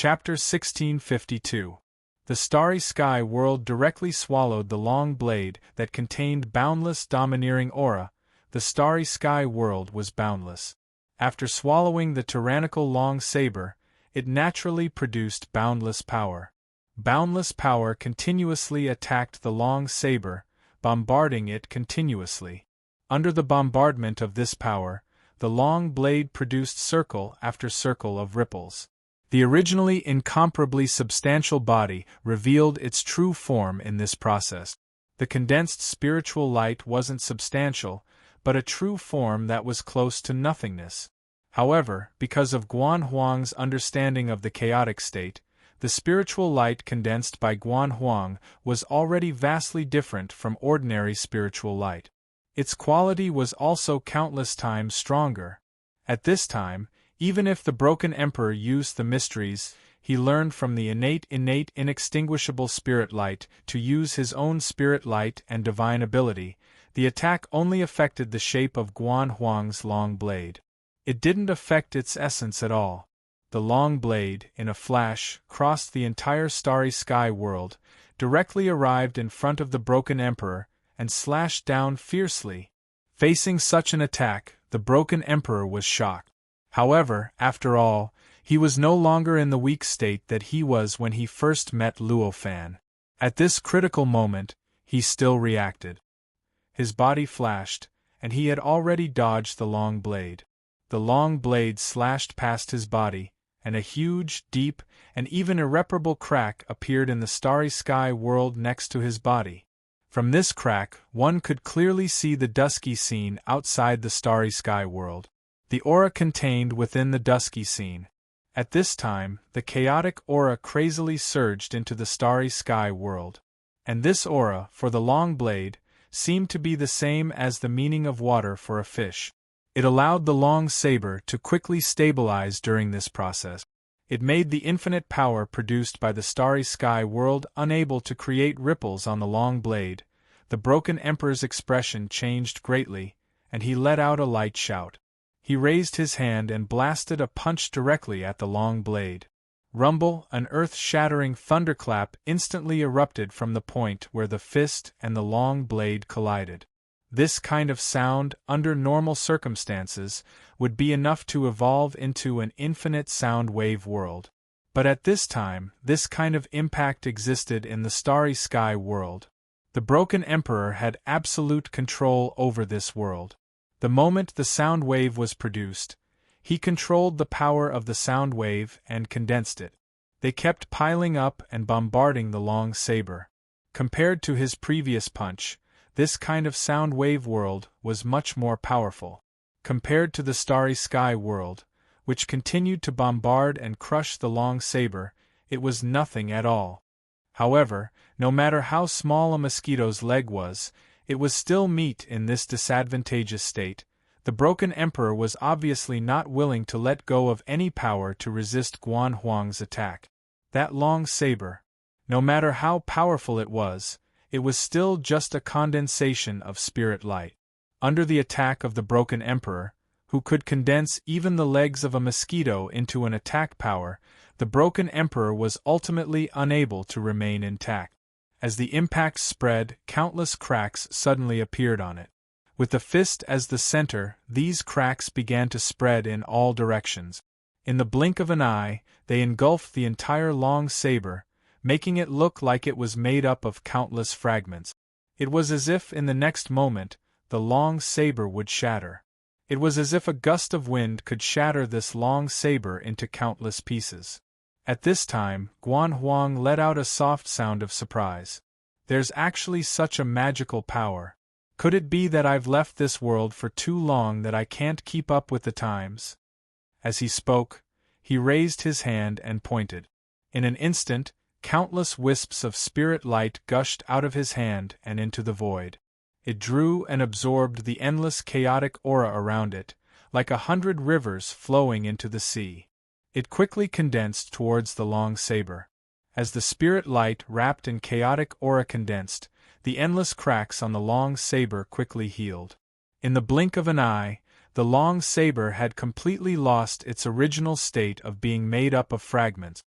Chapter 1652. The starry sky world directly swallowed the long blade that contained boundless domineering aura. The starry sky world was boundless. After swallowing the tyrannical long saber, it naturally produced boundless power. Boundless power continuously attacked the long saber, bombarding it continuously. Under the bombardment of this power, the long blade produced circle after circle of ripples. The originally incomparably substantial body revealed its true form in this process. The condensed spiritual light wasn't substantial, but a true form that was close to nothingness. However, because of Guan Huang's understanding of the chaotic state, the spiritual light condensed by Guan Huang was already vastly different from ordinary spiritual light. Its quality was also countless times stronger. At this time, even if the broken emperor used the mysteries he learned from the innate inextinguishable spirit light to use his own spirit light and divine ability, the attack only affected the shape of Guan Huang's long blade. It didn't affect its essence at all. The long blade, in a flash, crossed the entire starry sky world, directly arrived in front of the broken emperor, and slashed down fiercely. Facing such an attack, the broken emperor was shocked. However, after all, he was no longer in the weak state that he was when he first met Luo Fan. At this critical moment, he still reacted. His body flashed, and he had already dodged the long blade. The long blade slashed past his body, and a huge, deep, and even irreparable crack appeared in the starry sky world next to his body. From this crack, one could clearly see the dusky scene outside the starry sky world. The aura contained within the dusky scene. At this time, the chaotic aura crazily surged into the starry sky world. And this aura, for the long blade, seemed to be the same as the meaning of water for a fish. It allowed the long saber to quickly stabilize during this process. It made the infinite power produced by the starry sky world unable to create ripples on the long blade. The broken emperor's expression changed greatly, and he let out a light shout. He raised his hand and blasted a punch directly at the long blade. Rumble, an earth-shattering thunderclap instantly erupted from the point where the fist and the long blade collided. This kind of sound, under normal circumstances, would be enough to evolve into an infinite sound wave world. But at this time, this kind of impact existed in the starry sky world. The broken emperor had absolute control over this world. The moment the sound wave was produced, he controlled the power of the sound wave and condensed it. They kept piling up and bombarding the long saber. Compared to his previous punch, this kind of sound wave world was much more powerful. Compared to the starry sky world, which continued to bombard and crush the long saber, it was nothing at all. However, no matter how small a mosquito's leg was, it was still meat in this disadvantageous state. The broken emperor was obviously not willing to let go of any power to resist Guan Huang's attack. That long saber, no matter how powerful it was still just a condensation of spirit light. Under the attack of the broken emperor, who could condense even the legs of a mosquito into an attack power, the broken emperor was ultimately unable to remain intact. As the impact spread, countless cracks suddenly appeared on it. With the fist as the center, these cracks began to spread in all directions. In the blink of an eye, they engulfed the entire long saber, making it look like it was made up of countless fragments. It was as if in the next moment, the long saber would shatter. It was as if a gust of wind could shatter this long saber into countless pieces. At this time, Guan Huang let out a soft sound of surprise. There's actually such a magical power. Could it be that I've left this world for too long that I can't keep up with the times? As he spoke, he raised his hand and pointed. In an instant, countless wisps of spirit light gushed out of his hand and into the void. It drew and absorbed the endless chaotic aura around it, like 100 rivers flowing into the sea. It quickly condensed towards the long saber. As the spirit light wrapped in chaotic aura condensed, the endless cracks on the long saber quickly healed. In the blink of an eye, the long saber had completely lost its original state of being made up of fragments.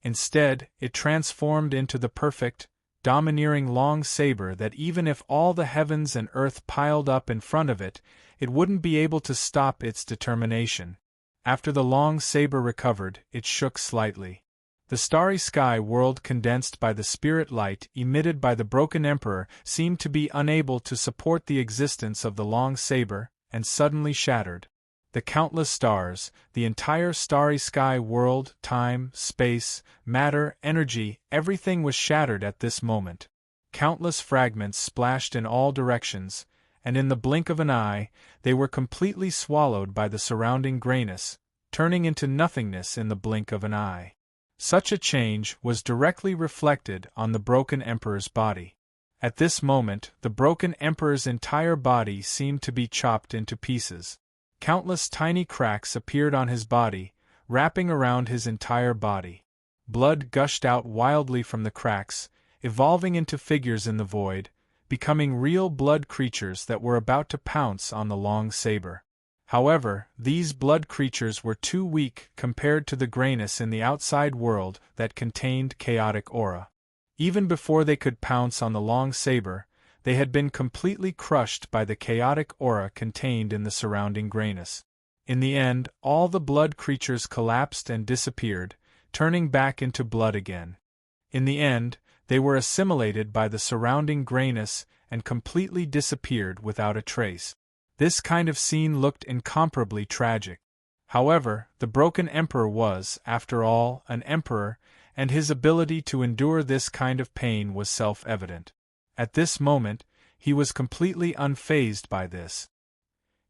Instead, it transformed into the perfect, domineering long saber that even if all the heavens and earth piled up in front of it, it wouldn't be able to stop its determination. After the long saber recovered, it shook slightly. The starry sky world condensed by the spirit light emitted by the broken emperor seemed to be unable to support the existence of the long saber, and suddenly shattered. The countless stars, the entire starry sky world, time, space, matter, energy, everything was shattered at this moment. Countless fragments splashed in all directions, and in the blink of an eye, they were completely swallowed by the surrounding grayness, turning into nothingness in the blink of an eye. Such a change was directly reflected on the broken emperor's body. At this moment, the broken emperor's entire body seemed to be chopped into pieces. Countless tiny cracks appeared on his body, wrapping around his entire body. Blood gushed out wildly from the cracks, evolving into figures in the void, becoming real blood creatures that were about to pounce on the long saber. However, these blood creatures were too weak compared to the grayness in the outside world that contained chaotic aura. Even before they could pounce on the long saber, they had been completely crushed by the chaotic aura contained in the surrounding grayness. In the end, all the blood creatures collapsed and disappeared, turning back into blood again. In the end, they were assimilated by the surrounding grayness and completely disappeared without a trace. This kind of scene looked incomparably tragic. However, the broken emperor was, after all, an emperor, and his ability to endure this kind of pain was self-evident. At this moment, he was completely unfazed by this.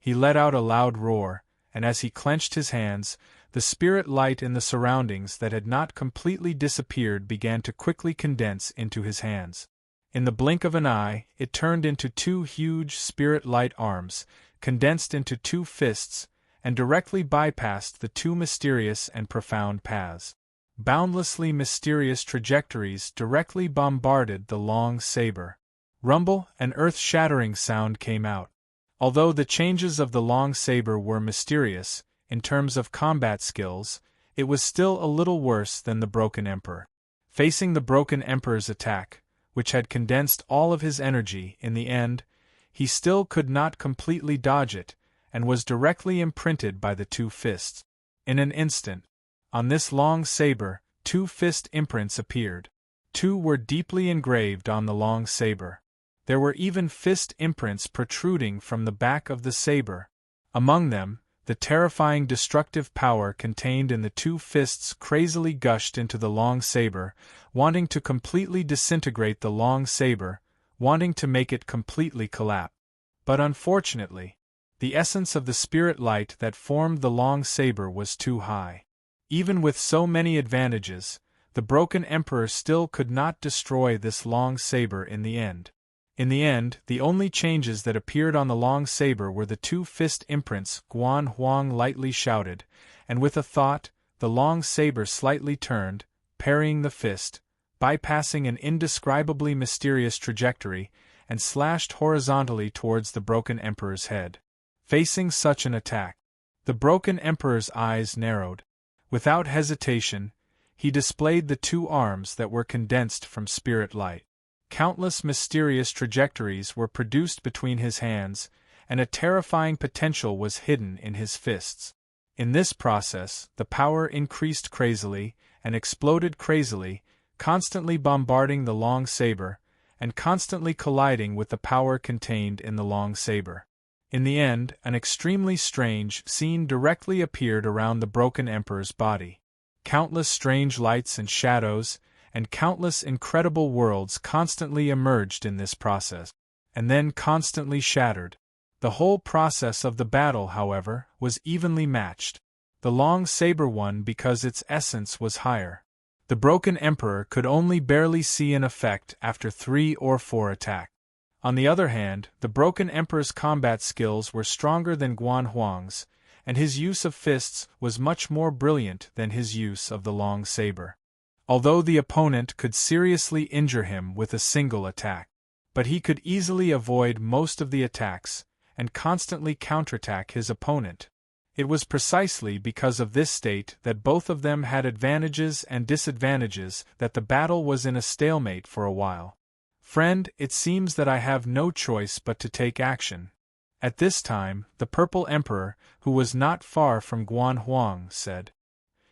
He let out a loud roar, and as he clenched his hands, the spirit light in the surroundings that had not completely disappeared began to quickly condense into his hands. In the blink of an eye, it turned into two huge spirit light arms, condensed into two fists, and directly bypassed the two mysterious and profound paths. Boundlessly mysterious trajectories directly bombarded the long saber. Rumble, an earth-shattering sound came out. Although the changes of the long saber were mysterious, in terms of combat skills, it was still a little worse than the broken emperor. Facing the broken emperor's attack, which had condensed all of his energy in the end, he still could not completely dodge it, and was directly imprinted by the two fists. In an instant, on this long saber, two fist imprints appeared. Two were deeply engraved on the long saber. There were even fist imprints protruding from the back of the saber. Among them, the terrifying destructive power contained in the two fists crazily gushed into the long saber, wanting to completely disintegrate the long saber, wanting to make it completely collapse. But unfortunately, the essence of the spirit light that formed the long saber was too high. Even with so many advantages, the broken emperor still could not destroy this long saber in the end. In the end, the only changes that appeared on the long saber were the two fist imprints, Guan Huang lightly shouted, and with a thought, the long saber slightly turned, parrying the fist, bypassing an indescribably mysterious trajectory, and slashed horizontally towards the broken emperor's head. Facing such an attack, the broken emperor's eyes narrowed. Without hesitation, he displayed the two arms that were condensed from spirit light. Countless mysterious trajectories were produced between his hands, and a terrifying potential was hidden in his fists. In this process, the power increased crazily, and exploded crazily, constantly bombarding the long saber, and constantly colliding with the power contained in the long saber. In the end, an extremely strange scene directly appeared around the broken emperor's body. Countless strange lights and shadows, and countless incredible worlds constantly emerged in this process, and then constantly shattered. The whole process of the battle, however, was evenly matched. The long saber won because its essence was higher. The broken emperor could only barely see an effect after 3 or 4 attacks. On the other hand, the broken emperor's combat skills were stronger than Guan Huang's, and his use of fists was much more brilliant than his use of the long saber. Although the opponent could seriously injure him with a single attack, but he could easily avoid most of the attacks, and constantly counterattack his opponent. It was precisely because of this state that both of them had advantages and disadvantages that the battle was in a stalemate for a while. Friend, it seems that I have no choice but to take action. At this time, the Purple Emperor, who was not far from Guan Huang, said.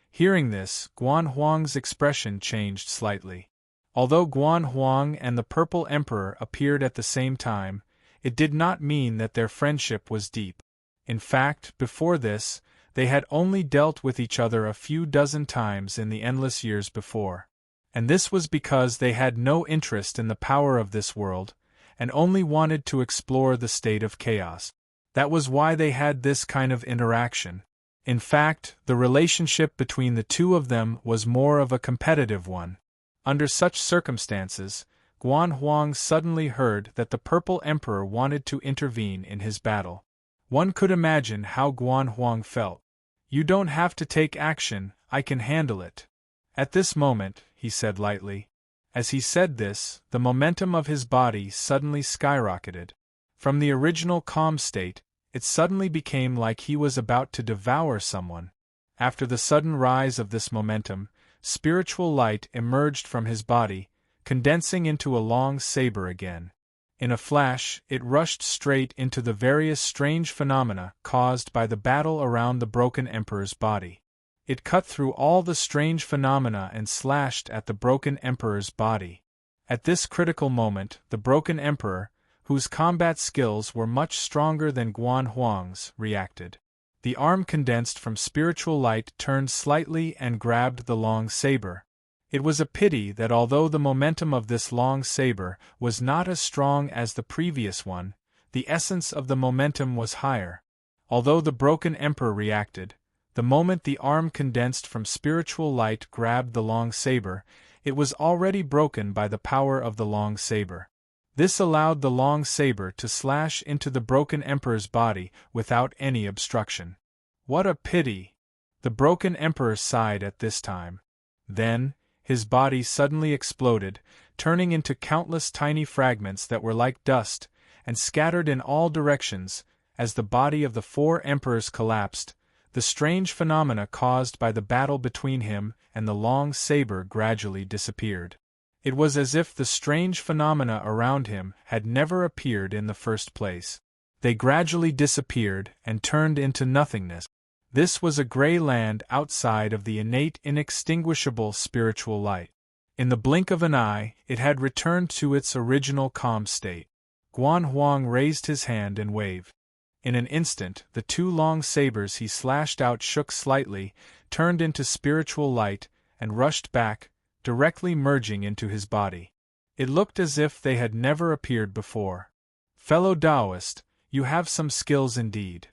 Hearing this, Guan Huang's expression changed slightly. Although Guan Huang and the Purple Emperor appeared at the same time, it did not mean that their friendship was deep. In fact, before this, they had only dealt with each other a few dozen times in the endless years before. And this was because they had no interest in the power of this world, and only wanted to explore the state of chaos. That was why they had this kind of interaction. In fact, the relationship between the two of them was more of a competitive one. Under such circumstances, Guan Huang suddenly heard that the Purple Emperor wanted to intervene in his battle. One could imagine how Guan Huang felt. You don't have to take action, I can handle it. At this moment, he said lightly. As he said this, the momentum of his body suddenly skyrocketed. From the original calm state, it suddenly became like he was about to devour someone. After the sudden rise of this momentum, spiritual light emerged from his body, condensing into a long saber again. In a flash, it rushed straight into the various strange phenomena caused by the battle around the broken emperor's body. It cut through all the strange phenomena and slashed at the broken emperor's body. At this critical moment, the broken emperor, whose combat skills were much stronger than Guan Huang's, reacted. The arm condensed from spiritual light turned slightly and grabbed the long saber. It was a pity that although the momentum of this long saber was not as strong as the previous one, the essence of the momentum was higher. Although the broken emperor reacted, the moment the arm condensed from spiritual light grabbed the long saber, it was already broken by the power of the long saber. This allowed the long saber to slash into the broken emperor's body without any obstruction. What a pity! The broken emperor sighed at this time. Then, his body suddenly exploded, turning into countless tiny fragments that were like dust, and scattered in all directions. As the body of the four emperors collapsed, the strange phenomena caused by the battle between him and the long saber gradually disappeared. It was as if the strange phenomena around him had never appeared in the first place. They gradually disappeared and turned into nothingness. This was a gray land outside of the innate inextinguishable spiritual light. In the blink of an eye, it had returned to its original calm state. Guan Huang raised his hand and waved. In an instant, the two long sabers he slashed out shook slightly, turned into spiritual light, and rushed back, directly merging into his body. It looked as if they had never appeared before. Fellow Taoist, you have some skills indeed.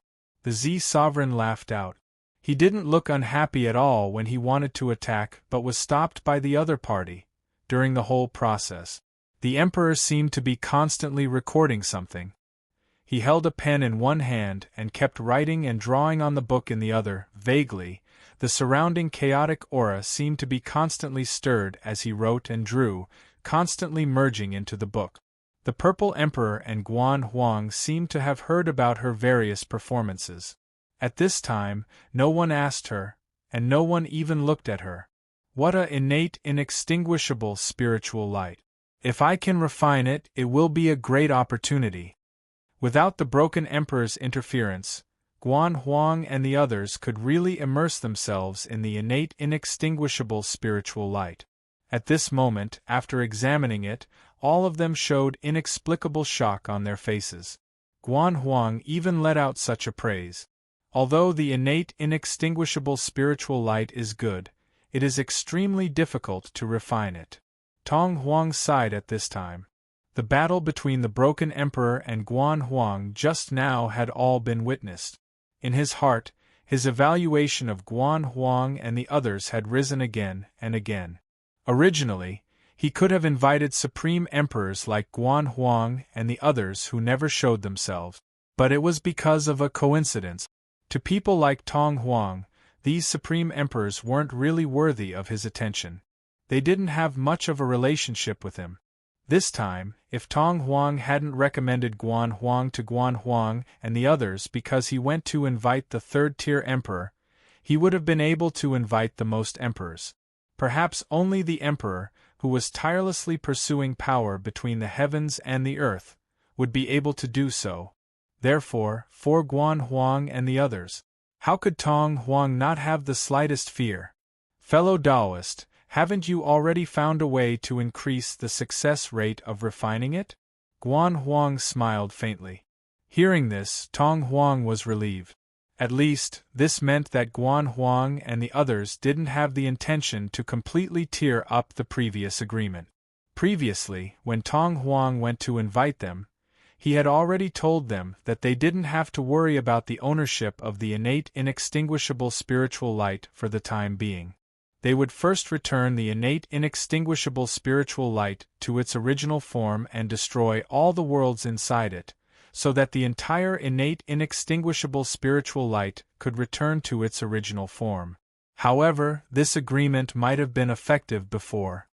The Z sovereign laughed out. He didn't look unhappy at all when he wanted to attack but was stopped by the other party. During the whole process, the emperor seemed to be constantly recording something. He held a pen in one hand and kept writing and drawing on the book in the other. Vaguely, the surrounding chaotic aura seemed to be constantly stirred as he wrote and drew, constantly merging into the book. The Purple Emperor and Guan Huang seemed to have heard about her various performances. At this time, no one asked her, and no one even looked at her. What a innate, inextinguishable spiritual light! If I can refine it, it will be a great opportunity. Without the broken emperor's interference, Guan Huang and the others could really immerse themselves in the innate, inextinguishable spiritual light. At this moment, after examining it, all of them showed inexplicable shock on their faces. Guan Huang even let out such a praise. Although the innate, inextinguishable spiritual light is good, it is extremely difficult to refine it. Tong Huang sighed at this time. The battle between the broken emperor and Guan Huang just now had all been witnessed. In his heart, his evaluation of Guan Huang and the others had risen again and again. Originally, he could have invited supreme emperors like Guan Huang and the others who never showed themselves, but it was because of a coincidence. To people like Tong Huang, these supreme emperors weren't really worthy of his attention. They didn't have much of a relationship with him. This time, if Tong Huang hadn't recommended Guan Huang to Guan Huang and the others because he went to invite the third-tier emperor, he would have been able to invite the most emperors. Perhaps only the emperor, who was tirelessly pursuing power between the heavens and the earth, would be able to do so. Therefore, for Guan Huang and the others, how could Tong Huang not have the slightest fear? Fellow Taoist, haven't you already found a way to increase the success rate of refining it? Guan Huang smiled faintly. Hearing this, Tong Huang was relieved. At least, this meant that Guan Huang and the others didn't have the intention to completely tear up the previous agreement. Previously, when Tong Huang went to invite them, he had already told them that they didn't have to worry about the ownership of the innate inextinguishable spiritual light for the time being. They would first return the innate inextinguishable spiritual light to its original form and destroy all the worlds inside it, so that the entire innate inextinguishable spiritual light could return to its original form. However, this agreement might have been effective before.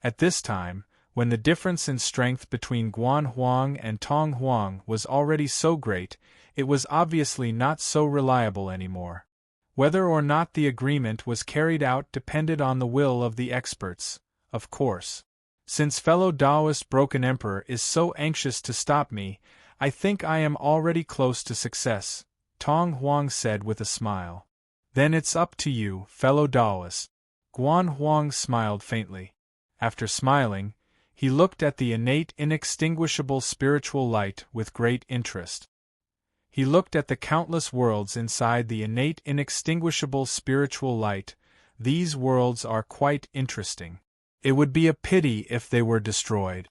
At this time, when the difference in strength between Guan Huang and Tong Huang was already so great, it was obviously not so reliable anymore. Whether or not the agreement was carried out depended on the will of the experts, of course. Since fellow Taoist Broken Emperor is so anxious to stop me, I think I am already close to success, Tong Huang said with a smile. Then it's up to you, fellow Taoist. Guan Huang smiled faintly. After smiling, he looked at the innate inextinguishable spiritual light with great interest. He looked at the countless worlds inside the innate inextinguishable spiritual light. These worlds are quite interesting. It would be a pity if they were destroyed.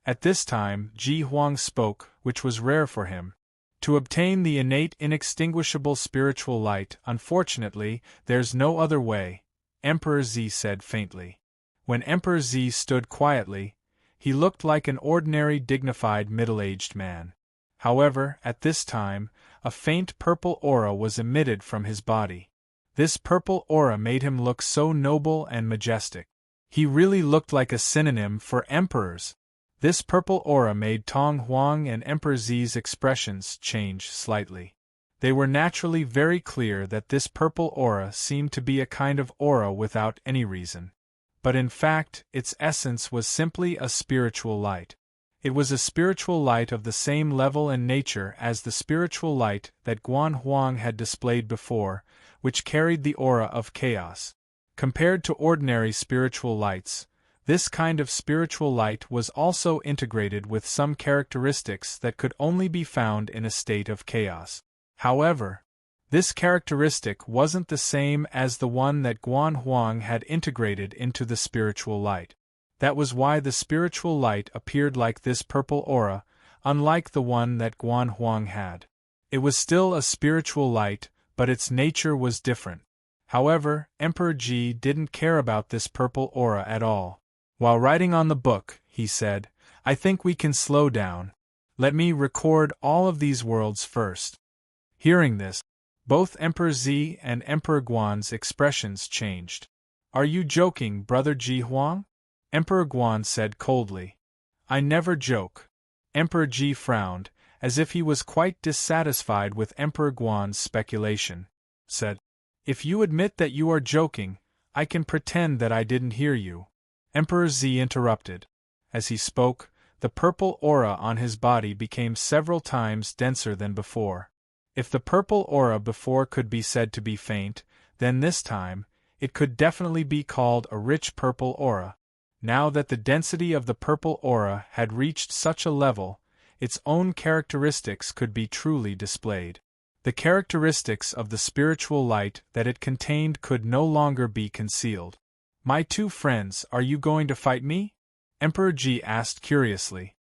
At this time, Ji Huang spoke, which was rare for him. To obtain the innate inextinguishable spiritual light, unfortunately, there's no other way, Emperor Zi said faintly. When Emperor Zi stood quietly, he looked like an ordinary dignified middle-aged man. However, at this time, a faint purple aura was emitted from his body. This purple aura made him look so noble and majestic. He really looked like a synonym for emperors. This purple aura made Tong Huang and Emperor Zi's expressions change slightly. They were naturally very clear that this purple aura seemed to be a kind of aura without any reason. But in fact, its essence was simply a spiritual light. It was a spiritual light of the same level and nature as the spiritual light that Guan Huang had displayed before, which carried the aura of chaos. Compared to ordinary spiritual lights, this kind of spiritual light was also integrated with some characteristics that could only be found in a state of chaos. However, this characteristic wasn't the same as the one that Guan Huang had integrated into the spiritual light. That was why the spiritual light appeared like this purple aura, unlike the one that Guan Huang had. It was still a spiritual light, but its nature was different. However, Emperor Ji didn't care about this purple aura at all. While writing on the book, he said, I think we can slow down. Let me record all of these worlds first. Hearing this, both Emperor Zi and Emperor Guan's expressions changed. Are you joking, Brother Ji Huang? Emperor Guan said coldly. I never joke. Emperor Ji frowned, as if he was quite dissatisfied with Emperor Guan's speculation. Said, if you admit that you are joking, I can pretend that I didn't hear you. Emperor Zi interrupted. As he spoke, the purple aura on his body became several times denser than before. If the purple aura before could be said to be faint, then this time, it could definitely be called a rich purple aura. Now that the density of the purple aura had reached such a level, its own characteristics could be truly displayed. The characteristics of the spiritual light that it contained could no longer be concealed. My two friends, are you going to fight me? Emperor Ji asked curiously.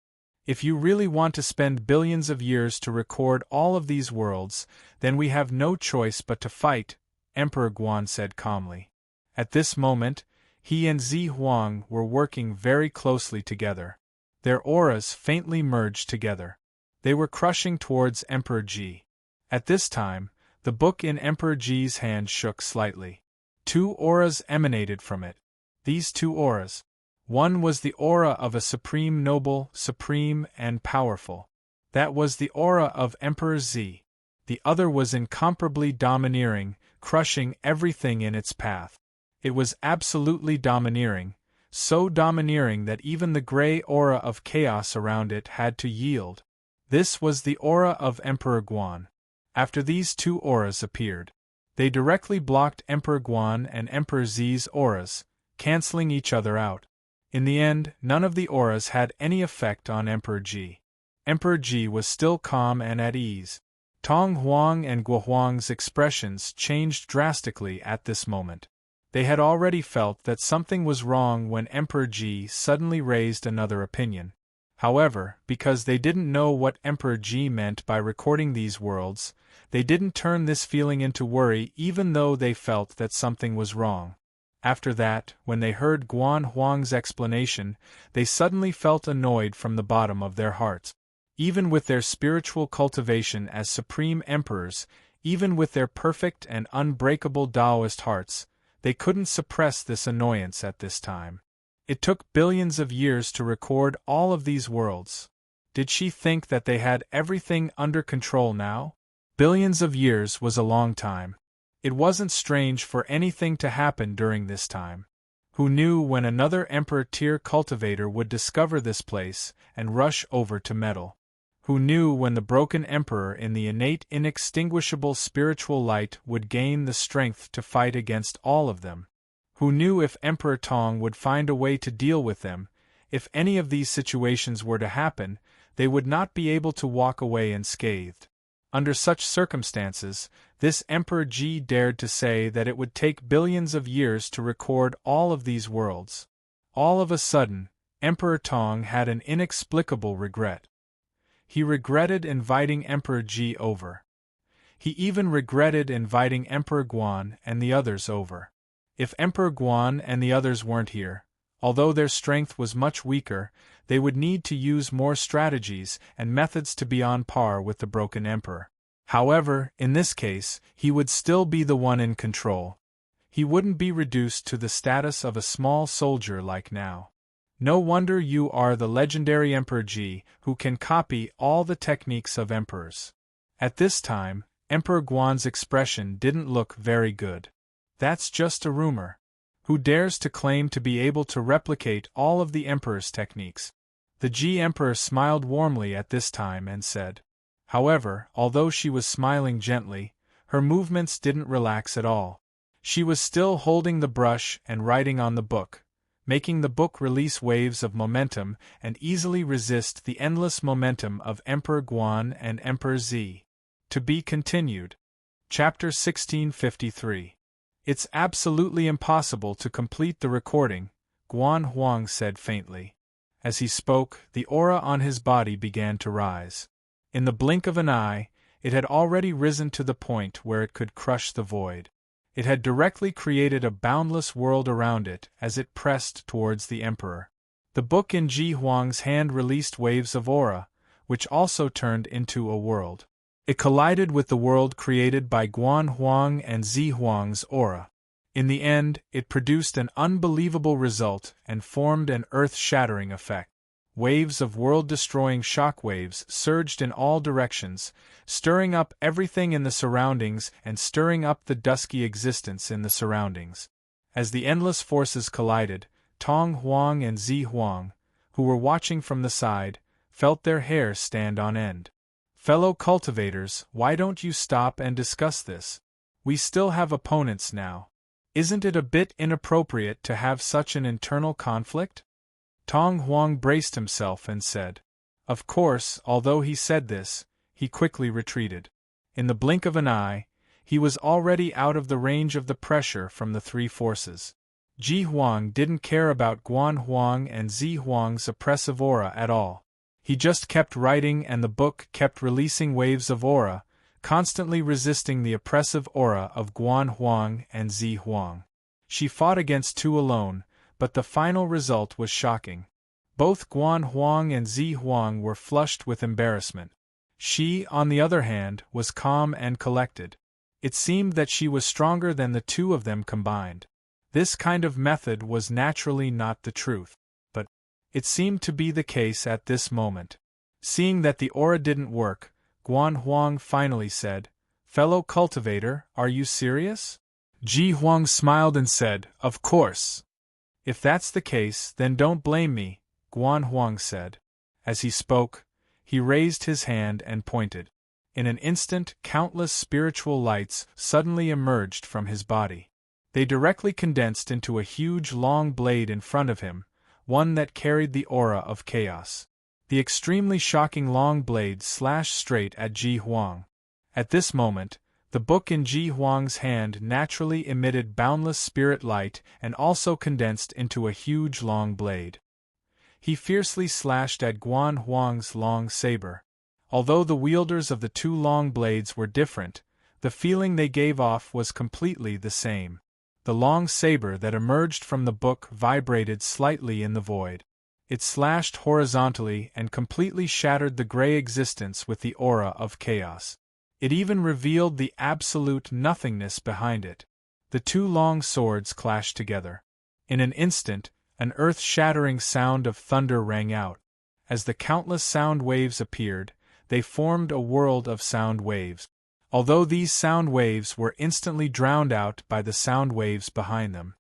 If you really want to spend billions of years to record all of these worlds, then we have no choice but to fight, Emperor Guan said calmly. At this moment, he and Zi Huang were working very closely together. Their auras faintly merged together. They were crushing towards Emperor Ji. At this time, the book in Emperor Ji's hand shook slightly. Two auras emanated from it. These two auras. One was the aura of a supreme noble, supreme and powerful. That was the aura of Emperor Z. The other was incomparably domineering, crushing everything in its path. It was absolutely domineering, so domineering that even the gray aura of chaos around it had to yield. This was the aura of Emperor Guan. After these two auras appeared, they directly blocked Emperor Guan and Emperor Z's auras, canceling each other out. In the end, none of the auras had any effect on Emperor G. Emperor G was still calm and at ease. Tong Huang and Guo Huang's expressions changed drastically at this moment. They had already felt that something was wrong when Emperor G suddenly raised another opinion. However, because they didn't know what Emperor G meant by recording these worlds, they didn't turn this feeling into worry even though they felt that something was wrong. After that, when they heard Guan Huang's explanation, they suddenly felt annoyed from the bottom of their hearts. Even with their spiritual cultivation as supreme emperors, even with their perfect and unbreakable Taoist hearts, they couldn't suppress this annoyance at this time. It took billions of years to record all of these worlds. Did she think that they had everything under control now? Billions of years was a long time. It wasn't strange for anything to happen during this time. Who knew when another Emperor-tier cultivator would discover this place and rush over to meddle? Who knew when the broken Emperor in the innate inextinguishable spiritual light would gain the strength to fight against all of them? Who knew if Emperor Tong would find a way to deal with them? If any of these situations were to happen, they would not be able to walk away unscathed. Under such circumstances, this Emperor G dared to say that it would take billions of years to record all of these worlds. All of a sudden, Emperor Tong had an inexplicable regret. He regretted inviting Emperor Ji over. He even regretted inviting Emperor Guan and the others over. If Emperor Guan and the others weren't here, although their strength was much weaker, they would need to use more strategies and methods to be on par with the broken Emperor. However, in this case, he would still be the one in control. He wouldn't be reduced to the status of a small soldier like now. No wonder you are the legendary Emperor Ji, who can copy all the techniques of emperors. At this time, Emperor Guan's expression didn't look very good. That's just a rumor. Who dares to claim to be able to replicate all of the emperor's techniques? The Ji Emperor smiled warmly at this time and said. However, although she was smiling gently, her movements didn't relax at all. She was still holding the brush and writing on the book, making the book release waves of momentum and easily resist the endless momentum of Emperor Guan and Emperor Z. To be continued. Chapter 1653. It's absolutely impossible to complete the recording, Guan Huang said faintly. As he spoke, the aura on his body began to rise. In the blink of an eye, it had already risen to the point where it could crush the void. It had directly created a boundless world around it as it pressed towards the Emperor. The book in Ji Huang's hand released waves of aura, which also turned into a world. It collided with the world created by Guan Huang and Zi Huang's aura. In the end, it produced an unbelievable result and formed an earth-shattering effect. Waves of world-destroying shockwaves surged in all directions, stirring up everything in the surroundings and stirring up the dusky existence in the surroundings. As the endless forces collided, Tong Huang and Zi Huang, who were watching from the side, felt their hair stand on end. Fellow cultivators, why don't you stop and discuss this? We still have opponents now. Isn't it a bit inappropriate to have such an internal conflict? Tong Huang braced himself and said. Of course, although he said this, he quickly retreated. In the blink of an eye, he was already out of the range of the pressure from the three forces. Ji Huang didn't care about Guan Huang and Zi Huang's oppressive aura at all. He just kept writing and the book kept releasing waves of aura, constantly resisting the oppressive aura of Guan Huang and Zi Huang. She fought against two alone, but the final result was shocking. Both Guan Huang and Zi Huang were flushed with embarrassment. She, on the other hand, was calm and collected. It seemed that she was stronger than the two of them combined. This kind of method was naturally not the truth. It seemed to be the case at this moment. Seeing that the aura didn't work, Guan Huang finally said, "Fellow cultivator, are you serious?" Ji Huang smiled and said, "Of course. If that's the case, then don't blame me," Guan Huang said. As he spoke, he raised his hand and pointed. In an instant, countless spiritual lights suddenly emerged from his body. They directly condensed into a huge long blade in front of him, one that carried the aura of chaos. The extremely shocking long blade slashed straight at Ji Huang. At this moment, the book in Ji Huang's hand naturally emitted boundless spirit light and also condensed into a huge long blade. He fiercely slashed at Guan Huang's long saber. Although the wielders of the two long blades were different, the feeling they gave off was completely the same. The long saber that emerged from the book vibrated slightly in the void. It slashed horizontally and completely shattered the gray existence with the aura of chaos. It even revealed the absolute nothingness behind it. The two long swords clashed together. In an instant, an earth-shattering sound of thunder rang out. As the countless sound waves appeared, they formed a world of sound waves. Although these sound waves were instantly drowned out by the sound waves behind them.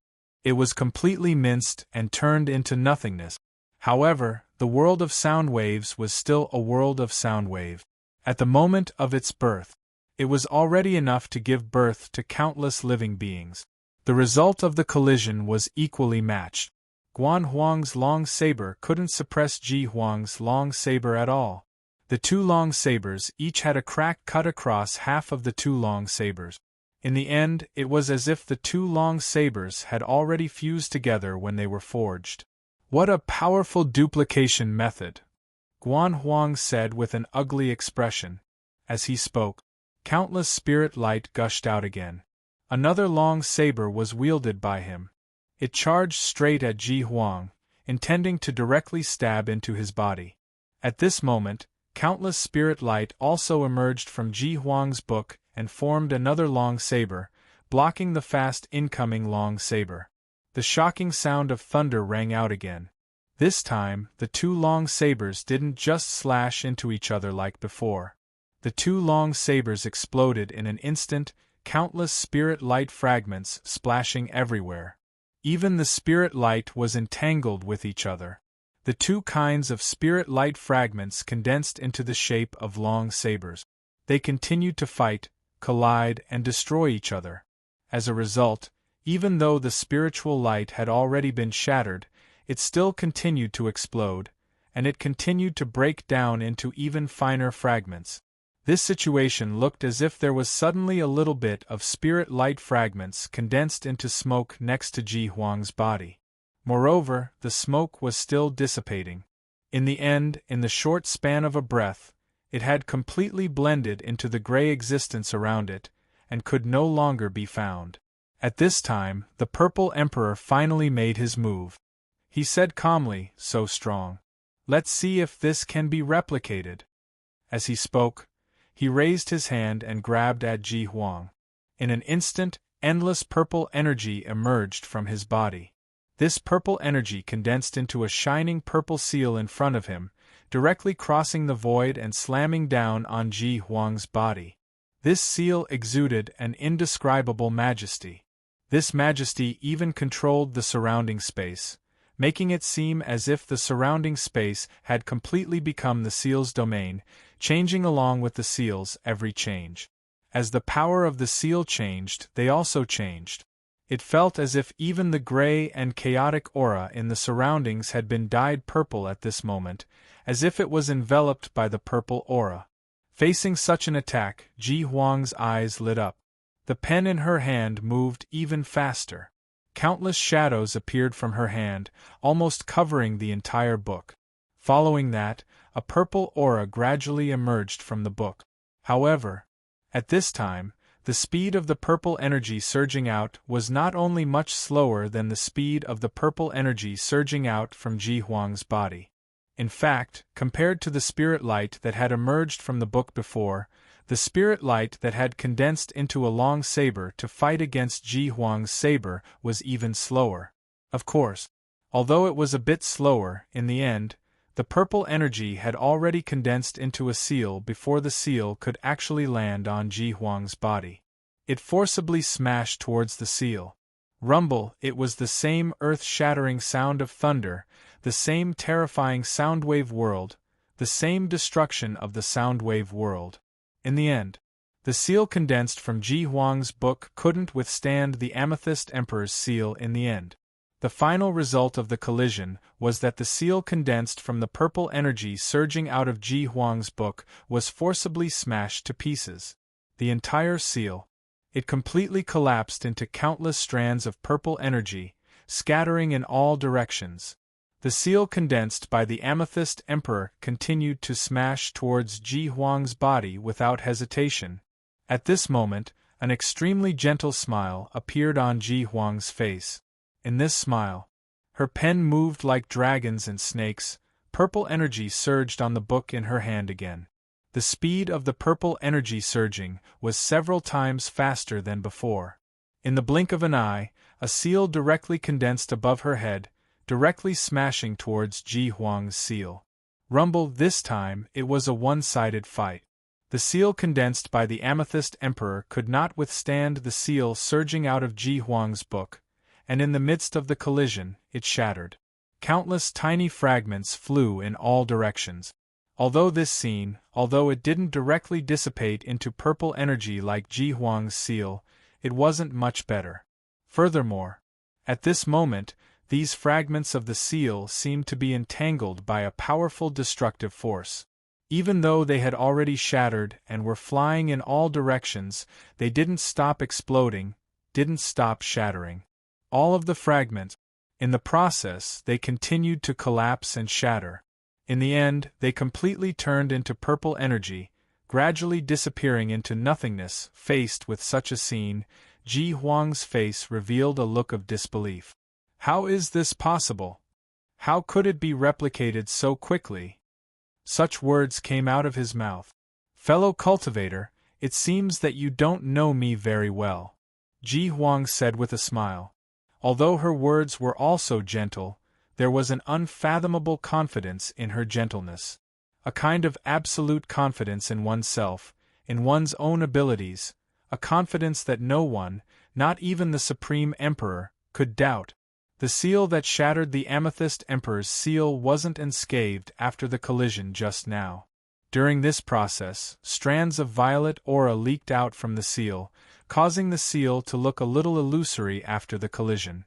It was completely minced and turned into nothingness. However, the world of sound waves was still a world of sound wave. At the moment of its birth, it was already enough to give birth to countless living beings. The result of the collision was equally matched. Guan Huang's long saber couldn't suppress Ji Huang's long saber at all. The two long sabers each had a crack cut across half of the two long sabers. In the end, it was as if the two long sabers had already fused together when they were forged. "What a powerful duplication method!" Guan Huang said with an ugly expression. As he spoke, countless spirit light gushed out again. Another long saber was wielded by him. It charged straight at Ji Huang, intending to directly stab into his body. At this moment, countless spirit light also emerged from Ji Huang's book and formed another long saber, blocking the fast incoming long saber. The shocking sound of thunder rang out again. This time, the two long sabers didn't just slash into each other like before. The two long sabers exploded in an instant, countless spirit light fragments splashing everywhere. Even the spirit light was entangled with each other. The two kinds of spirit light fragments condensed into the shape of long sabers. They continued to fight, collide, and destroy each other. As a result, even though the spiritual light had already been shattered, it still continued to explode, and it continued to break down into even finer fragments. This situation looked as if there was suddenly a little bit of spirit light fragments condensed into smoke next to Ji Huang's body. Moreover, the smoke was still dissipating. In the end, in the short span of a breath, it had completely blended into the gray existence around it, and could no longer be found. At this time, the Purple Emperor finally made his move. He said calmly, so strong. "Let's see if this can be replicated." As he spoke, he raised his hand and grabbed at Ji Huang. In an instant, endless purple energy emerged from his body. This purple energy condensed into a shining purple seal in front of him, directly crossing the void and slamming down on Ji Huang's body. This seal exuded an indescribable majesty. This majesty even controlled the surrounding space, making it seem as if the surrounding space had completely become the seal's domain, changing along with the seal's every change. As the power of the seal changed, they also changed. It felt as if even the gray and chaotic aura in the surroundings had been dyed purple at this moment, as if it was enveloped by the purple aura. Facing such an attack, Ji Huang's eyes lit up. The pen in her hand moved even faster. Countless shadows appeared from her hand, almost covering the entire book. Following that, a purple aura gradually emerged from the book. However, at this time, the speed of the purple energy surging out was not only much slower than the speed of the purple energy surging out from Ji Huang's body. In fact, compared to the spirit light that had emerged from the book before, the spirit light that had condensed into a long saber to fight against Ji Huang's saber was even slower. Of course, Although it was a bit slower, in the end, the purple energy had already condensed into a seal before the seal could actually land on Ji Huang's body. It forcibly smashed towards the seal. Rumble, it was the same earth-shattering sound of thunder, the same terrifying soundwave world, the same destruction of the soundwave world. In the end, the seal condensed from Ji Huang's book couldn't withstand the Amethyst Emperor's seal in the end. The final result of the collision was that the seal condensed from the purple energy surging out of Ji Huang's book was forcibly smashed to pieces. The entire seal. It completely collapsed into countless strands of purple energy, scattering in all directions. The seal condensed by the Amethyst Emperor continued to smash towards Ji Huang's body without hesitation. At this moment, an extremely gentle smile appeared on Ji Huang's face. In this smile, her pen moved like dragons and snakes, purple energy surged on the book in her hand again. The speed of the purple energy surging was several times faster than before. In the blink of an eye, a seal directly condensed above her head, directly smashing towards Ji Huang's seal. Rumble, this time, it was a one-sided fight. The seal condensed by the Amethyst Emperor could not withstand the seal surging out of Ji Huang's book, and in the midst of the collision, it shattered. Countless tiny fragments flew in all directions. Although it didn't directly dissipate into purple energy like Ji Huang's seal, it wasn't much better. Furthermore, at this moment, these fragments of the seal seemed to be entangled by a powerful destructive force. Even though they had already shattered and were flying in all directions, they didn't stop exploding, didn't stop shattering. All of the fragments. In the process, they continued to collapse and shatter. In the end, they completely turned into purple energy, gradually disappearing into nothingness. Faced with such a scene, Ji Huang's face revealed a look of disbelief. How is this possible? How could it be replicated so quickly? Such words came out of his mouth. Fellow cultivator, it seems that you don't know me very well, Ji Huang said with a smile. Although her words were also gentle, there was an unfathomable confidence in her gentleness. A kind of absolute confidence in oneself, in one's own abilities, a confidence that no one, not even the Supreme Emperor, could doubt. The seal that shattered the Amethyst Emperor's seal wasn't unscathed after the collision just now. During this process, strands of violet aura leaked out from the seal, causing the seal to look a little illusory after the collision.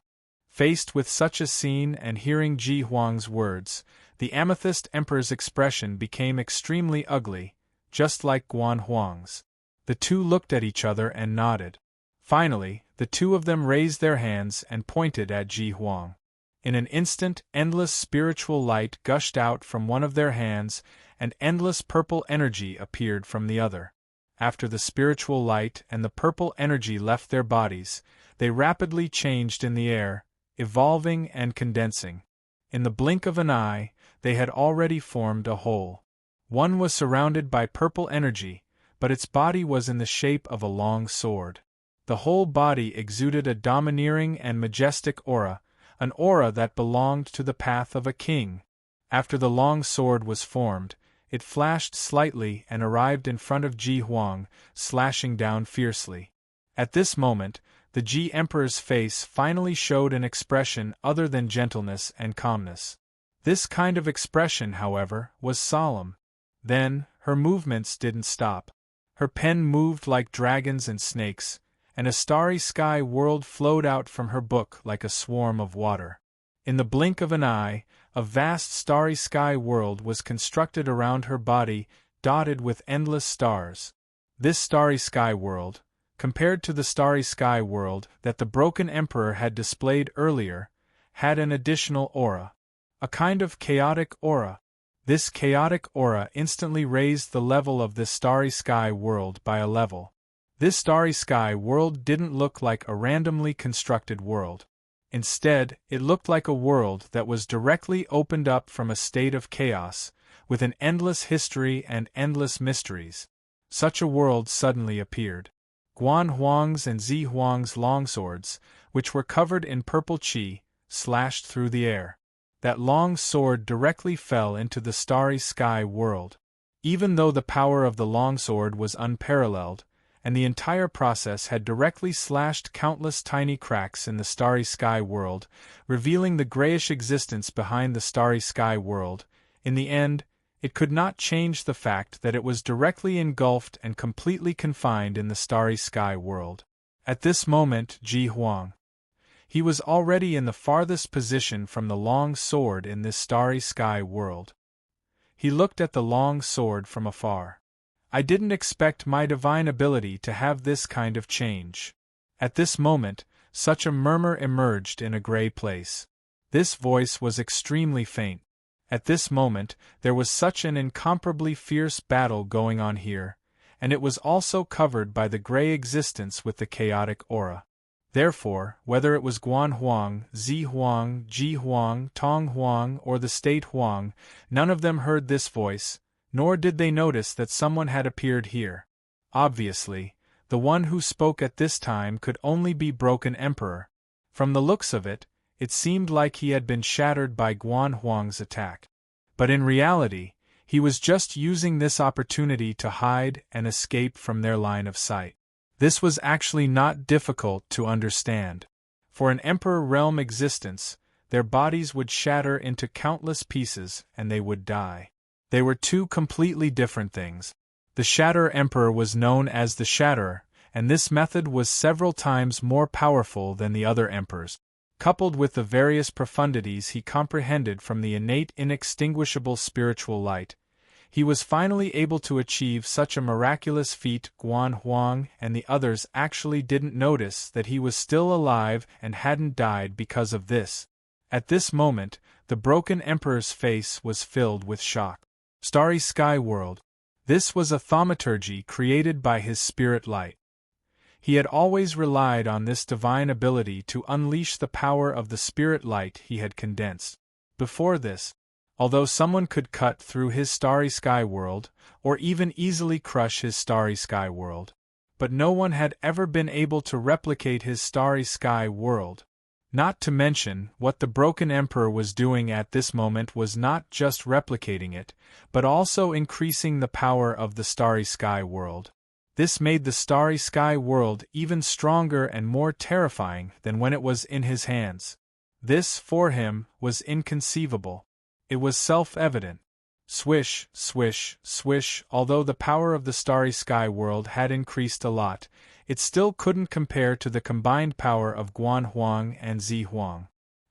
Faced with such a scene and hearing Ji Huang's words, the Amethyst Emperor's expression became extremely ugly, just like Guan Huang's. The two looked at each other and nodded. Finally, the two of them raised their hands and pointed at Ji Huang. In an instant, endless spiritual light gushed out from one of their hands, and endless purple energy appeared from the other. After the spiritual light and the purple energy left their bodies, they rapidly changed in the air, evolving and condensing. In the blink of an eye, they had already formed a whole. One was surrounded by purple energy, but its body was in the shape of a long sword. The whole body exuded a domineering and majestic aura, an aura that belonged to the path of a king. After the long sword was formed, it flashed slightly and arrived in front of Ji Huang, slashing down fiercely. At this moment, the Ji Emperor's face finally showed an expression other than gentleness and calmness. This kind of expression, however, was solemn. Then, her movements didn't stop. Her pen moved like dragons and snakes, and a starry sky world flowed out from her book like a swarm of water. In the blink of an eye, a vast starry sky world was constructed around her body, dotted with endless stars. This starry sky world, compared to the starry sky world that the broken emperor had displayed earlier, had an additional aura. A kind of chaotic aura. This chaotic aura instantly raised the level of this starry sky world by a level. This starry sky world didn't look like a randomly constructed world. Instead, it looked like a world that was directly opened up from a state of chaos, with an endless history and endless mysteries. Such a world suddenly appeared. Guan Huang's and Zi Huang's longswords, which were covered in purple qi, slashed through the air. That long sword directly fell into the starry sky world. Even though the power of the longsword was unparalleled, and the entire process had directly slashed countless tiny cracks in the starry sky world, revealing the grayish existence behind the starry sky world, in the end, it could not change the fact that it was directly engulfed and completely confined in the starry sky world. At this moment, Ji Huang. He was already in the farthest position from the long sword in this starry sky world. He looked at the long sword from afar. I didn't expect my divine ability to have this kind of change. At this moment, such a murmur emerged in a gray place. This voice was extremely faint. At this moment, there was such an incomparably fierce battle going on here, and it was also covered by the gray existence with the chaotic aura. Therefore, whether it was Guan Huang, Zi Huang, Ji Huang, Tong Huang, or the State Huang, none of them heard this voice, nor did they notice that someone had appeared here. Obviously, the one who spoke at this time could only be Broken Emperor. From the looks of it, it seemed like he had been shattered by Guan Huang's attack. But in reality, he was just using this opportunity to hide and escape from their line of sight. This was actually not difficult to understand. For an Emperor realm existence, their bodies would shatter into countless pieces and they would die. They were two completely different things. The Shatterer Emperor was known as the Shatterer, and this method was several times more powerful than the other emperors. Coupled with the various profundities he comprehended from the innate inextinguishable spiritual light, he was finally able to achieve such a miraculous feat. Guan Huang and the others actually didn't notice that he was still alive and hadn't died because of this. At this moment, the Broken Emperor's face was filled with shock. Starry Sky World. This was a thaumaturgy created by his spirit light. He had always relied on this divine ability to unleash the power of the spirit light he had condensed. Before this, although someone could cut through his starry sky world, or even easily crush his starry sky world, but no one had ever been able to replicate his starry sky world. Not to mention, what the Broken Emperor was doing at this moment was not just replicating it, but also increasing the power of the starry sky world. This made the starry sky world even stronger and more terrifying than when it was in his hands. This, for him, was inconceivable. It was self-evident. Swish, swish, swish. Although the power of the starry sky world had increased a lot, it still couldn't compare to the combined power of Guan Huang and Zi Huang.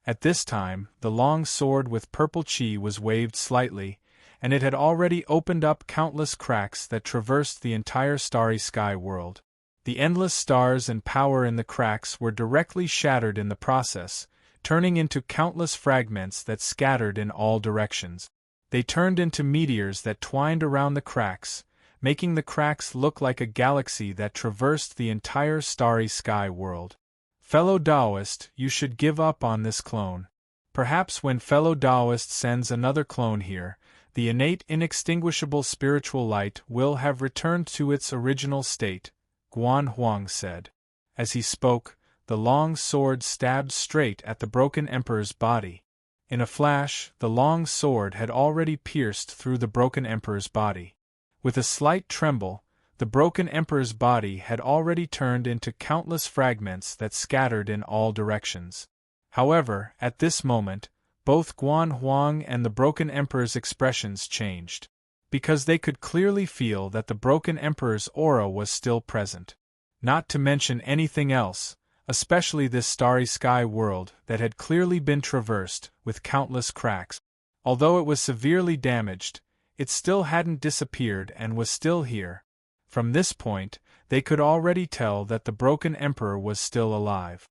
At this time, the long sword with purple chi was waved slightly, and it had already opened up countless cracks that traversed the entire starry sky world. The endless stars and power in the cracks were directly shattered in the process, turning into countless fragments that scattered in all directions. They turned into meteors that twined around the cracks, making the cracks look like a galaxy that traversed the entire starry sky world. Fellow Taoist, you should give up on this clone. Perhaps when fellow Taoist sends another clone here, the innate inextinguishable spiritual light will have returned to its original state, Guan Huang said. As he spoke, the long sword stabbed straight at the Broken Emperor's body. In a flash, the long sword had already pierced through the Broken Emperor's body. With a slight tremble, the Broken Emperor's body had already turned into countless fragments that scattered in all directions. However, at this moment, both Guan Huang and the Broken Emperor's expressions changed, because they could clearly feel that the Broken Emperor's aura was still present. Not to mention anything else, especially this starry sky world that had clearly been traversed with countless cracks. Although it was severely damaged, it still hadn't disappeared and was still here. From this point, they could already tell that the Broken Emperor was still alive.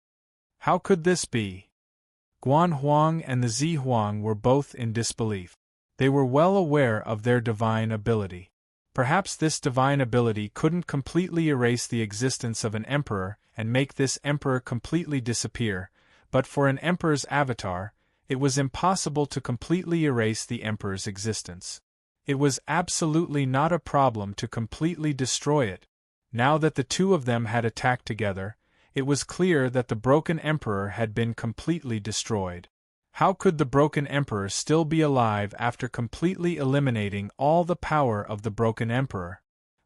How could this be? Guan Huang and the Zi Huang were both in disbelief. They were well aware of their divine ability. Perhaps this divine ability couldn't completely erase the existence of an emperor and make this emperor completely disappear, but for an emperor's avatar, it was impossible to completely erase the emperor's existence. It was absolutely not a problem to completely destroy it. Now that the two of them had attacked together, it was clear that the broken emperor had been completely destroyed. How could the broken emperor still be alive after completely eliminating all the power of the broken emperor?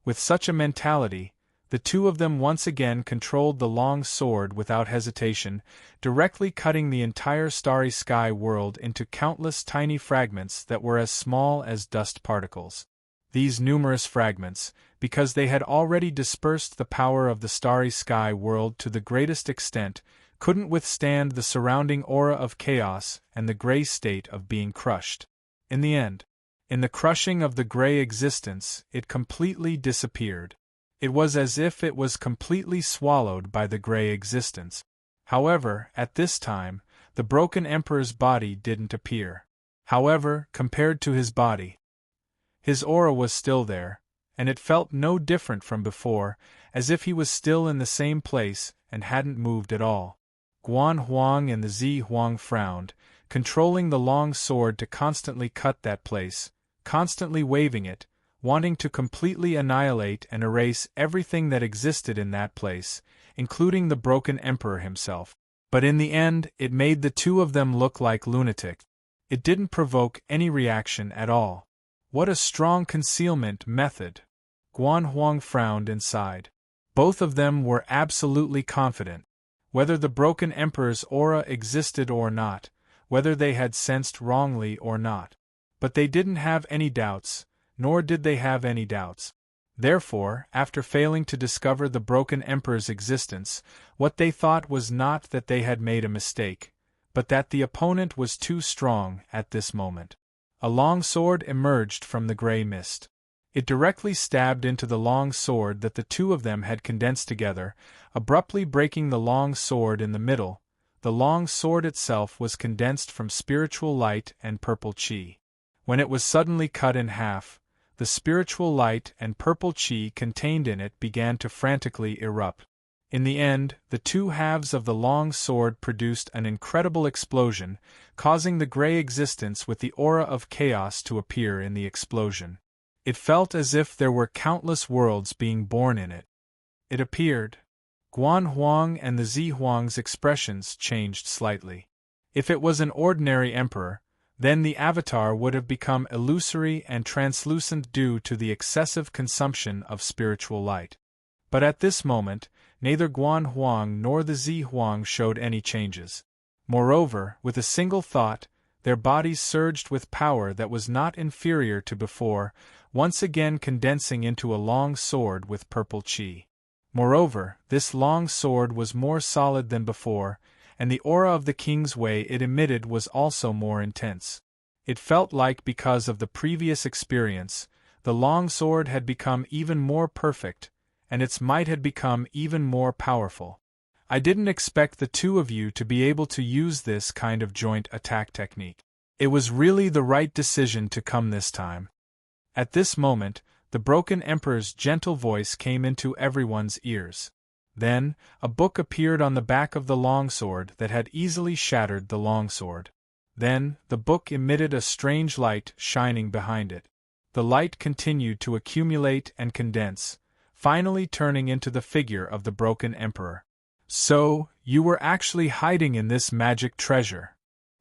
With such a mentality, the two of them once again controlled the long sword without hesitation, directly cutting the entire starry sky world into countless tiny fragments that were as small as dust particles. These numerous fragments, because they had already dispersed the power of the starry sky world to the greatest extent, couldn't withstand the surrounding aura of chaos and the gray state of being crushed. In the end, in the crushing of the gray existence, it completely disappeared. It was as if it was completely swallowed by the gray existence. However, at this time, the broken emperor's body didn't appear. However, compared to his body, his aura was still there, and it felt no different from before, as if he was still in the same place and hadn't moved at all. Guan Huang and the Zi Huang frowned, controlling the long sword to constantly cut that place, constantly waving it, wanting to completely annihilate and erase everything that existed in that place, including the broken emperor himself. But in the end, it made the two of them look like lunatics. It didn't provoke any reaction at all. What a strong concealment method! Guan Huang frowned and sighed. Both of them were absolutely confident. Whether the broken emperor's aura existed or not, whether they had sensed wrongly or not. But they didn't have any doubts, nor did they have any doubts. Therefore, after failing to discover the broken emperor's existence, what they thought was not that they had made a mistake, but that the opponent was too strong at this moment. A long sword emerged from the gray mist. It directly stabbed into the long sword that the two of them had condensed together, abruptly breaking the long sword in the middle. The long sword itself was condensed from spiritual light and purple chi. When it was suddenly cut in half, the spiritual light and purple chi contained in it began to frantically erupt. In the end, the two halves of the long sword produced an incredible explosion, causing the gray existence with the aura of chaos to appear in the explosion. It felt as if there were countless worlds being born in it. It appeared. Guan Huang and the Zi Huang's expressions changed slightly. If it was an ordinary emperor, then the avatar would have become illusory and translucent due to the excessive consumption of spiritual light. But at this moment, neither Guan Huang nor the Zi Huang showed any changes. Moreover, with a single thought, their bodies surged with power that was not inferior to before, once again condensing into a long sword with purple chi. Moreover, this long sword was more solid than before, and the aura of the king's way it emitted was also more intense. It felt like, because of the previous experience, the long sword had become even more perfect, and its might had become even more powerful. I didn't expect the two of you to be able to use this kind of joint attack technique. It was really the right decision to come this time. At this moment, the broken emperor's gentle voice came into everyone's ears. Then, a book appeared on the back of the longsword that had easily shattered the longsword. Then, the book emitted a strange light shining behind it. The light continued to accumulate and condense, finally turning into the figure of the broken emperor. So, you were actually hiding in this magic treasure.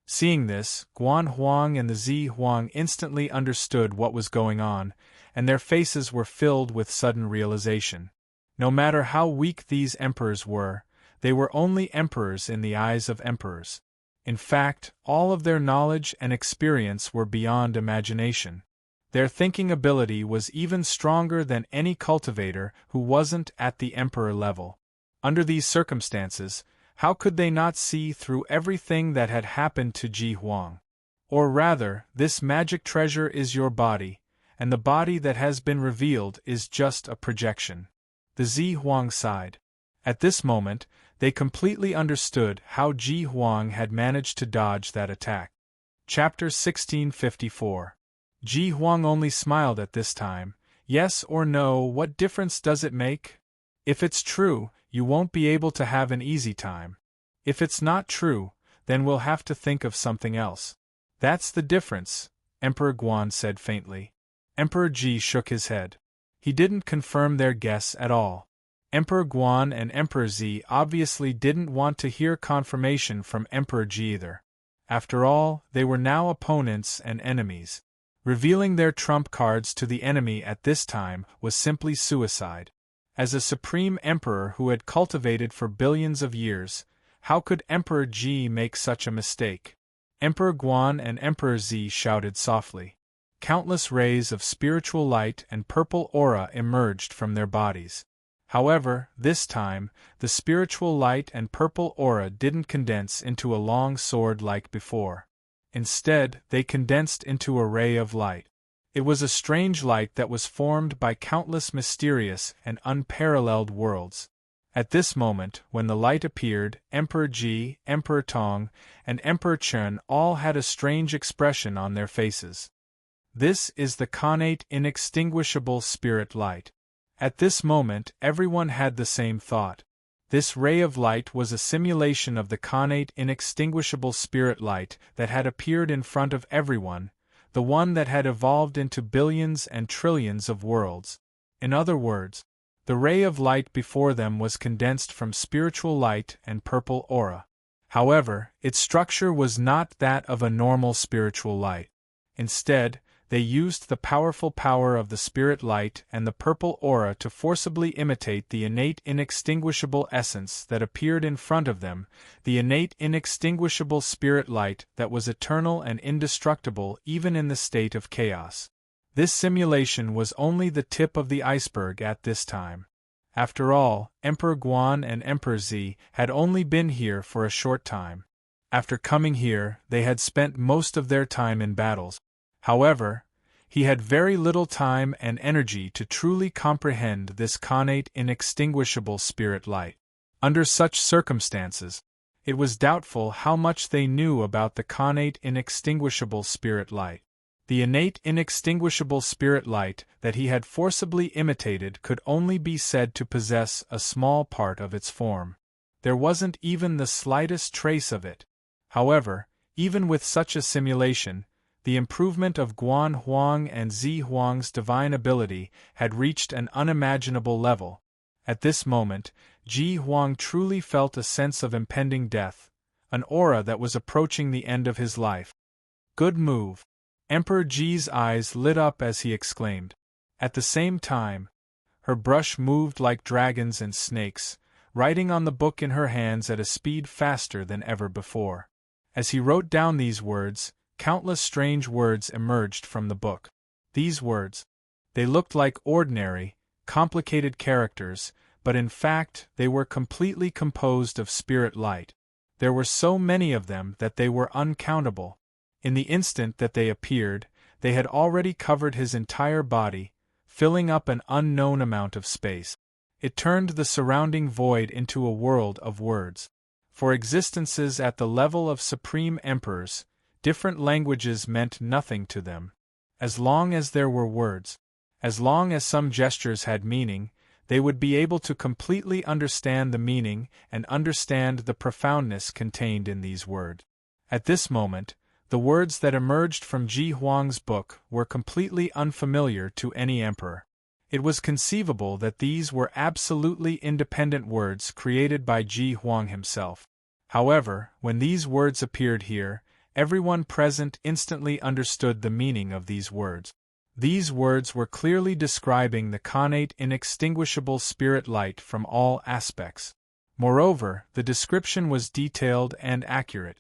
Seeing this, Guan Huang and the Zi Huang instantly understood what was going on, and their faces were filled with sudden realization. No matter how weak these emperors were, they were only emperors in the eyes of emperors. In fact, all of their knowledge and experience were beyond imagination. Their thinking ability was even stronger than any cultivator who wasn't at the emperor level. Under these circumstances, how could they not see through everything that had happened to Ji Huang? Or rather, this magic treasure is your body, and the body that has been revealed is just a projection. The Zi Huang sighed. At this moment, they completely understood how Ji Huang had managed to dodge that attack. Chapter 1654. Ji Huang only smiled at this time. Yes or no, what difference does it make? If it's true, you won't be able to have an easy time. If it's not true, then we'll have to think of something else. That's the difference, Emperor Guan said faintly. Emperor Ji shook his head. He didn't confirm their guess at all. Emperor Guan and Emperor Z obviously didn't want to hear confirmation from Emperor G either. After all, they were now opponents and enemies. Revealing their trump cards to the enemy at this time was simply suicide. As a supreme emperor who had cultivated for billions of years, how could Emperor G make such a mistake? Emperor Guan and Emperor Z shouted softly. Countless rays of spiritual light and purple aura emerged from their bodies. However, this time, the spiritual light and purple aura didn't condense into a long sword like before. Instead, they condensed into a ray of light. It was a strange light that was formed by countless mysterious and unparalleled worlds. At this moment, when the light appeared, Emperor Ji, Emperor Tong, and Emperor Chen all had a strange expression on their faces. This is the connate inextinguishable spirit light. At this moment, everyone had the same thought. This ray of light was a simulation of the connate inextinguishable spirit light that had appeared in front of everyone, the one that had evolved into billions and trillions of worlds. In other words, the ray of light before them was condensed from spiritual light and purple aura. However, its structure was not that of a normal spiritual light. Instead, they used the powerful power of the spirit light and the purple aura to forcibly imitate the innate inextinguishable essence that appeared in front of them, the innate inextinguishable spirit light that was eternal and indestructible even in the state of chaos. This simulation was only the tip of the iceberg at this time. After all, Emperor Guan and Emperor Z had only been here for a short time. After coming here, they had spent most of their time in battles. However, he had very little time and energy to truly comprehend this connate inextinguishable spirit light. Under such circumstances, it was doubtful how much they knew about the connate inextinguishable spirit light. The innate inextinguishable spirit light that he had forcibly imitated could only be said to possess a small part of its form. There wasn't even the slightest trace of it. However, even with such a simulation, the improvement of Guan Huang and Zi Huang's divine ability had reached an unimaginable level. At this moment, Ji Huang truly felt a sense of impending death, an aura that was approaching the end of his life. Good move. Emperor Ji's eyes lit up as he exclaimed. At the same time, her brush moved like dragons and snakes, writing on the book in her hands at a speed faster than ever before. As he wrote down these words, countless strange words emerged from the book. These words, they looked like ordinary, complicated characters, but in fact they were completely composed of spirit light. There were so many of them that they were uncountable. In the instant that they appeared, they had already covered his entire body, filling up an unknown amount of space. It turned the surrounding void into a world of words. For existences at the level of supreme emperors, different languages meant nothing to them. As long as there were words, as long as some gestures had meaning, they would be able to completely understand the meaning and understand the profoundness contained in these words. At this moment, the words that emerged from Ji Huang's book were completely unfamiliar to any emperor. It was conceivable that these were absolutely independent words created by Ji Huang himself. However, when these words appeared here, everyone present instantly understood the meaning of these words. These words were clearly describing the connate inextinguishable spirit light from all aspects. Moreover, the description was detailed and accurate.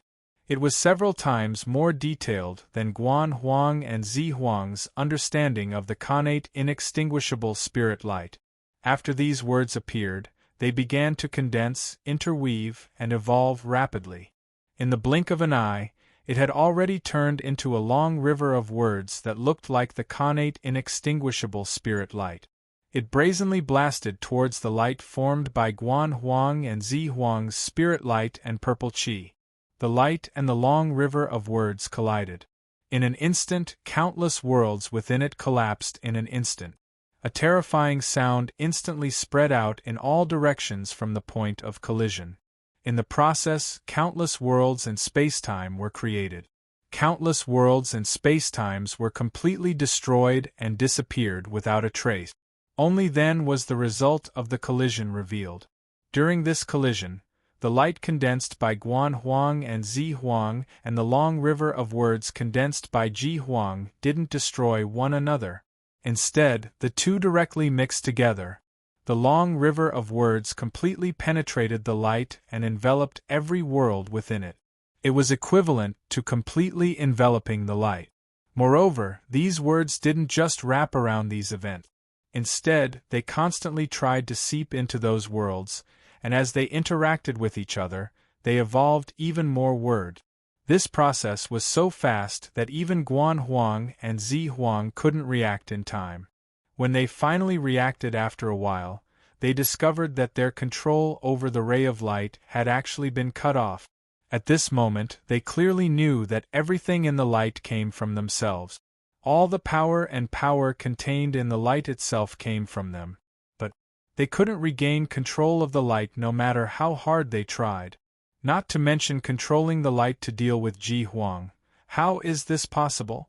It was several times more detailed than Guan Huang and Zi Huang's understanding of the connate inextinguishable spirit light. After these words appeared, they began to condense, interweave, and evolve rapidly. In the blink of an eye, it had already turned into a long river of words that looked like the connate inextinguishable spirit light. It brazenly blasted towards the light formed by Guan Huang and Zi Huang's spirit light and purple qi. The light and the long river of words collided. In an instant, countless worlds within it collapsed in an instant. A terrifying sound instantly spread out in all directions from the point of collision. In the process, countless worlds and space-time were created. Countless worlds and space-times were completely destroyed and disappeared without a trace. Only then was the result of the collision revealed. During this collision, the light condensed by Guan Huang and Zi Huang and the long river of words condensed by Ji Huang didn't destroy one another. Instead, the two directly mixed together. The long river of words completely penetrated the light and enveloped every world within it. It was equivalent to completely enveloping the light. Moreover, these words didn't just wrap around these events. Instead, they constantly tried to seep into those worlds, and as they interacted with each other, they evolved even more words. This process was so fast that even Guan Huang and Zi Huang couldn't react in time. When they finally reacted after a while, they discovered that their control over the ray of light had actually been cut off. At this moment, they clearly knew that everything in the light came from themselves. All the power and power contained in the light itself came from them. But they couldn't regain control of the light no matter how hard they tried. Not to mention controlling the light to deal with Ji Huang. How is this possible?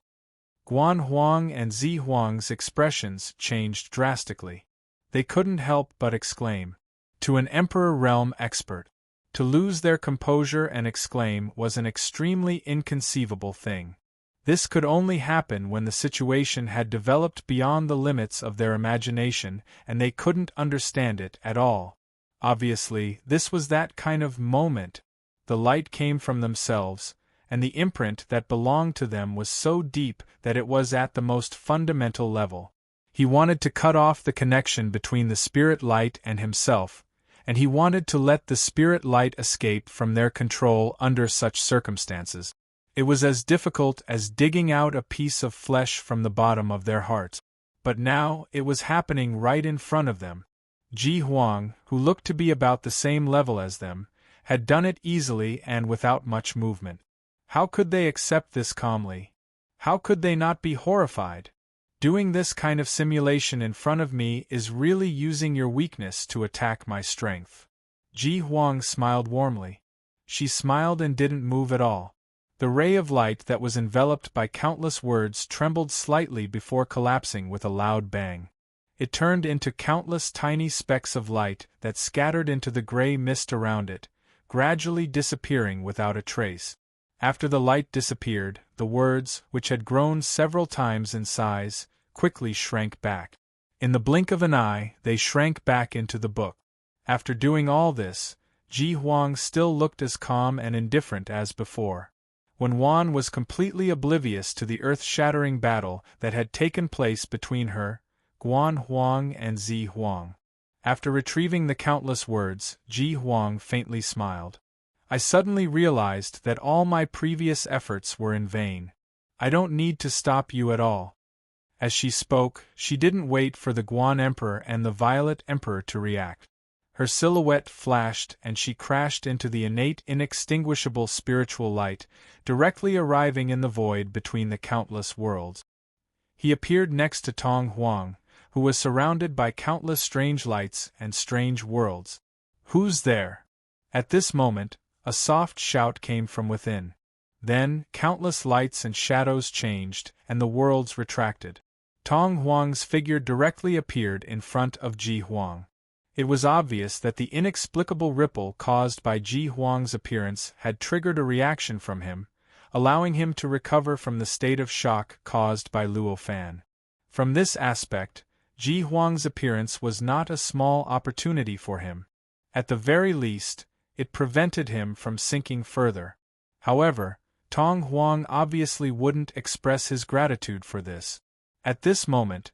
Guan Huang and Zi Huang's expressions changed drastically. They couldn't help but exclaim. To an Emperor realm expert, to lose their composure and exclaim was an extremely inconceivable thing. This could only happen when the situation had developed beyond the limits of their imagination and they couldn't understand it at all. Obviously, this was that kind of moment. The light came from themselves, and the imprint that belonged to them was so deep that it was at the most fundamental level. He wanted to cut off the connection between the spirit light and himself, and he wanted to let the spirit light escape from their control under such circumstances. It was as difficult as digging out a piece of flesh from the bottom of their hearts. But now it was happening right in front of them. Ji Huang, who looked to be about the same level as them, had done it easily and without much movement. How could they accept this calmly? How could they not be horrified? Doing this kind of simulation in front of me is really using your weakness to attack my strength. Ji Huang smiled warmly. She smiled and didn't move at all. The ray of light that was enveloped by countless words trembled slightly before collapsing with a loud bang. It turned into countless tiny specks of light that scattered into the gray mist around it, gradually disappearing without a trace. After the light disappeared, the words, which had grown several times in size, quickly shrank back. In the blink of an eye, they shrank back into the book. After doing all this, Ji Huang still looked as calm and indifferent as before. When Wan was completely oblivious to the earth-shattering battle that had taken place between her, Guan Huang and Zi Huang. After retrieving the countless words, Ji Huang faintly smiled. I suddenly realized that all my previous efforts were in vain. I don't need to stop you at all. As she spoke, she didn't wait for the Guan Emperor and the Violet Emperor to react. Her silhouette flashed and she crashed into the innate inextinguishable spiritual light, directly arriving in the void between the countless worlds. He appeared next to Tong Huang, who was surrounded by countless strange lights and strange worlds. Who's there? At this moment, a soft shout came from within. Then, countless lights and shadows changed, and the worlds retracted. Tong Huang's figure directly appeared in front of Ji Huang. It was obvious that the inexplicable ripple caused by Ji Huang's appearance had triggered a reaction from him, allowing him to recover from the state of shock caused by Luo Fan. From this aspect, Ji Huang's appearance was not a small opportunity for him. At the very least, it prevented him from sinking further. However, Tong Huang obviously wouldn't express his gratitude for this. At this moment,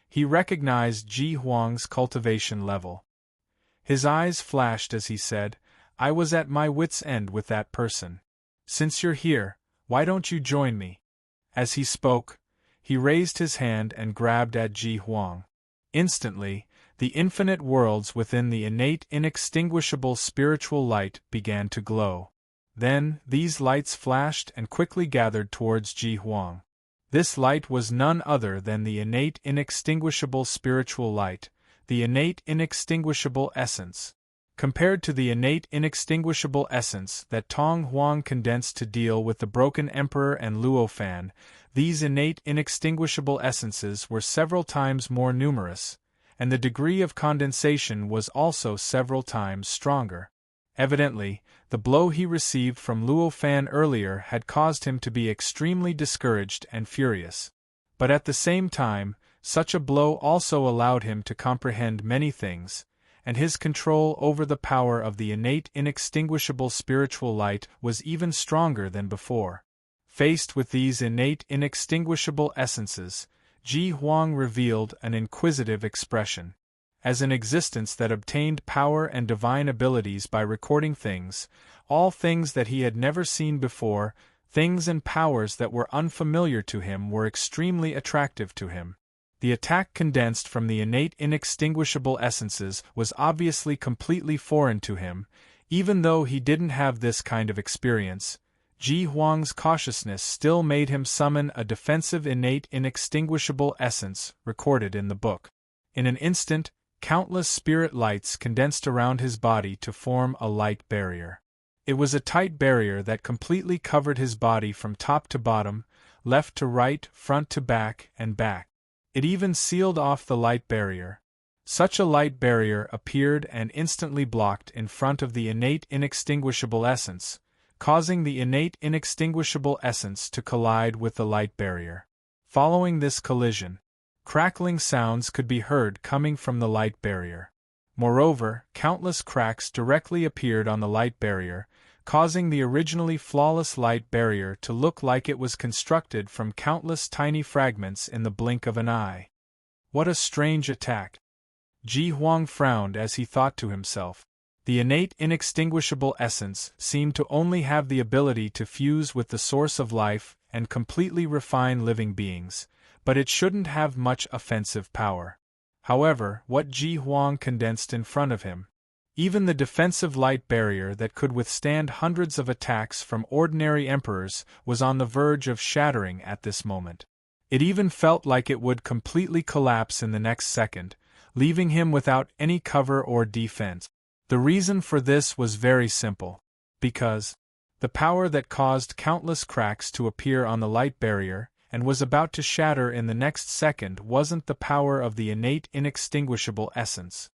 he recognized Ji Huang's cultivation level. His eyes flashed as he said, I was at my wit's end with that person. Since you're here, why don't you join me? As he spoke, he raised his hand and grabbed at Ji Huang. Instantly, the infinite worlds within the innate inextinguishable spiritual light began to glow. Then, these lights flashed and quickly gathered towards Ji Huang. This light was none other than the innate inextinguishable spiritual light, the innate inextinguishable essence. Compared to the innate inextinguishable essence that Tong Huang condensed to deal with the broken emperor and Luo Fan, these innate inextinguishable essences were several times more numerous, and the degree of condensation was also several times stronger. Evidently, the blow he received from Luo Fan earlier had caused him to be extremely discouraged and furious. But at the same time, such a blow also allowed him to comprehend many things, and his control over the power of the innate inextinguishable spiritual light was even stronger than before. Faced with these innate inextinguishable essences, Ji Huang revealed an inquisitive expression. As an existence that obtained power and divine abilities by recording things, all things that he had never seen before, things and powers that were unfamiliar to him were extremely attractive to him. The attack condensed from the innate inextinguishable essences was obviously completely foreign to him, even though he didn't have this kind of experience. Ji Huang's cautiousness still made him summon a defensive innate inextinguishable essence recorded in the book. In an instant, countless spirit lights condensed around his body to form a light barrier. It was a tight barrier that completely covered his body from top to bottom, left to right, front to back, and back. It even sealed off the light barrier. Such a light barrier appeared and instantly blocked in front of the innate inextinguishable essence, causing the innate inextinguishable essence to collide with the light barrier. Following this collision, crackling sounds could be heard coming from the light barrier. Moreover, countless cracks directly appeared on the light barrier, causing the originally flawless light barrier to look like it was constructed from countless tiny fragments in the blink of an eye. What a strange attack! Ji Huang frowned as he thought to himself. The innate inextinguishable essence seemed to only have the ability to fuse with the source of life and completely refine living beings, but it shouldn't have much offensive power. However, what Ji Huang condensed in front of him, even the defensive light barrier that could withstand hundreds of attacks from ordinary emperors, was on the verge of shattering at this moment. It even felt like it would completely collapse in the next second, leaving him without any cover or defense. The reason for this was very simple. Because the power that caused countless cracks to appear on the light barrier, and was about to shatter in the next second, wasn't the power of the innate inextinguishable essence.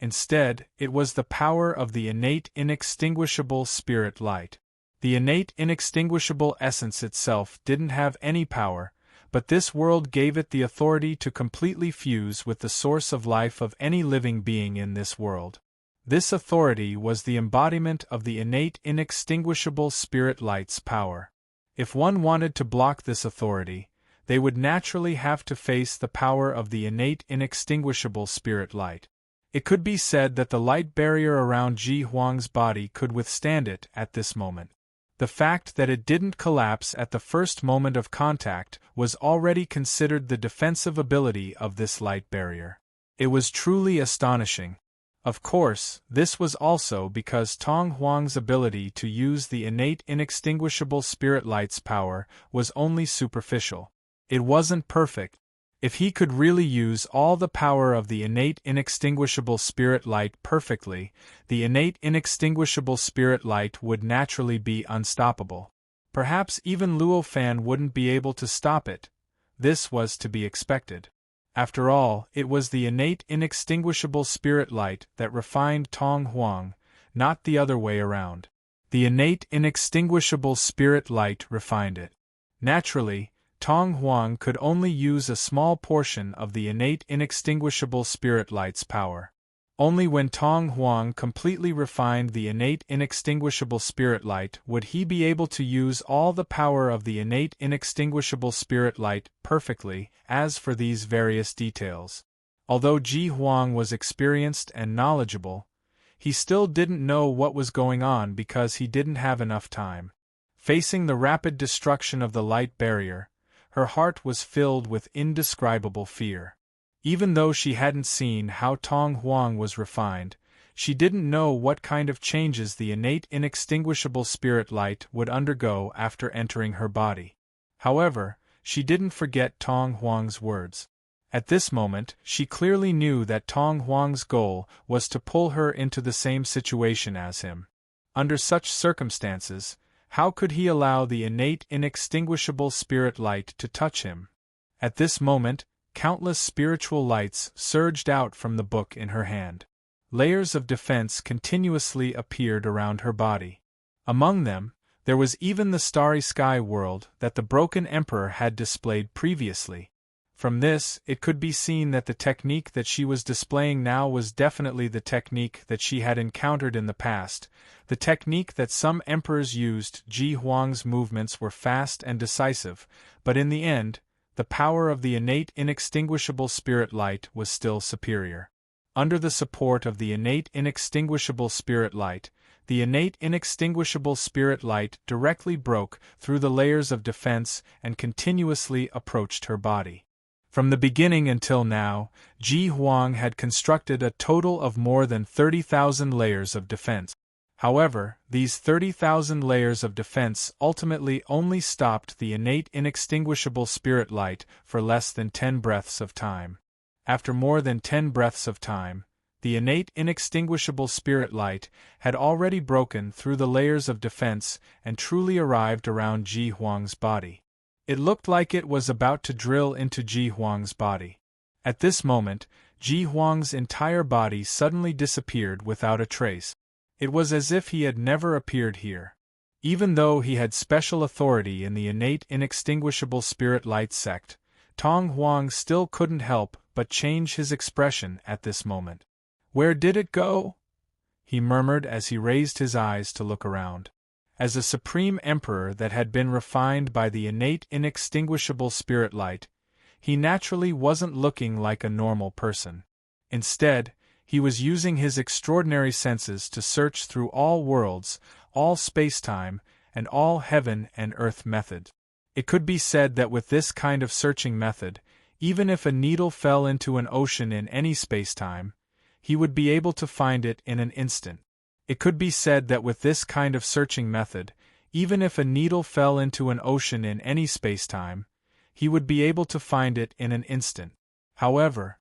Instead, it was the power of the innate inextinguishable spirit light. The innate inextinguishable essence itself didn't have any power, but this world gave it the authority to completely fuse with the source of life of any living being in this world. This authority was the embodiment of the innate inextinguishable spirit light's power. If one wanted to block this authority, they would naturally have to face the power of the innate inextinguishable spirit light. It could be said that the light barrier around Ji Huang's body could withstand it at this moment. The fact that it didn't collapse at the first moment of contact was already considered the defensive ability of this light barrier. It was truly astonishing. Of course, this was also because Tong Huang's ability to use the innate inextinguishable spirit light's power was only superficial. It wasn't perfect. If he could really use all the power of the innate inextinguishable spirit light perfectly, the innate inextinguishable spirit light would naturally be unstoppable. Perhaps even Luo Fan wouldn't be able to stop it. This was to be expected. After all, it was the innate inextinguishable spirit light that refined Tong Huang, not the other way around. The innate inextinguishable spirit light refined it. Naturally, Tong Huang could only use a small portion of the innate inextinguishable spirit light's power. Only when Tong Huang completely refined the innate inextinguishable spirit light would he be able to use all the power of the innate inextinguishable spirit light perfectly. As for these various details, although Ji Huang was experienced and knowledgeable, he still didn't know what was going on because he didn't have enough time. Facing the rapid destruction of the light barrier, her heart was filled with indescribable fear. Even though she hadn't seen how Tong Huang was refined, she didn't know what kind of changes the innate inextinguishable spirit light would undergo after entering her body. However, she didn't forget Tong Huang's words. At this moment, she clearly knew that Tong Huang's goal was to pull her into the same situation as him. Under such circumstances, how could he allow the innate inextinguishable spirit light to touch him? At this moment, countless spiritual lights surged out from the book in her hand. Layers of defense continuously appeared around her body. Among them, there was even the starry sky world that the broken emperor had displayed previously. From this, it could be seen that the technique that she was displaying now was definitely the technique that she had encountered in the past, the technique that some emperors used. Ji Huang's movements were fast and decisive, but in the end, the power of the innate inextinguishable spirit light was still superior. Under the support of the innate inextinguishable spirit light, the innate inextinguishable spirit light directly broke through the layers of defense and continuously approached her body. From the beginning until now, Ji Huang had constructed a total of more than 30,000 layers of defense. However, these 30,000 layers of defense ultimately only stopped the innate inextinguishable spirit light for less than 10 breaths of time. After more than 10 breaths of time, the innate inextinguishable spirit light had already broken through the layers of defense and truly arrived around Ji Huang's body. It looked like it was about to drill into Ji Huang's body. At this moment, Ji Huang's entire body suddenly disappeared without a trace. It was as if he had never appeared here. Even though he had special authority in the innate inextinguishable spirit light sect, Tong Huang still couldn't help but change his expression at this moment. "Where did it go?" he murmured as he raised his eyes to look around. As a supreme emperor that had been refined by the innate inextinguishable spirit light, he naturally wasn't looking like a normal person. Instead, he was using his extraordinary senses to search through all worlds, all space-time, and all heaven and earth methods. It could be said that with this kind of searching method, even if a needle fell into an ocean in any space-time, he would be able to find it in an instant. It could be said that with this kind of searching method, even if a needle fell into an ocean in any space-time, he would be able to find it in an instant. However,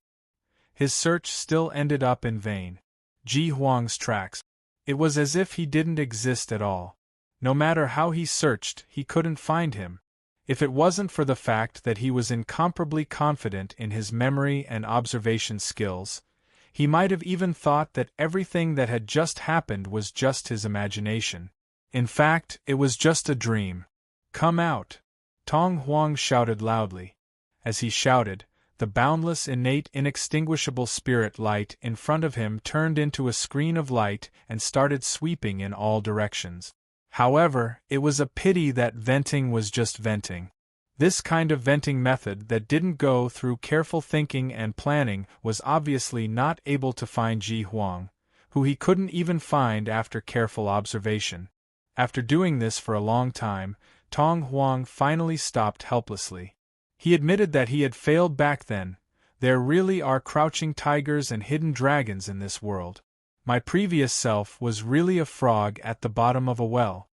his search still ended up in vain. Ji Huang's tracks. It was as if he didn't exist at all. No matter how he searched, he couldn't find him. If it wasn't for the fact that he was incomparably confident in his memory and observation skills, he might have even thought that everything that had just happened was just his imagination. In fact, it was just a dream. "Come out!" Tong Huang shouted loudly. As he shouted, the boundless innate inextinguishable spirit light in front of him turned into a screen of light and started sweeping in all directions. However, it was a pity that venting was just venting. This kind of venting method that didn't go through careful thinking and planning was obviously not able to find Ji Huang, who he couldn't even find after careful observation. After doing this for a long time, Tong Huang finally stopped helplessly. He admitted that he had failed back then. There really are crouching tigers and hidden dragons in this world. My previous self was really a frog at the bottom of a well.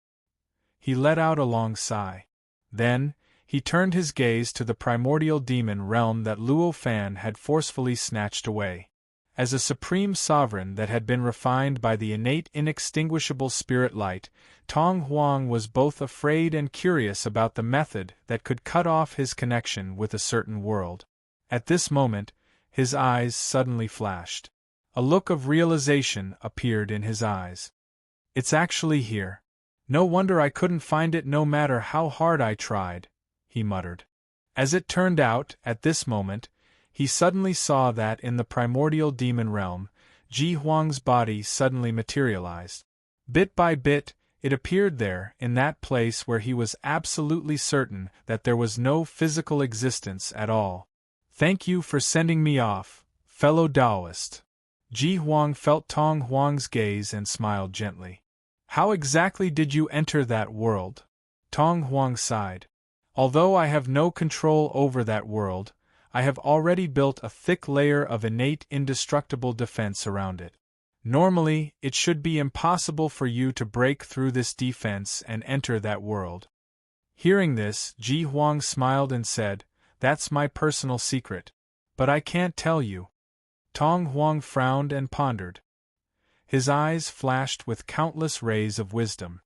He let out a long sigh. Then, he turned his gaze to the primordial demon realm that Luo Fan had forcefully snatched away. As a supreme sovereign that had been refined by the innate inextinguishable spirit light, Tong Huang was both afraid and curious about the method that could cut off his connection with a certain world. At this moment, his eyes suddenly flashed. A look of realization appeared in his eyes. "It's actually here. No wonder I couldn't find it no matter how hard I tried," he muttered. As it turned out, at this moment, he suddenly saw that in the primordial demon realm, Ji Huang's body suddenly materialized. Bit by bit, it appeared there, in that place where he was absolutely certain that there was no physical existence at all. "Thank you for sending me off, fellow Taoist." Ji Huang felt Tong Huang's gaze and smiled gently. "How exactly did you enter that world?" Tong Huang sighed. "Although I have no control over that world, I have already built a thick layer of innate indestructible defense around it. Normally, it should be impossible for you to break through this defense and enter that world." Hearing this, Ji Huang smiled and said, "That's my personal secret. But I can't tell you." Tong Huang frowned and pondered. His eyes flashed with countless rays of wisdom.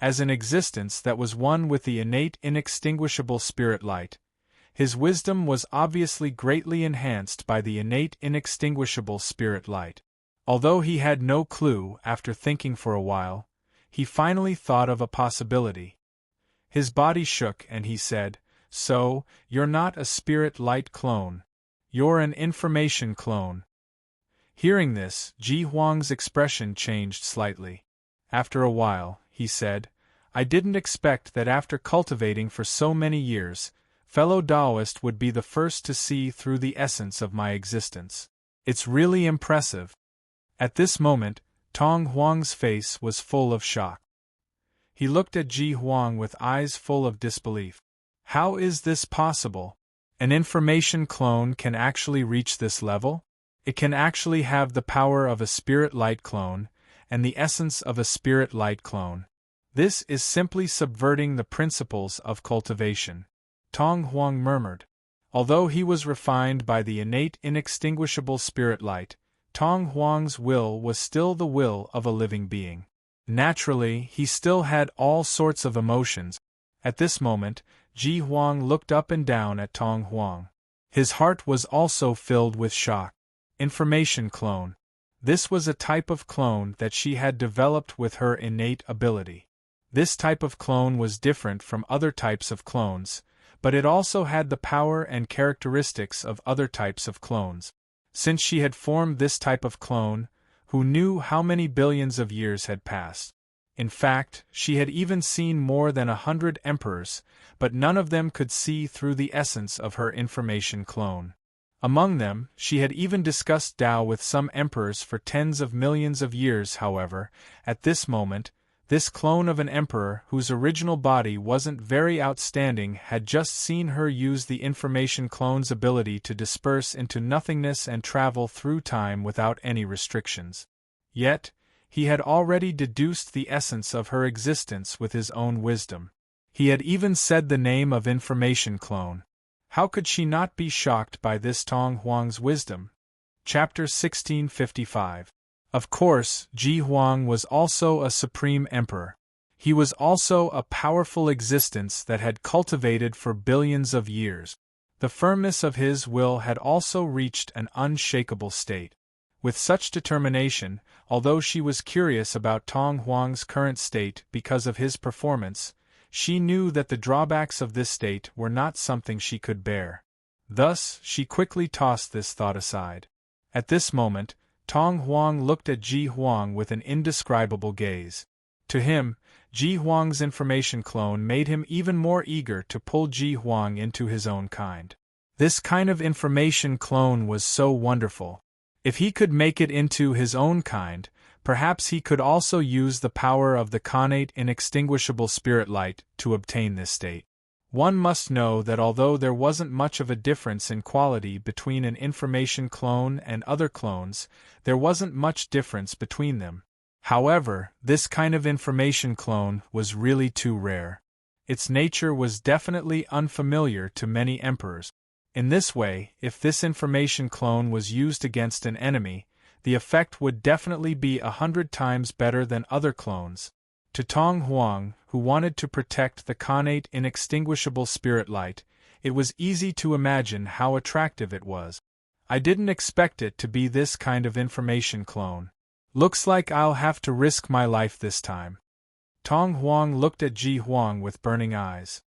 As an existence that was one with the innate inextinguishable spirit light, His wisdom was obviously greatly enhanced by the innate inextinguishable spirit light. Although he had no clue, after thinking for a while, he finally thought of a possibility. His body shook and he said, "So, you're not a spirit light clone. You're an information clone." Hearing this, Ji Huang's expression changed slightly. After a while, he said, "I didn't expect that after cultivating for so many years, fellow Taoist would be the first to see through the essence of my existence. It's really impressive." At this moment, Tong Huang's face was full of shock. He looked at Ji Huang with eyes full of disbelief. How is this possible? An information clone can actually reach this level? It can actually have the power of a spirit light clone, and the essence of a spirit light clone. This is simply subverting the principles of cultivation, Tong Huang murmured. Although he was refined by the innate inextinguishable spirit light, Tong Huang's will was still the will of a living being. Naturally, he still had all sorts of emotions. At this moment, Ji Huang looked up and down at Tong Huang. His heart was also filled with shock. Information clone. This was a type of clone that she had developed with her innate ability. This type of clone was different from other types of clones, but it also had the power and characteristics of other types of clones. Since she had formed this type of clone, who knew how many billions of years had passed? In fact, she had even seen more than 100 emperors, but none of them could see through the essence of her information clone. Among them, she had even discussed Tao with some emperors for tens of millions of years. However, at this moment, this clone of an emperor whose original body wasn't very outstanding had just seen her use the information clone's ability to disperse into nothingness and travel through time without any restrictions. Yet, he had already deduced the essence of her existence with his own wisdom. He had even said the name of information clone. How could she not be shocked by this Tong Huang's wisdom? Chapter 1655. Of course, Ji Huang was also a supreme emperor. He was also a powerful existence that had cultivated for billions of years. The firmness of his will had also reached an unshakable state. With such determination, although she was curious about Tong Huang's current state because of his performance, she knew that the drawbacks of this state were not something she could bear. Thus, she quickly tossed this thought aside. At this moment, Tong Huang looked at Ji Huang with an indescribable gaze. To him, Ji Huang's information clone made him even more eager to pull Ji Huang into his own kind. This kind of information clone was so wonderful. If he could make it into his own kind, perhaps he could also use the power of the connate inextinguishable spirit light to obtain this state. One must know that although there wasn't much of a difference in quality between an information clone and other clones, there wasn't much difference between them. However, this kind of information clone was really too rare. Its nature was definitely unfamiliar to many emperors. In this way, if this information clone was used against an enemy, the effect would definitely be 100 times better than other clones. To Tong Huang, who wanted to protect the connate inextinguishable spirit light, it was easy to imagine how attractive it was. I didn't expect it to be this kind of information clone. Looks like I'll have to risk my life this time. Tong Huang looked at Ji Huang with burning eyes.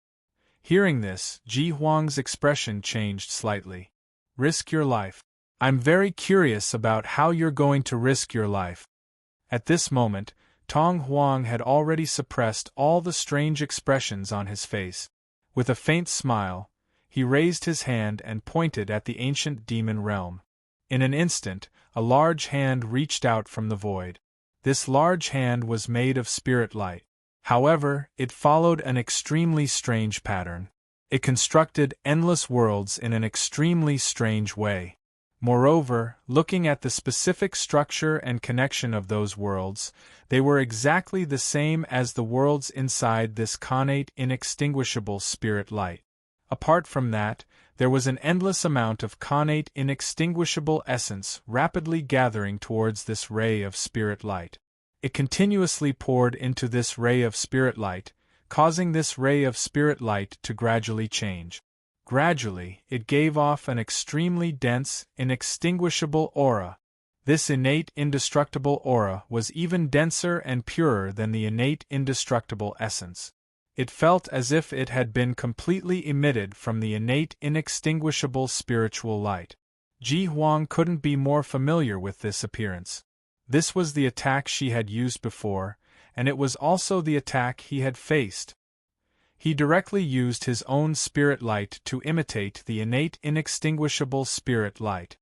Hearing this, Ji Huang's expression changed slightly. Risk your life. I'm very curious about how you're going to risk your life. At this moment, Tong Huang had already suppressed all the strange expressions on his face. With a faint smile, he raised his hand and pointed at the ancient demon realm. In an instant, a large hand reached out from the void. This large hand was made of spirit light. However, it followed an extremely strange pattern. It constructed endless worlds in an extremely strange way. Moreover, looking at the specific structure and connection of those worlds, they were exactly the same as the worlds inside this connate inextinguishable spirit light. Apart from that, there was an endless amount of connate inextinguishable essence rapidly gathering towards this ray of spirit light. It continuously poured into this ray of spirit light, causing this ray of spirit light to gradually change. Gradually, it gave off an extremely dense, inextinguishable aura. This innate indestructible aura was even denser and purer than the innate indestructible essence. It felt as if it had been completely emitted from the innate inextinguishable spiritual light. Ji Huang couldn't be more familiar with this appearance. This was the attack she had used before, and it was also the attack he had faced. He directly used his own spirit light to imitate the innate inextinguishable spirit light.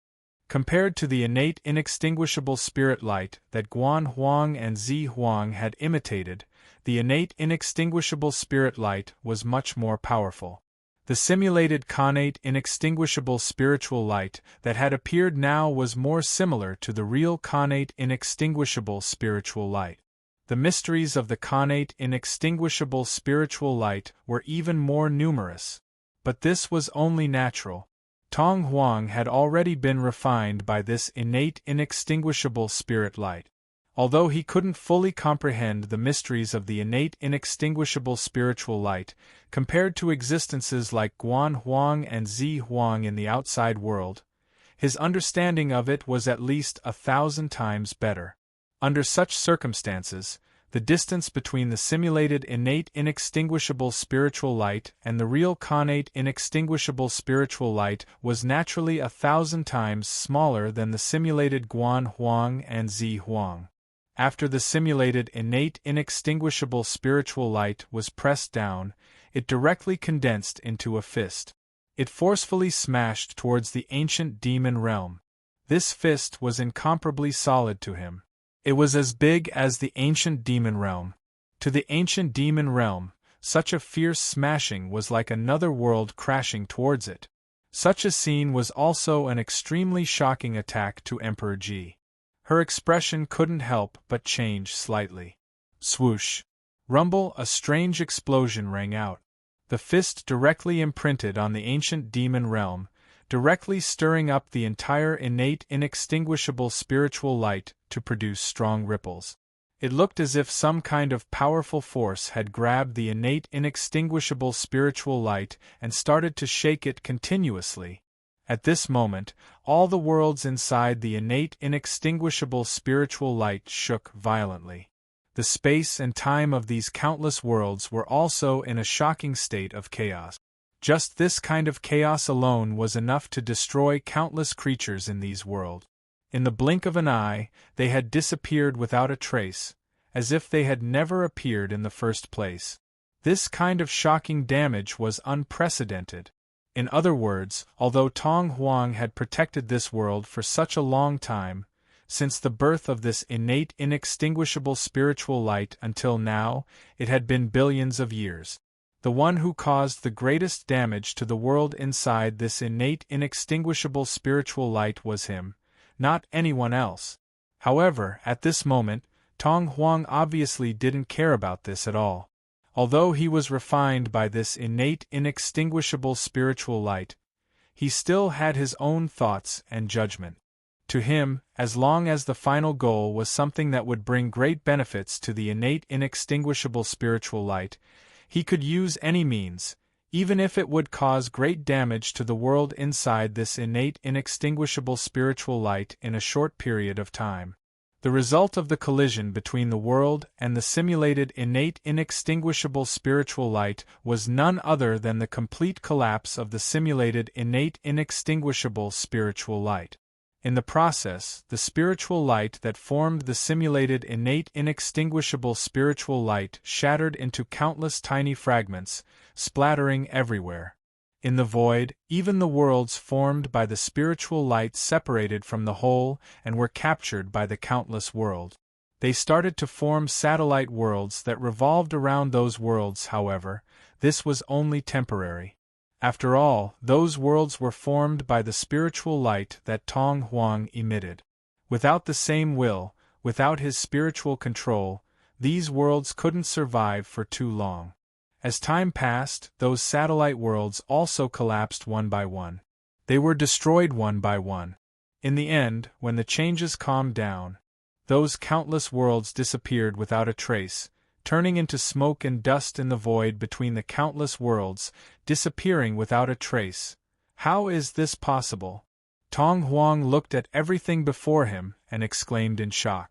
Compared to the innate inextinguishable spirit light that Guan Huang and Zi Huang had imitated, the innate inextinguishable spirit light was much more powerful. The simulated connate inextinguishable spiritual light that had appeared now was more similar to the real connate inextinguishable spiritual light. The mysteries of the connate inextinguishable spiritual light were even more numerous. But this was only natural. Tong Huang had already been refined by this innate inextinguishable spirit light. Although he couldn't fully comprehend the mysteries of the innate inextinguishable spiritual light, compared to existences like Guan Huang and Zi Huang in the outside world, his understanding of it was at least 1,000 times better. Under such circumstances, the distance between the simulated innate inextinguishable spiritual light and the real connate inextinguishable spiritual light was naturally 1,000 times smaller than the simulated Guan Huang and Zi Huang. After the simulated innate inextinguishable spiritual light was pressed down, it directly condensed into a fist. It forcefully smashed towards the ancient demon realm. This fist was incomparably solid to him. It was as big as the ancient demon realm. To the ancient demon realm, such a fierce smashing was like another world crashing towards it. Such a scene was also an extremely shocking attack to Emperor Ji. Her expression couldn't help but change slightly. Swoosh! Rumble! A strange explosion rang out. The fist directly imprinted on the ancient demon realm, directly stirring up the entire innate inextinguishable spiritual light to produce strong ripples. It looked as if some kind of powerful force had grabbed the innate inextinguishable spiritual light and started to shake it continuously. At this moment, all the worlds inside the innate inextinguishable spiritual light shook violently. The space and time of these countless worlds were also in a shocking state of chaos. Just this kind of chaos alone was enough to destroy countless creatures in these worlds. In the blink of an eye, they had disappeared without a trace, as if they had never appeared in the first place. This kind of shocking damage was unprecedented. In other words, although Tong Huang had protected this world for such a long time, since the birth of this innate inextinguishable spiritual light until now, it had been billions of years. The one who caused the greatest damage to the world inside this innate inextinguishable spiritual light was him, not anyone else. However, at this moment, Tong Huang obviously didn't care about this at all. Although he was refined by this innate inextinguishable spiritual light, he still had his own thoughts and judgment. To him, as long as the final goal was something that would bring great benefits to the innate inextinguishable spiritual light, he could use any means, even if it would cause great damage to the world inside this innate inextinguishable spiritual light in a short period of time. The result of the collision between the world and the simulated innate inextinguishable spiritual light was none other than the complete collapse of the simulated innate inextinguishable spiritual light. In the process, the spiritual light that formed the simulated innate inextinguishable spiritual light shattered into countless tiny fragments, splattering everywhere. In the void, even the worlds formed by the spiritual light separated from the whole and were captured by the countless world. They started to form satellite worlds that revolved around those worlds. However, this was only temporary. After all, those worlds were formed by the spiritual light that Tong Huang emitted. Without the same will, without his spiritual control, these worlds couldn't survive for too long. As time passed, those satellite worlds also collapsed one by one. They were destroyed one by one. In the end, when the changes calmed down, those countless worlds disappeared without a trace, turning into smoke and dust in the void between the countless worlds, disappearing without a trace. How is this possible? Tong Huang looked at everything before him and exclaimed in shock.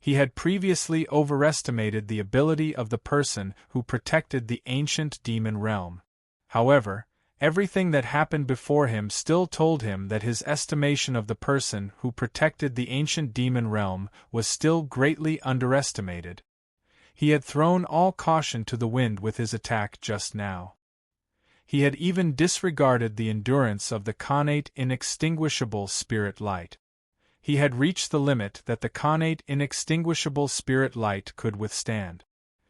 He had previously overestimated the ability of the person who protected the ancient demon realm. However, everything that happened before him still told him that his estimation of the person who protected the ancient demon realm was still greatly underestimated. He had thrown all caution to the wind with his attack just now. He had even disregarded the endurance of the connate inextinguishable spirit light. He had reached the limit that the connate inextinguishable spirit light could withstand.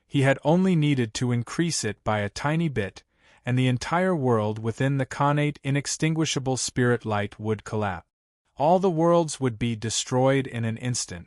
He had only needed to increase it by a tiny bit, and the entire world within the connate inextinguishable spirit light would collapse. All the worlds would be destroyed in an instant.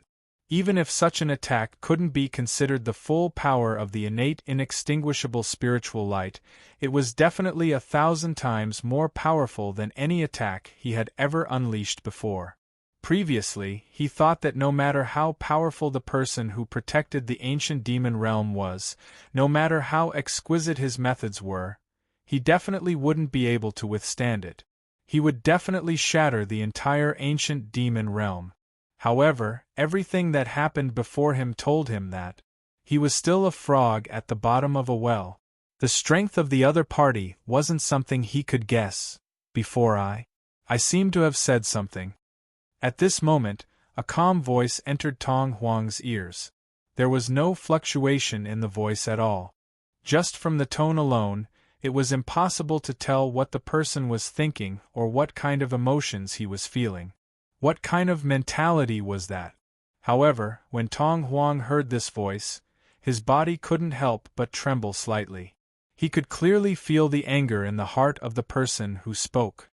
Even if such an attack couldn't be considered the full power of the innate inextinguishable spiritual light, it was definitely 1,000 times more powerful than any attack he had ever unleashed before. Previously, he thought that no matter how powerful the person who protected the ancient demon realm was, no matter how exquisite his methods were, he definitely wouldn't be able to withstand it. He would definitely shatter the entire ancient demon realm. However, everything that happened before him told him that he was still a frog at the bottom of a well. The strength of the other party wasn't something he could guess. Before I seem to have said something. At this moment, a calm voice entered Tong Huang's ears. There was no fluctuation in the voice at all. Just from the tone alone, it was impossible to tell what the person was thinking or what kind of emotions he was feeling. What kind of mentality was that? However, when Tong Huang heard this voice, his body couldn't help but tremble slightly. He could clearly feel the anger in the heart of the person who spoke.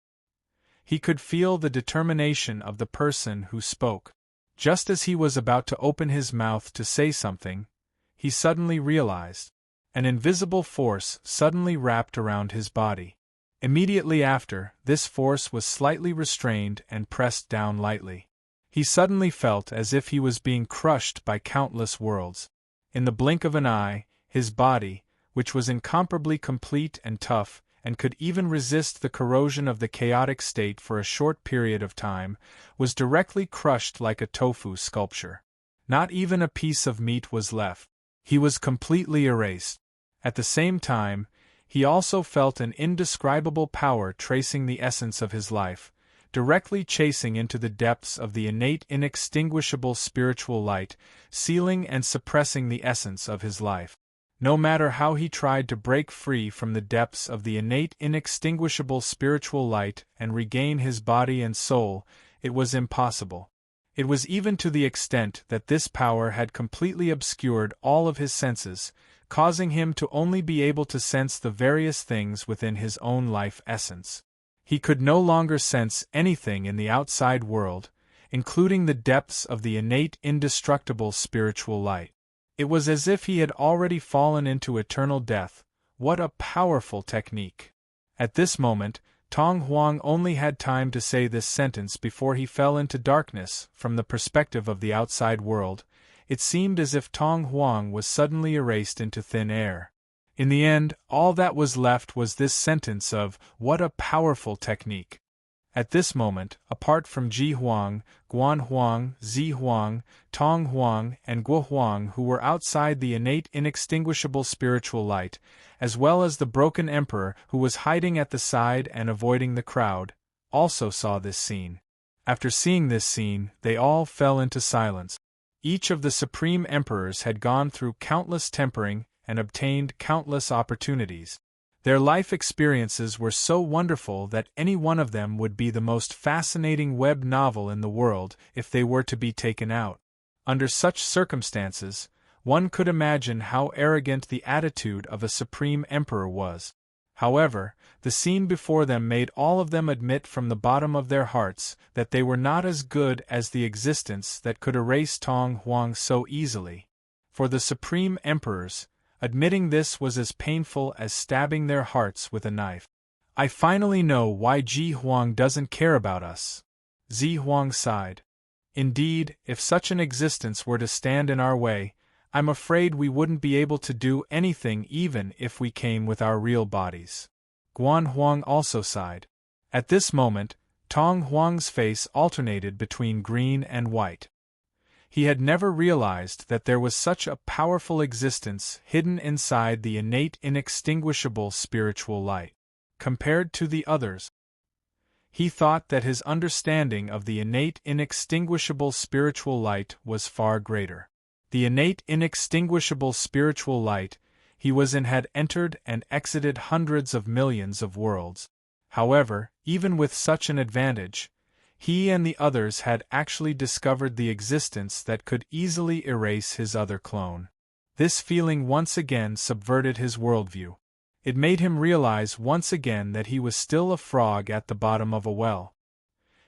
He could feel the determination of the person who spoke. Just as he was about to open his mouth to say something, he suddenly realized an invisible force suddenly wrapped around his body. Immediately after, this force was slightly restrained and pressed down lightly. He suddenly felt as if he was being crushed by countless worlds. In the blink of an eye, his body, which was incomparably complete and tough, and could even resist the corrosion of the chaotic state for a short period of time, was directly crushed like a tofu sculpture. Not even a piece of meat was left. He was completely erased. At the same time, he also felt an indescribable power tracing the essence of his life, directly chasing into the depths of the innate inextinguishable spiritual light, sealing and suppressing the essence of his life. No matter how he tried to break free from the depths of the innate inextinguishable spiritual light and regain his body and soul, it was impossible. It was even to the extent that this power had completely obscured all of his senses, causing him to only be able to sense the various things within his own life essence. He could no longer sense anything in the outside world, including the depths of the innate indestructible spiritual light. It was as if he had already fallen into eternal death. What a powerful technique! At this moment, Tong Huang only had time to say this sentence before he fell into darkness. From the perspective of the outside world, it seemed as if Tong Huang was suddenly erased into thin air. In the end, all that was left was this sentence of, "What a powerful technique!" At this moment, apart from Ji Huang, Guan Huang, Zi Huang, Tong Huang, and Guo Huang, who were outside the innate inextinguishable spiritual light, as well as the broken emperor who was hiding at the side and avoiding the crowd, also saw this scene. After seeing this scene, they all fell into silence. Each of the supreme emperors had gone through countless tempering and obtained countless opportunities. Their life experiences were so wonderful that any one of them would be the most fascinating web novel in the world if they were to be taken out. Under such circumstances, one could imagine how arrogant the attitude of a supreme emperor was. However, the scene before them made all of them admit from the bottom of their hearts that they were not as good as the existence that could erase Tong Huang so easily. For the supreme emperors, admitting this was as painful as stabbing their hearts with a knife. "I finally know why Ji Huang doesn't care about us." Zi Huang sighed. "Indeed, if such an existence were to stand in our way, I'm afraid we wouldn't be able to do anything even if we came with our real bodies. Guan Huang also sighed. At this moment, Tong Huang's face alternated between green and white. He had never realized that there was such a powerful existence hidden inside the innate inextinguishable spiritual light. Compared to the others, he thought that his understanding of the innate inextinguishable spiritual light was far greater. The innate inextinguishable spiritual light he was in had entered and exited hundreds of millions of worlds. However, even with such an advantage, he and the others had actually discovered the existence that could easily erase his other clone. This feeling once again subverted his worldview. It made him realize once again that he was still a frog at the bottom of a well.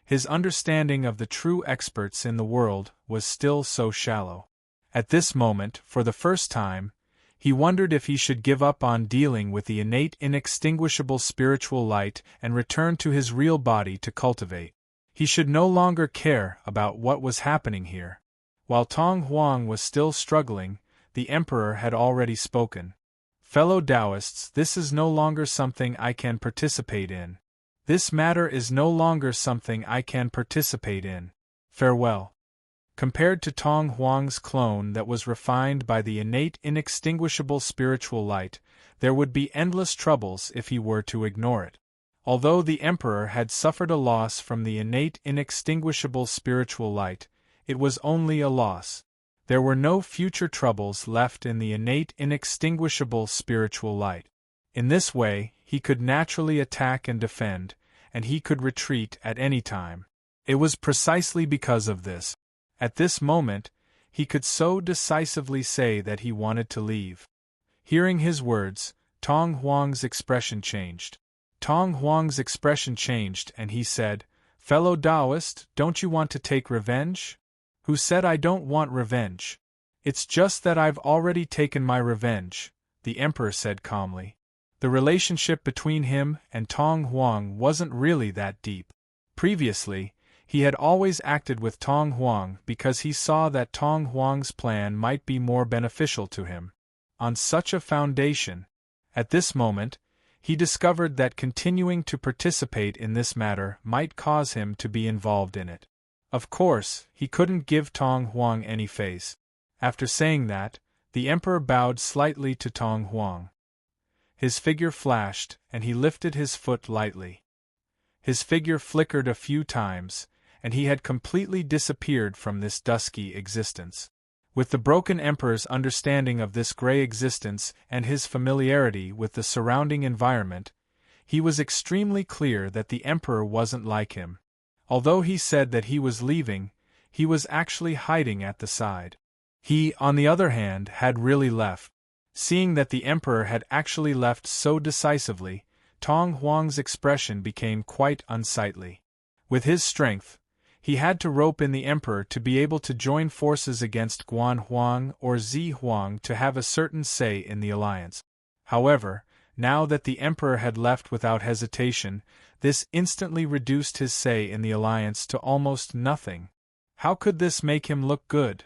His understanding of the true experts in the world was still so shallow. At this moment, for the first time, he wondered if he should give up on dealing with the innate inextinguishable spiritual light and return to his real body to cultivate. He should no longer care about what was happening here. While Tong Huang was still struggling, the Emperor had already spoken. Fellow Taoists, this is no longer something I can participate in. This matter is no longer something I can participate in. Farewell. Compared to Tong Huang's clone that was refined by the innate inextinguishable spiritual light, there would be endless troubles if he were to ignore it. Although the Emperor had suffered a loss from the innate inextinguishable spiritual light, it was only a loss. There were no future troubles left in the innate inextinguishable spiritual light. In this way, he could naturally attack and defend, and he could retreat at any time. It was precisely because of this. At this moment, he could so decisively say that he wanted to leave. Hearing his words, Tong Huang's expression changed. Tong Huang's expression changed and he said, "Fellow Taoist, don't you want to take revenge?" "Who said I don't want revenge? It's just that I've already taken my revenge," the Emperor said calmly. The relationship between him and Tong Huang wasn't really that deep. Previously, he had always acted with Tong Huang because he saw that Tong Huang's plan might be more beneficial to him. On such a foundation, at this moment, he discovered that continuing to participate in this matter might cause him to be involved in it. Of course, he couldn't give Tong Huang any face. After saying that, the Emperor bowed slightly to Tong Huang. His figure flashed, and he lifted his foot lightly. His figure flickered a few times, and he had completely disappeared from this dusky existence. With the broken Emperor's understanding of this gray existence and his familiarity with the surrounding environment, he was extremely clear that the Emperor wasn't like him. Although he said that he was leaving, he was actually hiding at the side. He, on the other hand, had really left. Seeing that the Emperor had actually left so decisively, Tong Huang's expression became quite unsightly. With his strength, he had to rope in the Emperor to be able to join forces against Guan Huang or Zi Huang to have a certain say in the alliance. However, now that the Emperor had left without hesitation, this instantly reduced his say in the alliance to almost nothing. How could this make him look good?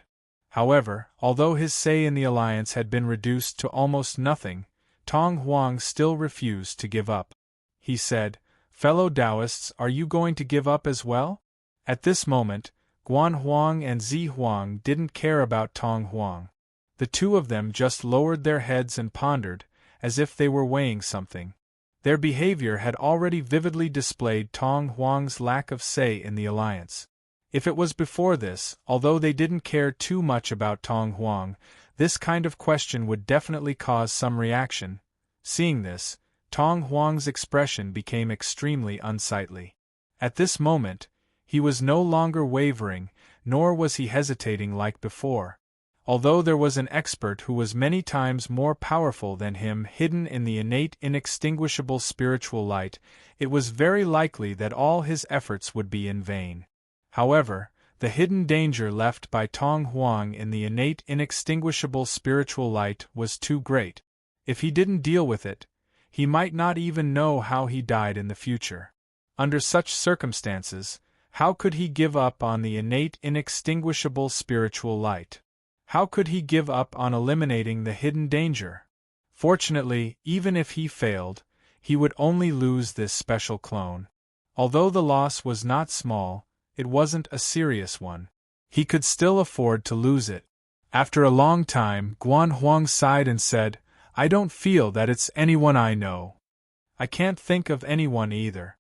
However, although his say in the alliance had been reduced to almost nothing, Tong Huang still refused to give up. He said, "Fellow Taoists, are you going to give up as well?" At this moment, Guan Huang and Zi Huang didn't care about Tong Huang. The two of them just lowered their heads and pondered, as if they were weighing something. Their behavior had already vividly displayed Tong Huang's lack of say in the alliance. If it was before this, although they didn't care too much about Tong Huang, this kind of question would definitely cause some reaction. Seeing this, Tong Huang's expression became extremely unsightly. At this moment, he was no longer wavering, nor was he hesitating like before. Although there was an expert who was many times more powerful than him hidden in the innate inextinguishable spiritual light, it was very likely that all his efforts would be in vain. However, the hidden danger left by Tong Huang in the innate inextinguishable spiritual light was too great. If he didn't deal with it, he might not even know how he died in the future. Under such circumstances, how could he give up on the innate inextinguishable spiritual light? How could he give up on eliminating the hidden danger? Fortunately, even if he failed, he would only lose this special clone. Although the loss was not small, it wasn't a serious one. He could still afford to lose it. After a long time, Guan Huang sighed and said, "I don't feel that it's anyone I know." "I can't think of anyone either."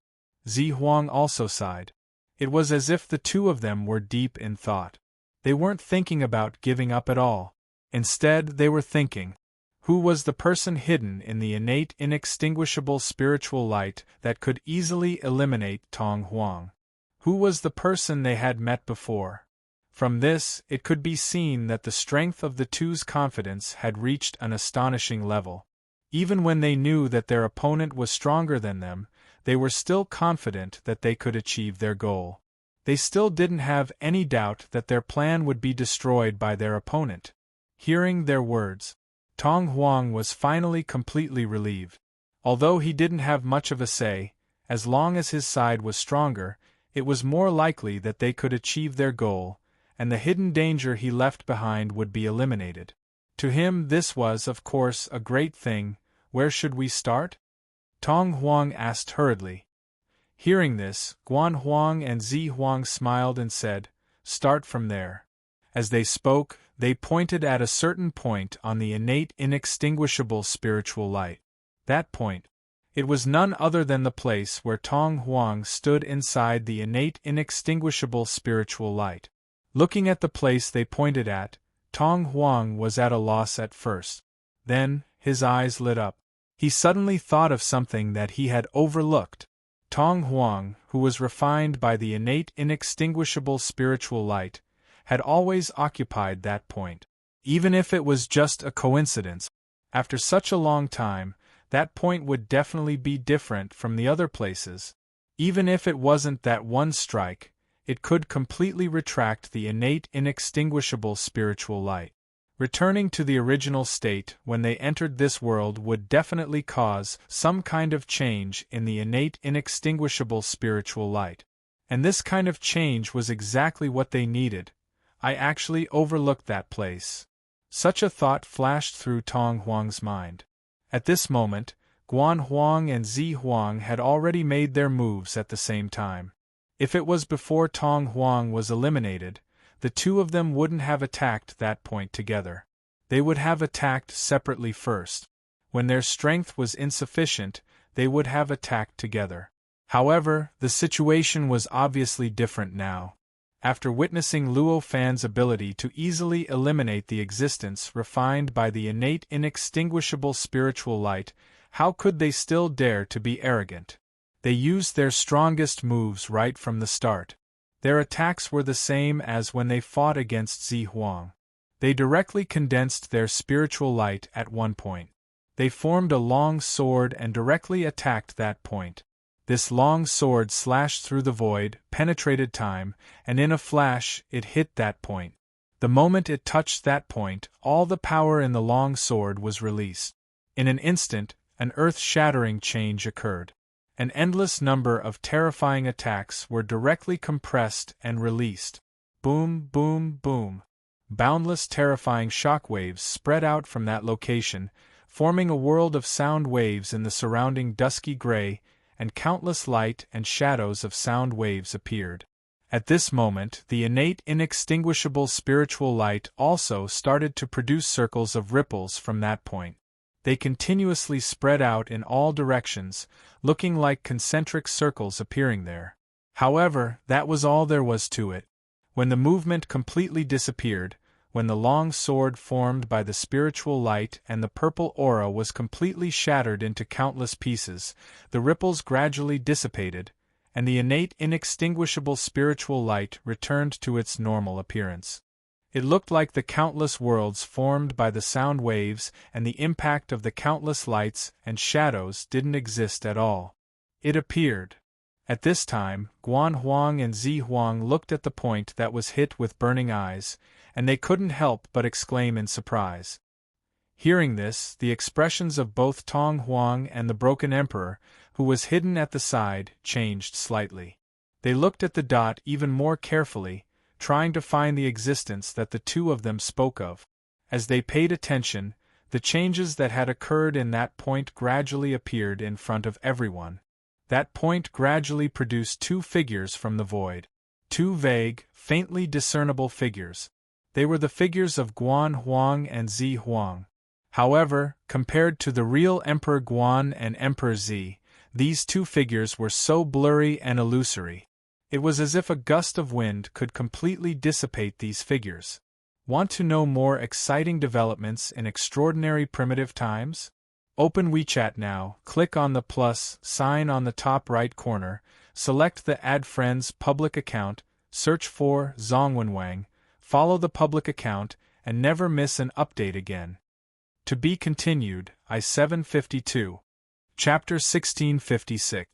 Zi Huang also sighed. It was as if the two of them were deep in thought. They weren't thinking about giving up at all. Instead, they were thinking, who was the person hidden in the innate inextinguishable spiritual light that could easily eliminate Tong Huang? Who was the person they had met before? From this, it could be seen that the strength of the two's confidence had reached an astonishing level. Even when they knew that their opponent was stronger than them, they were still confident that they could achieve their goal. They still didn't have any doubt that their plan would be destroyed by their opponent. Hearing their words, Tong Huang was finally completely relieved. Although he didn't have much of a say, as long as his side was stronger, it was more likely that they could achieve their goal, and the hidden danger he left behind would be eliminated. To him this was, of course, a great thing. Where should we start? Tong Huang asked hurriedly. Hearing this, Guan Huang and Zi Huang smiled and said, "Start from there." As they spoke, they pointed at a certain point on the innate inextinguishable spiritual light. That point. It was none other than the place where Tong Huang stood inside the innate inextinguishable spiritual light. Looking at the place they pointed at, Tong Huang was at a loss at first. Then, his eyes lit up. He suddenly thought of something that he had overlooked. Tong Huang, who was refined by the innate inextinguishable spiritual light, had always occupied that point. Even if it was just a coincidence, after such a long time, that point would definitely be different from the other places. Even if it wasn't that one strike, it could completely retract the innate inextinguishable spiritual light. Returning to the original state when they entered this world would definitely cause some kind of change in the innate inextinguishable spiritual light. And this kind of change was exactly what they needed. I actually overlooked that place. Such a thought flashed through Tong Huang's mind. At this moment, Guan Huang and Zi Huang had already made their moves at the same time. If it was before Tong Huang was eliminated, the two of them wouldn't have attacked that point together. They would have attacked separately first. When their strength was insufficient, they would have attacked together. However, the situation was obviously different now. After witnessing Luo Fan's ability to easily eliminate the existence refined by the innate inextinguishable spiritual light, how could they still dare to be arrogant? They used their strongest moves right from the start. Their attacks were the same as when they fought against Zi Huang. They directly condensed their spiritual light at one point. They formed a long sword and directly attacked that point. This long sword slashed through the void, penetrated time, and in a flash, it hit that point. The moment it touched that point, all the power in the long sword was released. In an instant, an earth-shattering change occurred. An endless number of terrifying attacks were directly compressed and released. Boom, boom, boom. Boundless terrifying shockwaves spread out from that location, forming a world of sound waves in the surrounding dusky gray, and countless light and shadows of sound waves appeared. At this moment, the innate inextinguishable spiritual light also started to produce circles of ripples from that point. They continuously spread out in all directions, looking like concentric circles appearing there. However, that was all there was to it. When the movement completely disappeared, when the long sword formed by the spiritual light and the purple aura was completely shattered into countless pieces, the ripples gradually dissipated, and the innate inextinguishable spiritual light returned to its normal appearance. It looked like the countless worlds formed by the sound waves and the impact of the countless lights and shadows didn't exist at all. It appeared. At this time, Guan Huang and Zi Huang looked at the point that was hit with burning eyes, and they couldn't help but exclaim in surprise. Hearing this, the expressions of both Tong Huang and the Broken Emperor, who was hidden at the side, changed slightly. They looked at the dot even more carefully, trying to find the existence that the two of them spoke of. As they paid attention, the changes that had occurred in that point gradually appeared in front of everyone. That point gradually produced two figures from the void. Two vague, faintly discernible figures. They were the figures of Guan Huang and Zi Huang. However, compared to the real Emperor Guan and Emperor Zi, these two figures were so blurry and illusory. It was as if a gust of wind could completely dissipate these figures. Want to know more exciting developments in extraordinary primitive times? Open WeChat now, click on the plus sign on the top right corner, select the Add Friends public account, search for Zhongwenwang, follow the public account, and never miss an update again. To be continued, I-752. Chapter 1656.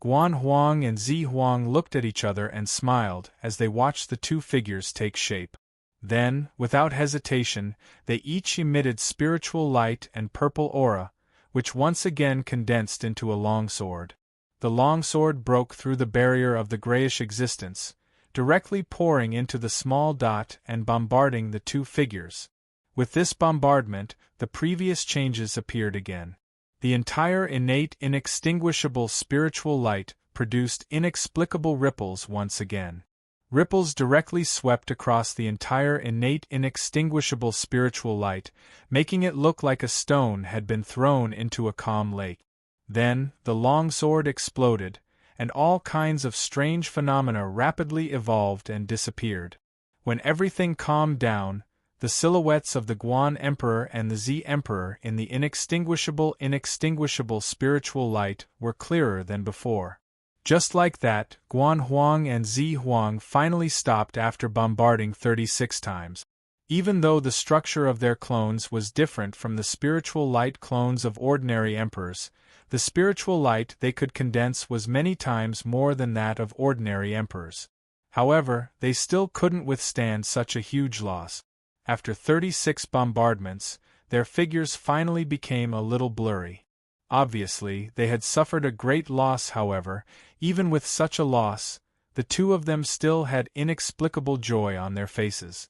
Guan Huang and Zi Huang looked at each other and smiled as they watched the two figures take shape. Then, without hesitation, they each emitted spiritual light and purple aura, which once again condensed into a longsword. The longsword broke through the barrier of the grayish existence, directly pouring into the small dot and bombarding the two figures. With this bombardment, the previous changes appeared again. The entire innate inextinguishable spiritual light produced inexplicable ripples once again. Ripples directly swept across the entire innate inextinguishable spiritual light, making it look like a stone had been thrown into a calm lake. Then, the longsword exploded, and all kinds of strange phenomena rapidly evolved and disappeared. When everything calmed down, the silhouettes of the Guan Emperor and the Zi Emperor in the inextinguishable spiritual light were clearer than before. Just like that, Guan Huang and Zi Huang finally stopped after bombarding 36 times. Even though the structure of their clones was different from the spiritual light clones of ordinary emperors, the spiritual light they could condense was many times more than that of ordinary emperors. However, they still couldn't withstand such a huge loss. After 36 bombardments, their figures finally became a little blurry. Obviously, they had suffered a great loss. However, even with such a loss, the two of them still had inexplicable joy on their faces.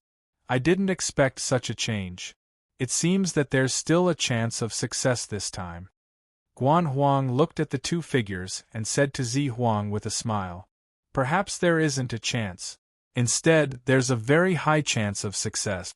I didn't expect such a change. It seems that there's still a chance of success this time. Guan Huang looked at the two figures and said to Zi Huang with a smile, "Perhaps there isn't a chance. Instead, there's a very high chance of success,"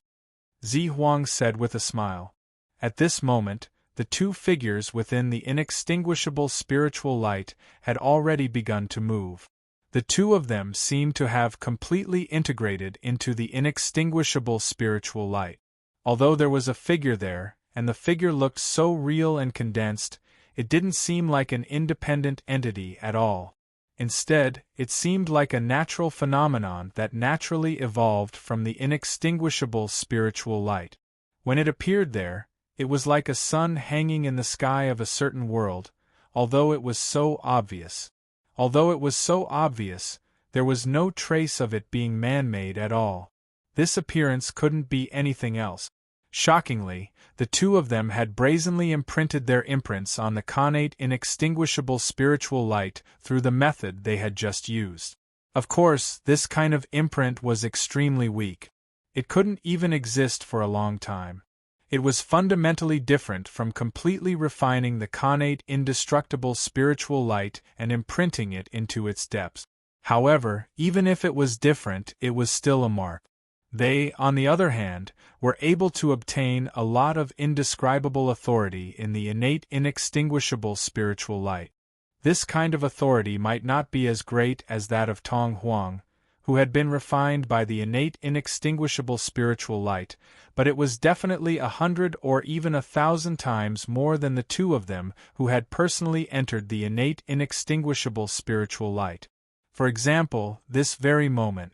Zi Huang said with a smile. At this moment, the two figures within the inextinguishable spiritual light had already begun to move. The two of them seemed to have completely integrated into the inextinguishable spiritual light. Although there was a figure there, and the figure looked so real and condensed, it didn't seem like an independent entity at all. Instead, it seemed like a natural phenomenon that naturally evolved from the inextinguishable spiritual light. When it appeared there, it was like a sun hanging in the sky of a certain world, although it was so obvious. There was no trace of it being man-made at all. This appearance couldn't be anything else. Shockingly, the two of them had brazenly imprinted their imprints on the connate inextinguishable spiritual light through the method they had just used. Of course, this kind of imprint was extremely weak. It couldn't even exist for a long time. It was fundamentally different from completely refining the connate indestructible spiritual light and imprinting it into its depths. However, even if it was different, it was still a mark. They, on the other hand, were able to obtain a lot of indescribable authority in the innate inextinguishable spiritual light. This kind of authority might not be as great as that of Tong Huang, who had been refined by the innate inextinguishable spiritual light, but it was definitely 100 or even 1,000 times more than the two of them who had personally entered the innate inextinguishable spiritual light. For example, this very moment.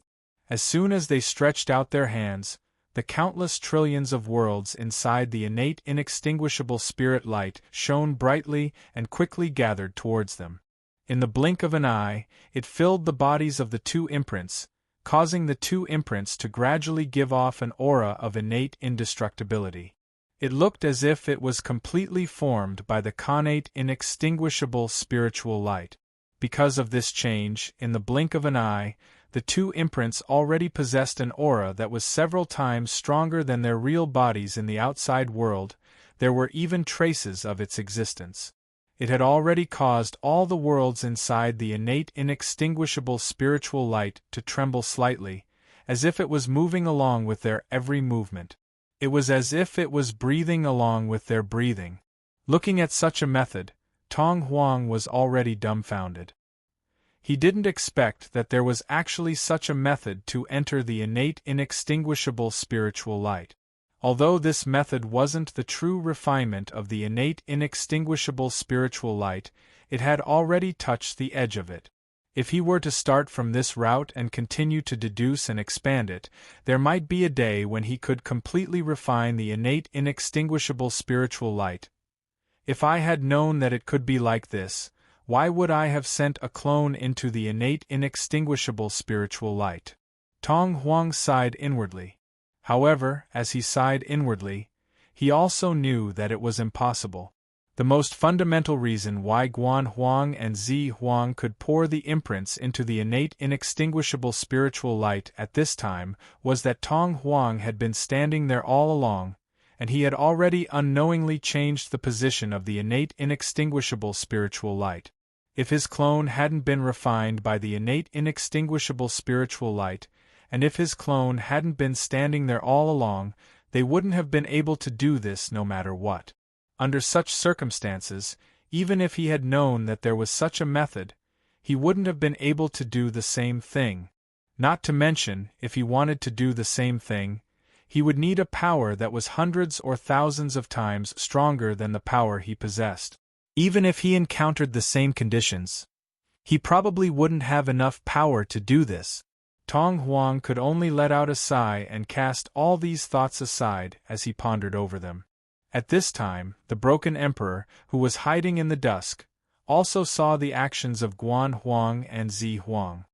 As soon as they stretched out their hands, the countless trillions of worlds inside the innate inextinguishable spirit light shone brightly and quickly gathered towards them. In the blink of an eye, it filled the bodies of the two imprints, causing the two imprints to gradually give off an aura of innate indestructibility. It looked as if it was completely formed by the connate inextinguishable spiritual light. Because of this change, in the blink of an eye, the two imprints already possessed an aura that was several times stronger than their real bodies in the outside world. There were even traces of its existence. It had already caused all the worlds inside the innate inextinguishable spiritual light to tremble slightly, as if it was moving along with their every movement. It was as if it was breathing along with their breathing. Looking at such a method, Tong Huang was already dumbfounded. He didn't expect that there was actually such a method to enter the innate inextinguishable spiritual light. Although this method wasn't the true refinement of the innate inextinguishable spiritual light, it had already touched the edge of it. If he were to start from this route and continue to deduce and expand it, there might be a day when he could completely refine the innate inextinguishable spiritual light. If I had known that it could be like this, why would I have sent a clone into the innate inextinguishable spiritual light? Tong Huang sighed inwardly. However, as he sighed inwardly, he also knew that it was impossible. The most fundamental reason why Guan Huang and Zi Huang could pour the imprints into the innate inextinguishable spiritual light at this time was that Tong Huang had been standing there all along, and he had already unknowingly changed the position of the innate inextinguishable spiritual light. If his clone hadn't been refined by the innate inextinguishable spiritual light, and if his clone hadn't been standing there all along, they wouldn't have been able to do this no matter what. Under such circumstances, even if he had known that there was such a method, he wouldn't have been able to do the same thing. Not to mention, if he wanted to do the same thing, he would need a power that was hundreds or thousands of times stronger than the power he possessed. Even if he encountered the same conditions, he probably wouldn't have enough power to do this. Tong Huang could only let out a sigh and cast all these thoughts aside as he pondered over them. At this time, the broken emperor, who was hiding in the dusk, also saw the actions of Guan Huang and Zi Huang.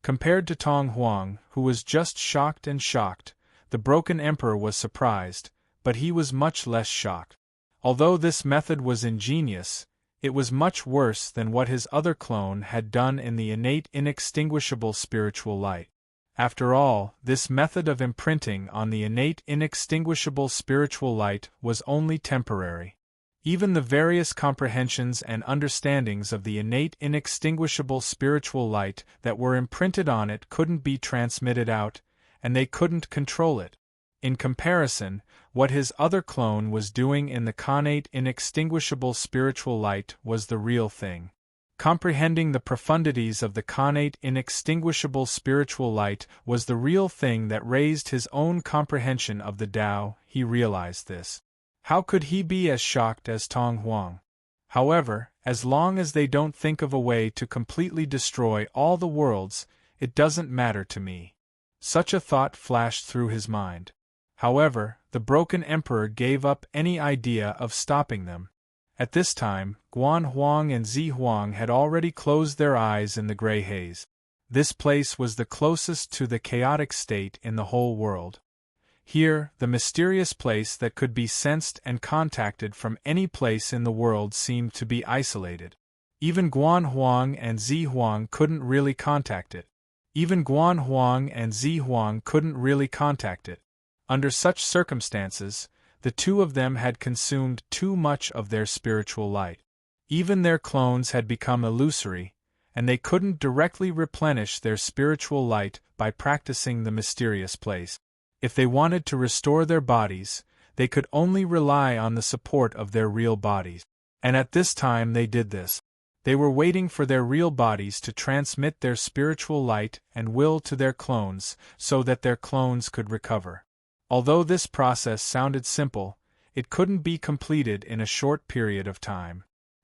Compared to Tong Huang, who was just shocked, the broken emperor was surprised, but he was much less shocked. Although this method was ingenious, it was much worse than what his other clone had done in the innate inextinguishable spiritual light. After all, this method of imprinting on the innate inextinguishable spiritual light was only temporary. Even the various comprehensions and understandings of the innate inextinguishable spiritual light that were imprinted on it couldn't be transmitted out, and they couldn't control it. In comparison, what his other clone was doing in the connate inextinguishable spiritual light was the real thing. Comprehending the profundities of the connate inextinguishable spiritual light was the real thing that raised his own comprehension of the Tao. He realized this. How could he be as shocked as Tong Huang? However, as long as they don't think of a way to completely destroy all the worlds, it doesn't matter to me. Such a thought flashed through his mind. However, the broken emperor gave up any idea of stopping them. At this time, Guan Huang and Zi Huang had already closed their eyes in the gray haze. This place was the closest to the chaotic state in the whole world. Here, the mysterious place that could be sensed and contacted from any place in the world seemed to be isolated. Even Guan Huang and Zi Huang couldn't really contact it. Under such circumstances, the two of them had consumed too much of their spiritual light. Even their clones had become illusory, and they couldn't directly replenish their spiritual light by practicing the mysterious place. If they wanted to restore their bodies, they could only rely on the support of their real bodies. And at this time they did this. They were waiting for their real bodies to transmit their spiritual light and will to their clones so that their clones could recover. Although this process sounded simple, it couldn't be completed in a short period of time.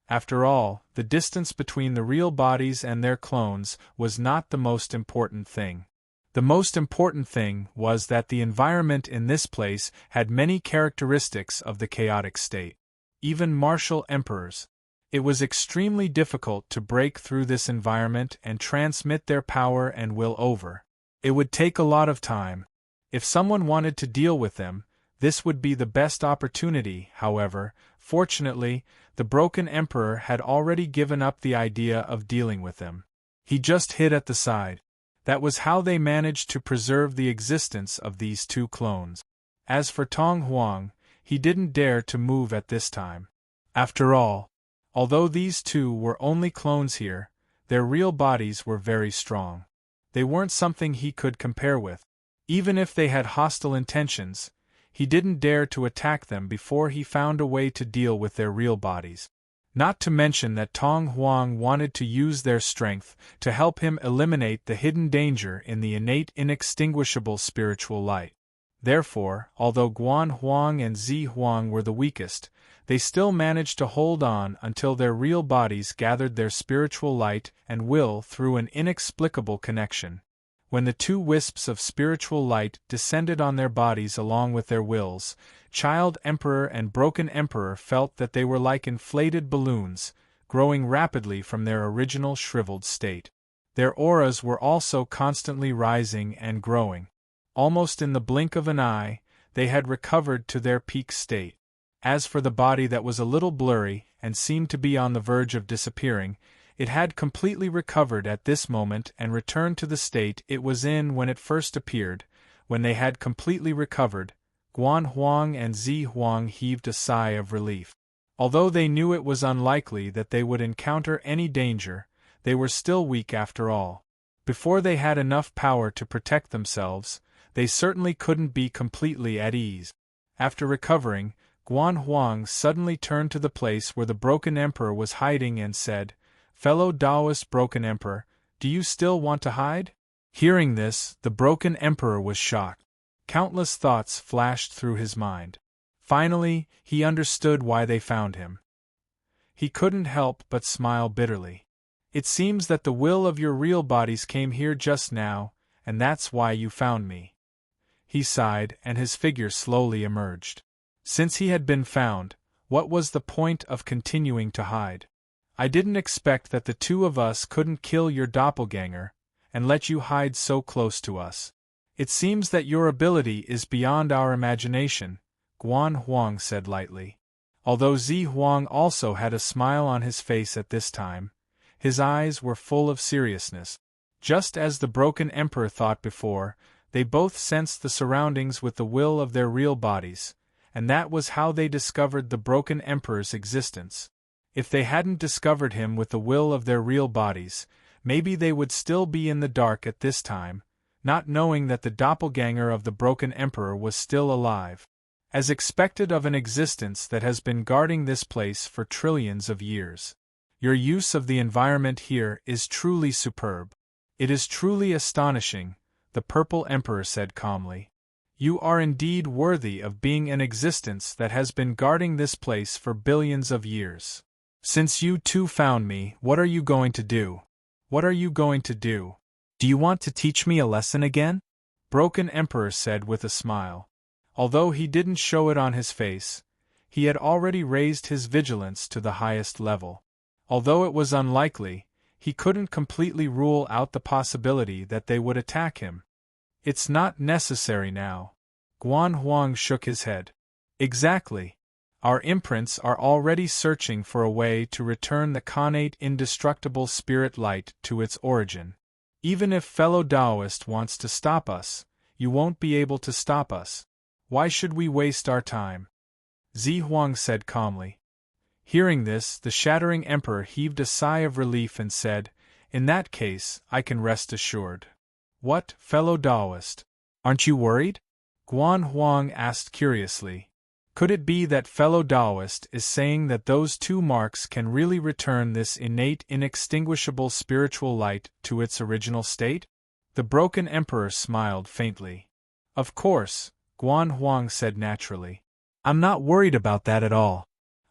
After all, the distance between the real bodies and their clones was not the most important thing. The most important thing was that the environment in this place had many characteristics of the chaotic state. Even martial emperors. It was extremely difficult to break through this environment and transmit their power and will over. It would take a lot of time. If someone wanted to deal with them, this would be the best opportunity. However, fortunately, the broken emperor had already given up the idea of dealing with them. He just hid at the side. That was how they managed to preserve the existence of these two clones. As for Tong Huang, he didn't dare to move at this time. After all, although these two were only clones here, their real bodies were very strong. They weren't something he could compare with. Even if they had hostile intentions, he didn't dare to attack them before he found a way to deal with their real bodies. Not to mention that Tong Huang wanted to use their strength to help him eliminate the hidden danger in the innate inextinguishable spiritual light. Therefore, although Guan Huang and Zi Huang were the weakest, they still managed to hold on until their real bodies gathered their spiritual light and will through an inexplicable connection. When the two wisps of spiritual light descended on their bodies along with their wills, Child Emperor and Broken Emperor felt that they were like inflated balloons, growing rapidly from their original shriveled state. Their auras were also constantly rising and growing. Almost in the blink of an eye, they had recovered to their peak state. As for the body that was a little blurry and seemed to be on the verge of disappearing, it had completely recovered at this moment and returned to the state it was in when it first appeared. When they had completely recovered, Guan Huang and Zi Huang heaved a sigh of relief. Although they knew it was unlikely that they would encounter any danger, they were still weak after all. Before they had enough power to protect themselves, they certainly couldn't be completely at ease. After recovering, Guan Huang suddenly turned to the place where the Broken Emperor was hiding and said, "Fellow Taoist Broken Emperor, do you still want to hide?" Hearing this, the Broken Emperor was shocked. Countless thoughts flashed through his mind. Finally, he understood why they found him. He couldn't help but smile bitterly. "It seems that the will of your real bodies came here just now, and that's why you found me." He sighed, and his figure slowly emerged. Since he had been found, what was the point of continuing to hide? "I didn't expect that the two of us couldn't kill your doppelganger, and let you hide so close to us. It seems that your ability is beyond our imagination," Guan Huang said lightly. Although Zi Huang also had a smile on his face at this time, his eyes were full of seriousness. Just as the Broken Emperor thought before, they both sensed the surroundings with the will of their real bodies, and that was how they discovered the Broken Emperor's existence. If they hadn't discovered him with the will of their real bodies, maybe they would still be in the dark at this time, not knowing that the doppelganger of the Broken Emperor was still alive. As expected of an existence that has been guarding this place for trillions of years. Your use of the environment here is truly superb. It is truly astonishing, the Purple Emperor said calmly. You are indeed worthy of being an existence that has been guarding this place for billions of years. Since you too found me, what are you going to do? What are you going to do? Do you want to teach me a lesson again? Broken Emperor said with a smile. Although he didn't show it on his face, he had already raised his vigilance to the highest level. Although it was unlikely, he couldn't completely rule out the possibility that they would attack him. It's not necessary now. Guan Huang shook his head. Exactly. Our imprints are already searching for a way to return the connate indestructible spirit light to its origin. Even if fellow Taoist wants to stop us, you won't be able to stop us. Why should we waste our time? Zi Huang said calmly. Hearing this, the Shattering Emperor heaved a sigh of relief and said, "In that case, I can rest assured." "What, fellow Taoist? Aren't you worried?" Guan Huang asked curiously. Could it be that fellow Taoist is saying that those two marks can really return this innate inextinguishable spiritual light to its original state? The Broken Emperor smiled faintly. "Of course," Guan Huang said naturally. "I'm not worried about that at all.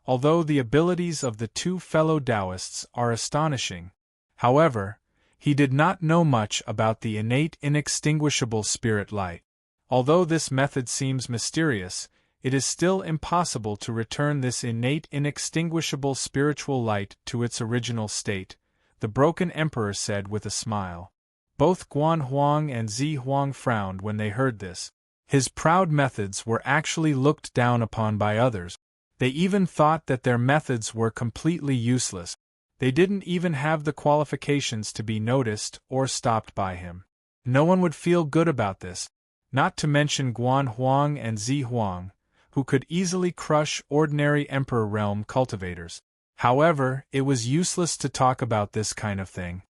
Although the abilities of the two fellow Taoists are astonishing. However, he did not know much about the innate inextinguishable spirit light. Although this method seems mysterious, it is still impossible to return this innate inextinguishable spiritual light to its original state," the Broken Emperor said with a smile. Both Guan Huang and Zi Huang frowned when they heard this. His proud methods were actually looked down upon by others. They even thought that their methods were completely useless. They didn't even have the qualifications to be noticed or stopped by him. No one would feel good about this, not to mention Guan Huang and Zi Huang, who could easily crush ordinary Emperor realm cultivators. However, it was useless to talk about this kind of thing.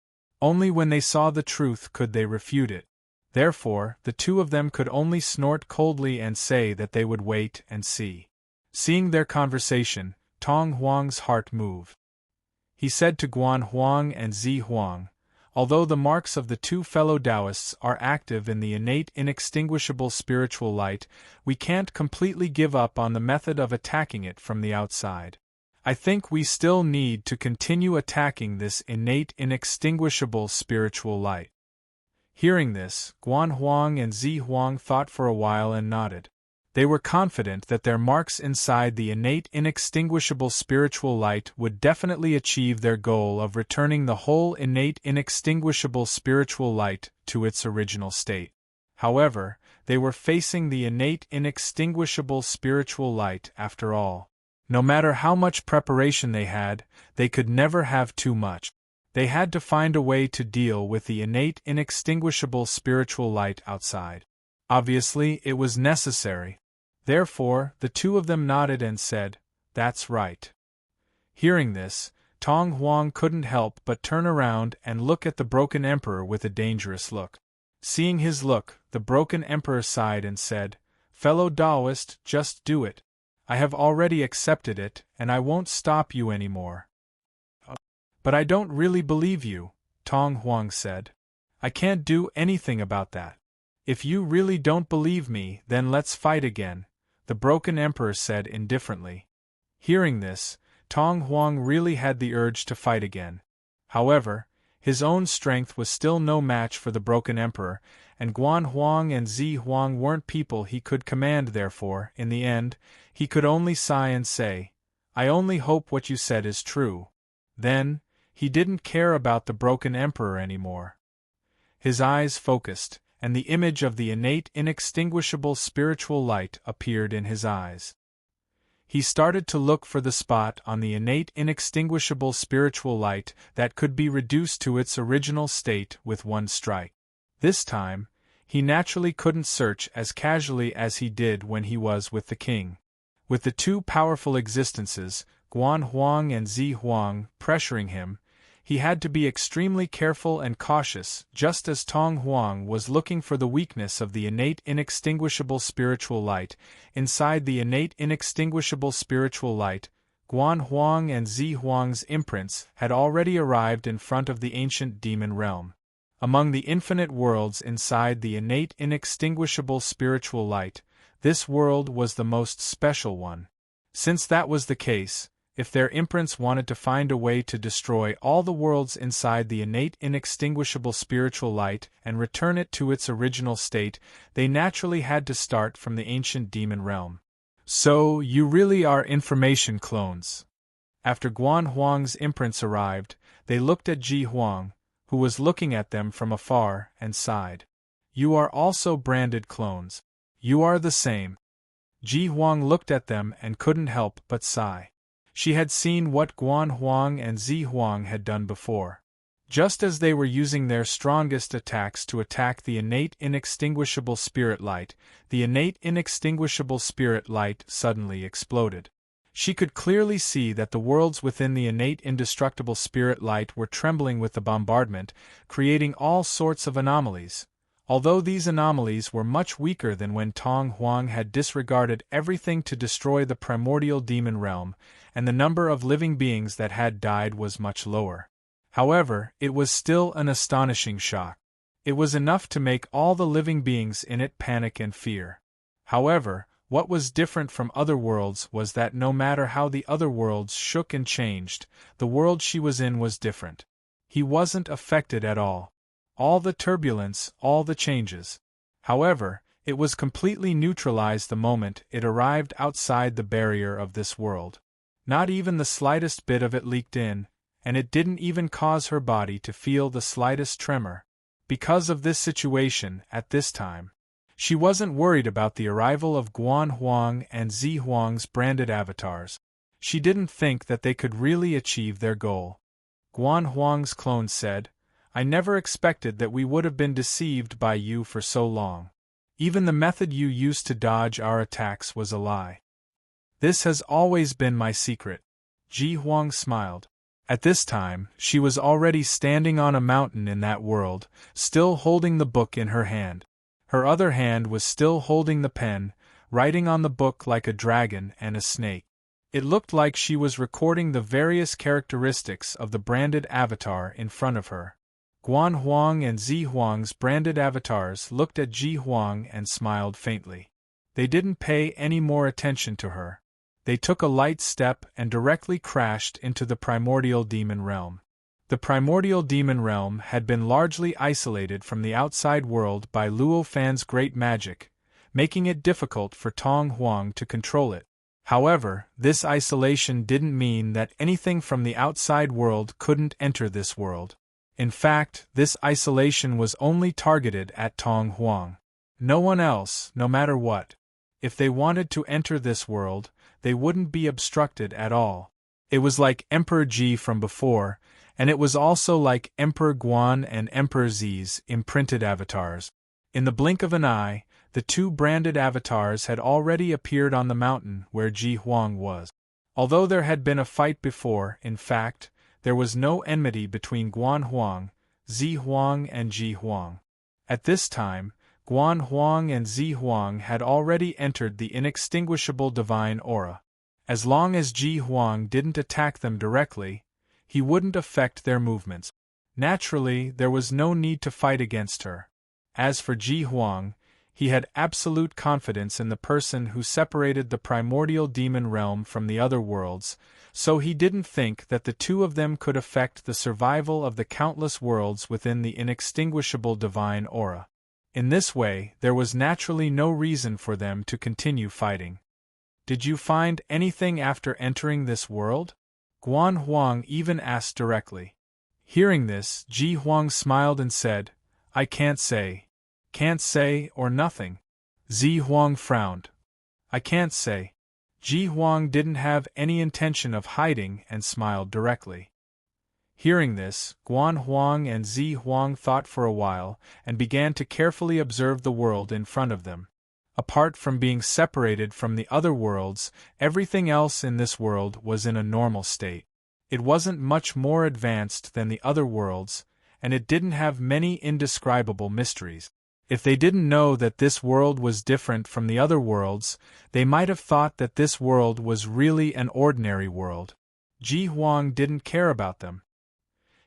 Only when they saw the truth could they refute it. Therefore, the two of them could only snort coldly and say that they would wait and see. Seeing their conversation, Tong Huang's heart moved. He said to Guan Huang and Zi Huang, "Although the marks of the two fellow Taoists are active in the innate inextinguishable spiritual light, we can't completely give up on the method of attacking it from the outside. I think we still need to continue attacking this innate inextinguishable spiritual light." Hearing this, Guan Huang and Zi Huang thought for a while and nodded. They were confident that their marks inside the innate inextinguishable spiritual light would definitely achieve their goal of returning the whole innate inextinguishable spiritual light to its original state. However, they were facing the innate inextinguishable spiritual light after all. No matter how much preparation they had, they could never have too much. They had to find a way to deal with the innate inextinguishable spiritual light outside. Obviously, it was necessary. Therefore, the two of them nodded and said, "That's right." Hearing this, Tong Huang couldn't help but turn around and look at the broken emperor with a dangerous look. Seeing his look, the broken emperor sighed and said, "Fellow Taoist, just do it. I have already accepted it, and I won't stop you anymore." "But I don't really believe you," Tong Huang said. "I can't do anything about that." "If you really don't believe me, then let's fight again," the broken emperor said indifferently. Hearing this, Tong Huang really had the urge to fight again. However, his own strength was still no match for the broken emperor, and Guan Huang and Zi Huang weren't people he could command. Therefore, in the end, he could only sigh and say, "I only hope what you said is true." Then, he didn't care about the broken emperor anymore. His eyes focused, and the image of the innate inextinguishable spiritual light appeared in his eyes. He started to look for the spot on the innate inextinguishable spiritual light that could be reduced to its original state with one strike. This time, he naturally couldn't search as casually as he did when he was with the king. With the two powerful existences, Guan Huang and Zi Huang, pressuring him, he had to be extremely careful and cautious. Just as Tong Huang was looking for the weakness of the innate inextinguishable spiritual light, inside the innate inextinguishable spiritual light, Guan Huang and Zi Huang's imprints had already arrived in front of the ancient demon realm. Among the infinite worlds inside the innate inextinguishable spiritual light, this world was the most special one. Since that was the case, if their imprints wanted to find a way to destroy all the worlds inside the innate inextinguishable spiritual light and return it to its original state, they naturally had to start from the ancient demon realm. "So, you really are information clones." After Guan Huang's imprints arrived, they looked at Ji Huang, who was looking at them from afar, and sighed. "You are also branded clones. You are the same." Ji Huang looked at them and couldn't help but sigh. She had seen what Guan Huang and Zi Huang had done before. Just as they were using their strongest attacks to attack the innate inextinguishable spirit light, the innate inextinguishable spirit light suddenly exploded. She could clearly see that the worlds within the innate indestructible spirit light were trembling with the bombardment, creating all sorts of anomalies. Although these anomalies were much weaker than when Tong Huang had disregarded everything to destroy the primordial demon realm, and the number of living beings that had died was much lower. However, it was still an astonishing shock. It was enough to make all the living beings in it panic and fear. However, what was different from other worlds was that no matter how the other worlds shook and changed, the world she was in was different. He wasn't affected at all. All the turbulence, all the changes. However, it was completely neutralized the moment it arrived outside the barrier of this world. Not even the slightest bit of it leaked in, and it didn't even cause her body to feel the slightest tremor. Because of this situation, at this time, she wasn't worried about the arrival of Guan Huang and Zi Huang's branded avatars. She didn't think that they could really achieve their goal. Guan Huang's clone said, I never expected that we would have been deceived by you for so long. Even the method you used to dodge our attacks was a lie. This has always been my secret. Ji Huang smiled. At this time, she was already standing on a mountain in that world, still holding the book in her hand. Her other hand was still holding the pen, writing on the book like a dragon and a snake. It looked like she was recording the various characteristics of the branded avatar in front of her. Guan Huang and Zi Huang's branded avatars looked at Ji Huang and smiled faintly. They didn't pay any more attention to her. They took a light step and directly crashed into the primordial demon realm. The primordial demon realm had been largely isolated from the outside world by Luo Fan's great magic, making it difficult for Tong Huang to control it. However, this isolation didn't mean that anything from the outside world couldn't enter this world. In fact, this isolation was only targeted at Tong Huang. No one else, no matter what. If they wanted to enter this world, they wouldn't be obstructed at all. It was like Emperor Ji from before, and it was also like Emperor Guan and Emperor Zi's imprinted avatars. In the blink of an eye, the two branded avatars had already appeared on the mountain where Ji Huang was. Although there had been a fight before, in fact, there was no enmity between Guan Huang, Zi Huang and Ji Huang. At this time, Guan Huang and Zi Huang had already entered the inextinguishable divine aura. As long as Ji Huang didn't attack them directly, he wouldn't affect their movements. Naturally, there was no need to fight against her. As for Ji Huang, he had absolute confidence in the person who separated the primordial demon realm from the other worlds, so he didn't think that the two of them could affect the survival of the countless worlds within the inextinguishable divine aura. In this way, there was naturally no reason for them to continue fighting. Did you find anything after entering this world? Guan Huang even asked directly. Hearing this, Ji Huang smiled and said, I can't say. Can't say, or nothing. Zi Huang frowned. I can't say. Ji Huang didn't have any intention of hiding and smiled directly. Hearing this, Guan Huang and Zi Huang thought for a while and began to carefully observe the world in front of them. Apart from being separated from the other worlds, everything else in this world was in a normal state. It wasn't much more advanced than the other worlds, and it didn't have many indescribable mysteries. If they didn't know that this world was different from the other worlds, they might have thought that this world was really an ordinary world. Ji Huang didn't care about them.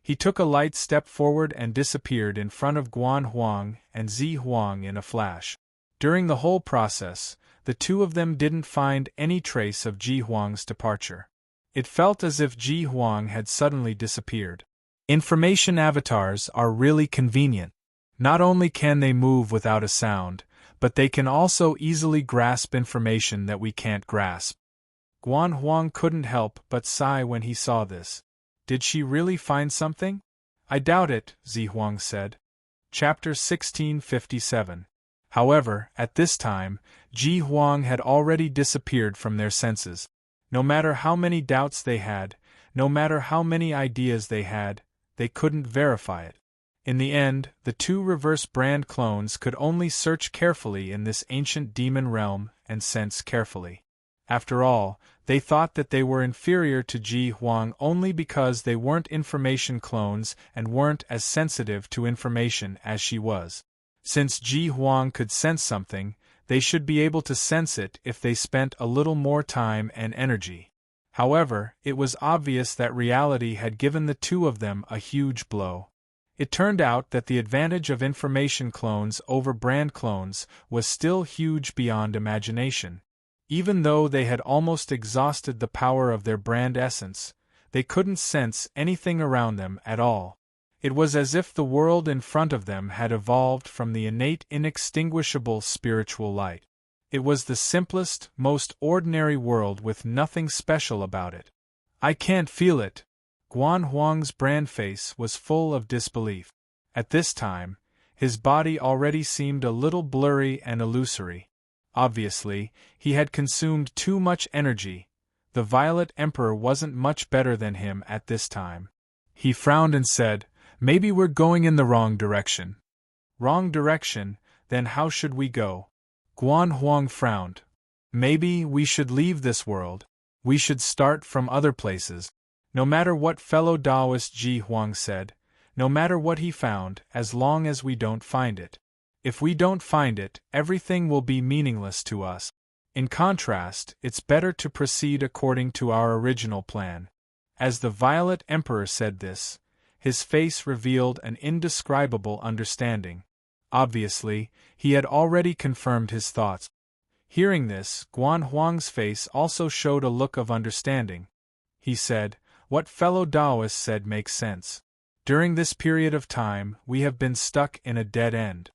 He took a light step forward and disappeared in front of Guan Huang and Zi Huang in a flash. During the whole process, the two of them didn't find any trace of Ji Huang's departure. It felt as if Ji Huang had suddenly disappeared. Information avatars are really convenient. Not only can they move without a sound, but they can also easily grasp information that we can't grasp. Guan Huang couldn't help but sigh when he saw this. Did she really find something? I doubt it, Zi Huang said. Chapter 1657. However, at this time, Ji Huang had already disappeared from their senses. No matter how many doubts they had, no matter how many ideas they had, they couldn't verify it. In the end, the two reverse brand clones could only search carefully in this ancient demon realm and sense carefully. After all, they thought that they were inferior to Ji Huang only because they weren't information clones and weren't as sensitive to information as she was. Since Ji Huang could sense something, they should be able to sense it if they spent a little more time and energy. However, it was obvious that reality had given the two of them a huge blow. It turned out that the advantage of information clones over brand clones was still huge beyond imagination. Even though they had almost exhausted the power of their brand essence, they couldn't sense anything around them at all. It was as if the world in front of them had evolved from the innate inextinguishable spiritual light. It was the simplest, most ordinary world with nothing special about it. I can't feel it. Guan Huang's brand face was full of disbelief. At this time, his body already seemed a little blurry and illusory. Obviously, he had consumed too much energy. The Violet Emperor wasn't much better than him at this time. He frowned and said, Maybe we're going in the wrong direction. Wrong direction, then how should we go? Guan Huang frowned. Maybe we should leave this world. We should start from other places. No matter what fellow Taoist Ji Huang said, no matter what he found, as long as we don't find it. If we don't find it, everything will be meaningless to us. In contrast, it's better to proceed according to our original plan. As the Violet Emperor said this, his face revealed an indescribable understanding. Obviously, he had already confirmed his thoughts. Hearing this, Guan Huang's face also showed a look of understanding. He said, "What fellow Taoist said makes sense. During this period of time, we have been stuck in a dead end."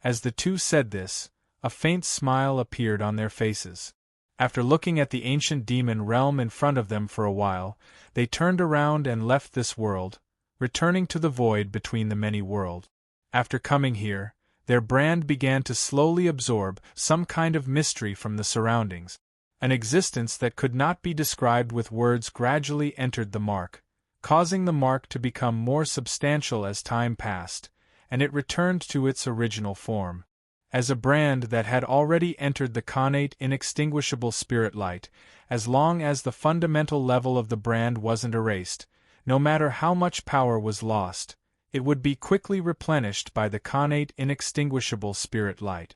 As the two said this, a faint smile appeared on their faces. After looking at the ancient demon realm in front of them for a while, they turned around and left this world, returning to the void between the many worlds. After coming here, their brand began to slowly absorb some kind of mystery from the surroundings. An existence that could not be described with words gradually entered the mark, causing the mark to become more substantial as time passed, and it returned to its original form. As a brand that had already entered the connate inextinguishable spirit light, as long as the fundamental level of the brand wasn't erased, no matter how much power was lost, it would be quickly replenished by the connate inextinguishable spirit light.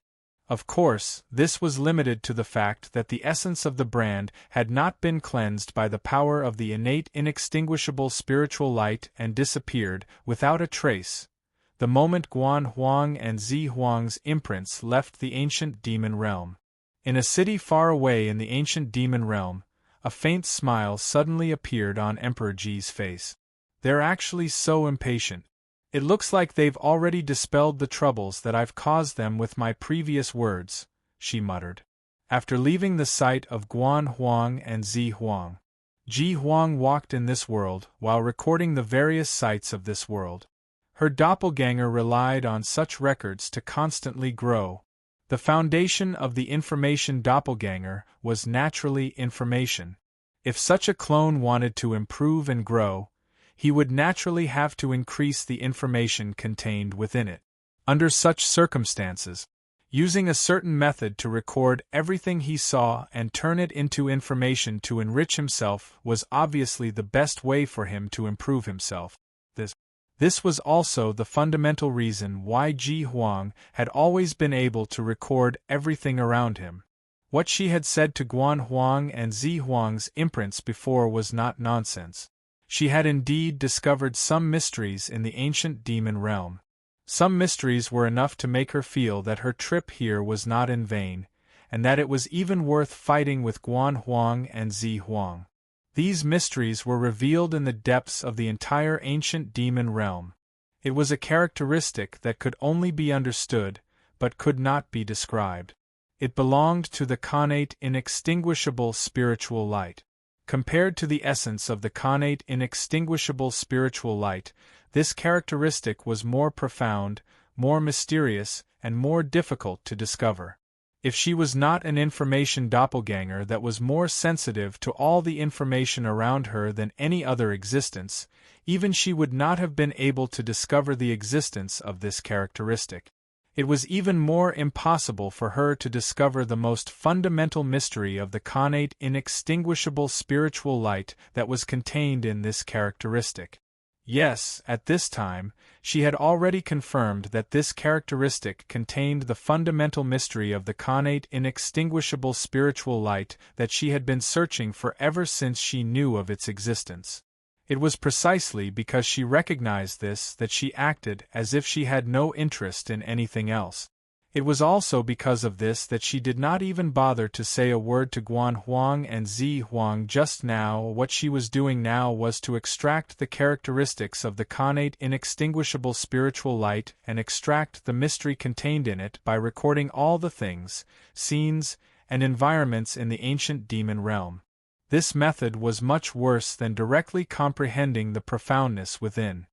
Of course, this was limited to the fact that the essence of the brand had not been cleansed by the power of the innate inextinguishable spiritual light and disappeared, without a trace, the moment Guan Huang and Zi Huang's imprints left the ancient demon realm. In a city far away in the ancient demon realm, a faint smile suddenly appeared on Emperor Ji's face. "They're actually so impatient. It looks like they've already dispelled the troubles that I've caused them with my previous words," she muttered. After leaving the sight of Guan Huang and Zi Huang, Ji Huang walked in this world while recording the various sights of this world. Her doppelganger relied on such records to constantly grow. The foundation of the information doppelganger was naturally information. If such a clone wanted to improve and grow, he would naturally have to increase the information contained within it. Under such circumstances, using a certain method to record everything he saw and turn it into information to enrich himself was obviously the best way for him to improve himself. This was also the fundamental reason why Ji Huang had always been able to record everything around him. What she had said to Guan Huang and Zi Huang's imprints before was not nonsense. She had indeed discovered some mysteries in the ancient demon realm. Some mysteries were enough to make her feel that her trip here was not in vain, and that it was even worth fighting with Guan Huang and Zi Huang. These mysteries were revealed in the depths of the entire ancient demon realm. It was a characteristic that could only be understood, but could not be described. It belonged to the connate inextinguishable spiritual light. Compared to the essence of the connate inextinguishable spiritual light, this characteristic was more profound, more mysterious, and more difficult to discover. If she was not an information doppelganger that was more sensitive to all the information around her than any other existence, even she would not have been able to discover the existence of this characteristic. It was even more impossible for her to discover the most fundamental mystery of the connate inextinguishable spiritual light that was contained in this characteristic. Yes, at this time, she had already confirmed that this characteristic contained the fundamental mystery of the connate inextinguishable spiritual light that she had been searching for ever since she knew of its existence. It was precisely because she recognized this that she acted as if she had no interest in anything else. It was also because of this that she did not even bother to say a word to Guan Huang and Zi Huang just now. What she was doing now was to extract the characteristics of the connate inextinguishable spiritual light and extract the mystery contained in it by recording all the things, scenes, and environments in the ancient demon realm. This method was much worse than directly comprehending the profoundness within.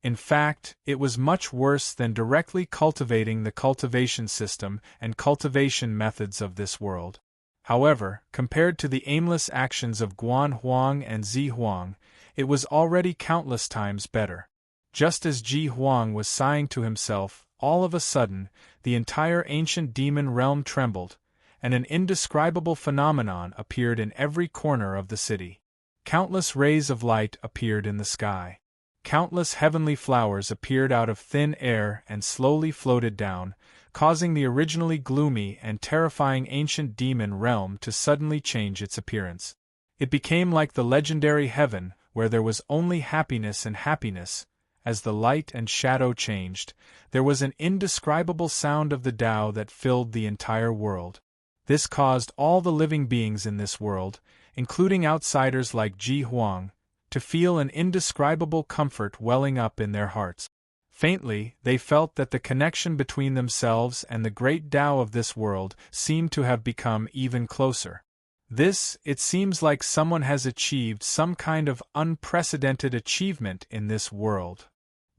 In fact, it was much worse than directly cultivating the cultivation system and cultivation methods of this world. However, compared to the aimless actions of Guan Huang and Zi Huang, it was already countless times better. Just as Ji Huang was sighing to himself, all of a sudden, the entire ancient demon realm trembled, and an indescribable phenomenon appeared in every corner of the city. Countless rays of light appeared in the sky. Countless heavenly flowers appeared out of thin air and slowly floated down, causing the originally gloomy and terrifying ancient demon realm to suddenly change its appearance. It became like the legendary heaven, where there was only happiness and happiness. As the light and shadow changed, there was an indescribable sound of the Tao that filled the entire world. This caused all the living beings in this world, including outsiders like Ji Huang, to feel an indescribable comfort welling up in their hearts. Faintly, they felt that the connection between themselves and the great Tao of this world seemed to have become even closer. It seems like someone has achieved some kind of unprecedented achievement in this world.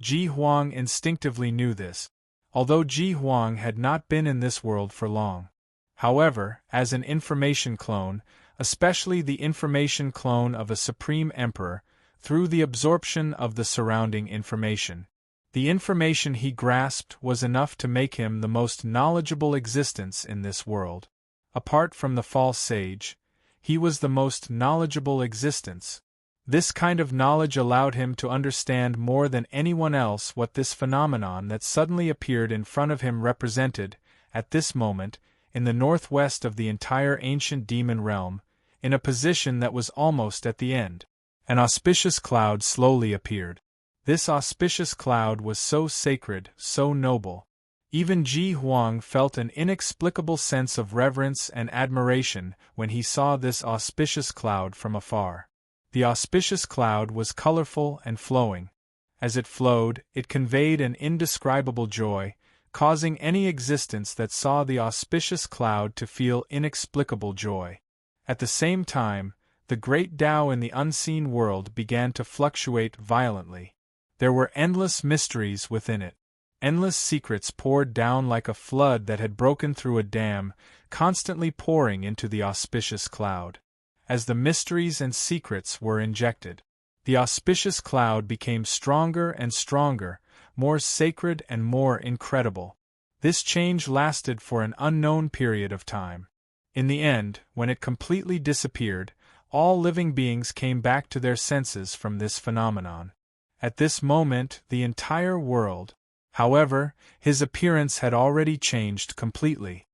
Ji Huang instinctively knew this, although Ji Huang had not been in this world for long. However, as an information clone, especially the information clone of a supreme emperor, through the absorption of the surrounding information, the information he grasped was enough to make him the most knowledgeable existence in this world. Apart from the false sage, he was the most knowledgeable existence. This kind of knowledge allowed him to understand more than anyone else what this phenomenon that suddenly appeared in front of him represented, at this moment, in the northwest of the entire ancient demon realm, in a position that was almost at the end. An auspicious cloud slowly appeared. This auspicious cloud was so sacred, so noble. Even Ji Huang felt an inexplicable sense of reverence and admiration when he saw this auspicious cloud from afar. The auspicious cloud was colorful and flowing. As it flowed, it conveyed an indescribable joy, causing any existence that saw the auspicious cloud to feel inexplicable joy. At the same time, the great Tao in the unseen world began to fluctuate violently. There were endless mysteries within it. Endless secrets poured down like a flood that had broken through a dam, constantly pouring into the auspicious cloud. As the mysteries and secrets were injected, the auspicious cloud became stronger and stronger, more sacred and more incredible. This change lasted for an unknown period of time. In the end, when it completely disappeared, all living beings came back to their senses from this phenomenon. At this moment, the entire world. However, his appearance had already changed completely.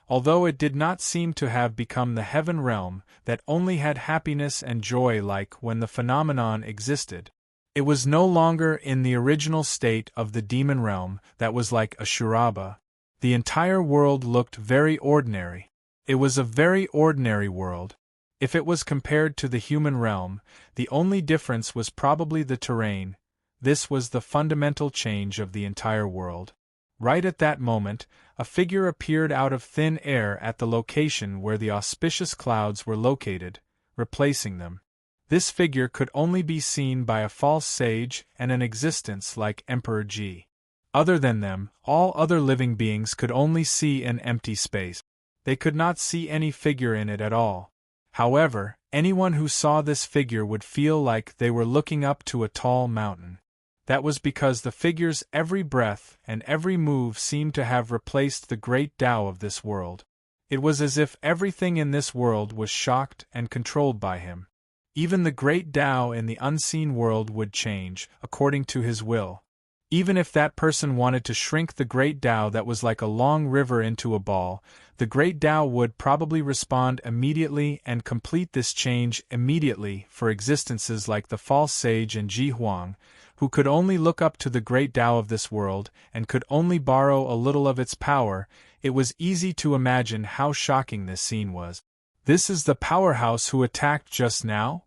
Although it did not seem to have become the heaven realm that only had happiness and joy like when the phenomenon existed, it was no longer in the original state of the demon realm that was like Ashuraba. The entire world looked very ordinary. It was a very ordinary world. If it was compared to the human realm, the only difference was probably the terrain. This was the fundamental change of the entire world. Right at that moment, a figure appeared out of thin air at the location where the auspicious clouds were located, replacing them. This figure could only be seen by a false sage and an existence like Emperor Ji. Other than them, all other living beings could only see an empty space. They could not see any figure in it at all. However, anyone who saw this figure would feel like they were looking up to a tall mountain. That was because the figure's every breath and every move seemed to have replaced the great Tao of this world. It was as if everything in this world was shocked and controlled by him. Even the great Tao in the unseen world would change, according to his will. Even if that person wanted to shrink the great Tao that was like a long river into a ball, the great Tao would probably respond immediately and complete this change immediately for existences like the false sage and Ji Huang, who could only look up to the great Tao of this world and could only borrow a little of its power. It was easy to imagine how shocking this scene was. "This is the powerhouse who attacked just now?"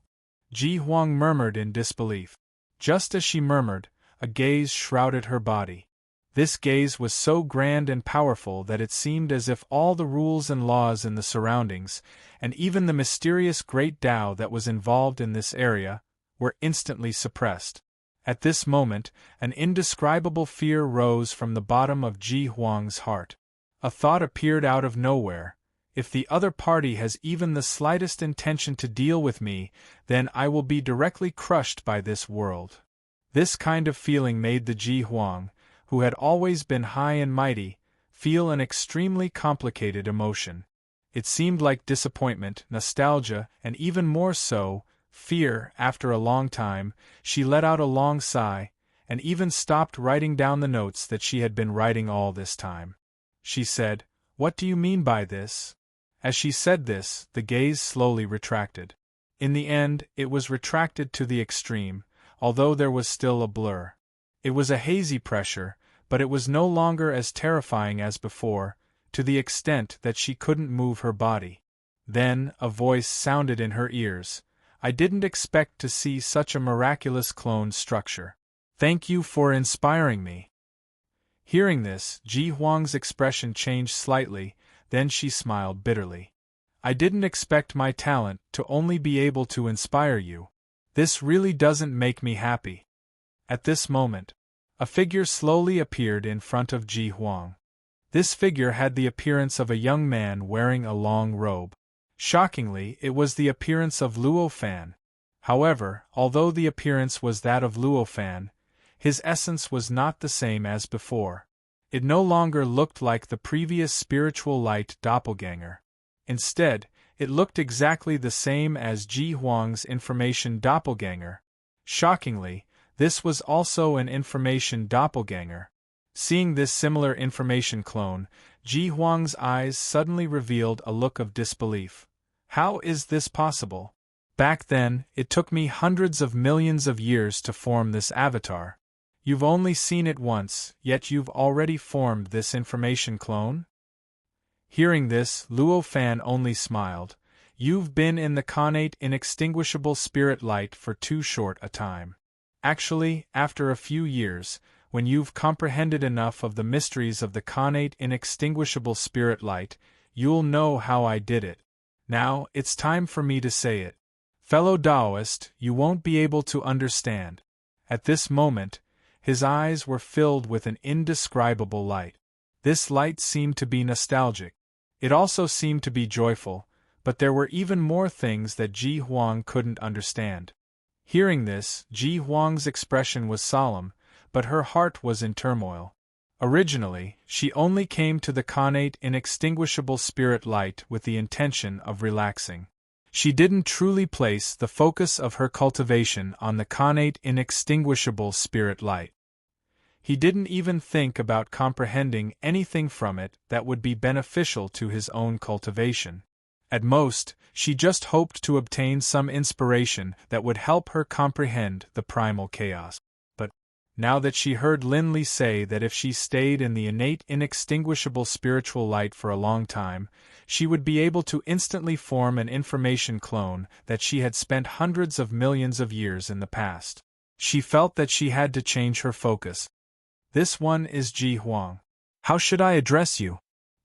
Ji Huang murmured in disbelief. Just as she murmured, a gaze shrouded her body. This gaze was so grand and powerful that it seemed as if all the rules and laws in the surroundings, and even the mysterious great Tao that was involved in this area, were instantly suppressed. At this moment, an indescribable fear rose from the bottom of Ji Huang's heart. A thought appeared out of nowhere. If the other party has even the slightest intention to deal with me, then I will be directly crushed by this world. This kind of feeling made the Ji Huang, who had always been high and mighty, feel an extremely complicated emotion. It seemed like disappointment, nostalgia, and even more so, fear. After a long time, she let out a long sigh, and even stopped writing down the notes that she had been writing all this time. She said, "What do you mean by this?" As she said this, the gaze slowly retracted. In the end, it was retracted to the extreme, although there was still a blur. It was a hazy pressure, but it was no longer as terrifying as before, to the extent that she couldn't move her body. Then, a voice sounded in her ears. "I didn't expect to see such a miraculous clone structure. Thank you for inspiring me." Hearing this, Ji Huang's expression changed slightly, then she smiled bitterly. "I didn't expect my talent to only be able to inspire you. This really doesn't make me happy." At this moment, a figure slowly appeared in front of Ji Huang. This figure had the appearance of a young man wearing a long robe. Shockingly, it was the appearance of Luo Fan. However, although the appearance was that of Luo Fan, his essence was not the same as before. It no longer looked like the previous spiritual light doppelganger. Instead, it looked exactly the same as Ji Huang's information doppelganger. Shockingly, this was also an information doppelganger. Seeing this similar information clone, Ji Huang's eyes suddenly revealed a look of disbelief. How is this possible? Back then, it took me hundreds of millions of years to form this avatar. You've only seen it once, yet you've already formed this information clone? Hearing this, Luo Fan only smiled. You've been in the connate inextinguishable spirit light for too short a time. Actually, after a few years, when you've comprehended enough of the mysteries of the connate inextinguishable spirit light, you'll know how I did it. Now, it's time for me to say it. Fellow Taoist, you won't be able to understand. At this moment, his eyes were filled with an indescribable light. This light seemed to be nostalgic. It also seemed to be joyful, but there were even more things that Ji Huang couldn't understand. Hearing this, Ji Huang's expression was solemn, but her heart was in turmoil. Originally, she only came to the connate inextinguishable spirit light with the intention of relaxing. She didn't truly place the focus of her cultivation on the connate inextinguishable spirit light. He didn't even think about comprehending anything from it that would be beneficial to his own cultivation. At most, she just hoped to obtain some inspiration that would help her comprehend the primal chaos. But, now that she heard Lin Li say that if she stayed in the innate inextinguishable spiritual light for a long time, she would be able to instantly form an information clone that she had spent hundreds of millions of years in the past. She felt that she had to change her focus. This one is Ji Huang. How should I address you?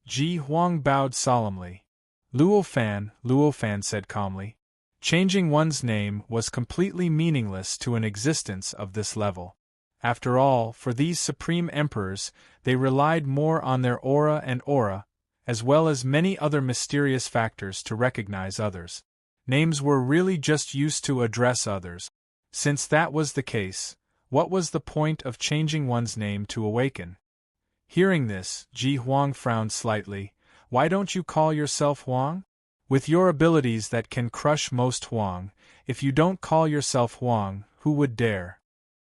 Ji Huang bowed solemnly. Luo Fan said calmly. Changing one's name was completely meaningless to an existence of this level. After all, for these supreme emperors, they relied more on their aura, as well as many other mysterious factors to recognize others. Names were really just used to address others. Since that was the case, what was the point of changing one's name to awaken? Hearing this, Ji Huang frowned slightly. Why don't you call yourself Huang? With your abilities that can crush most Huang, if you don't call yourself Huang, who would dare?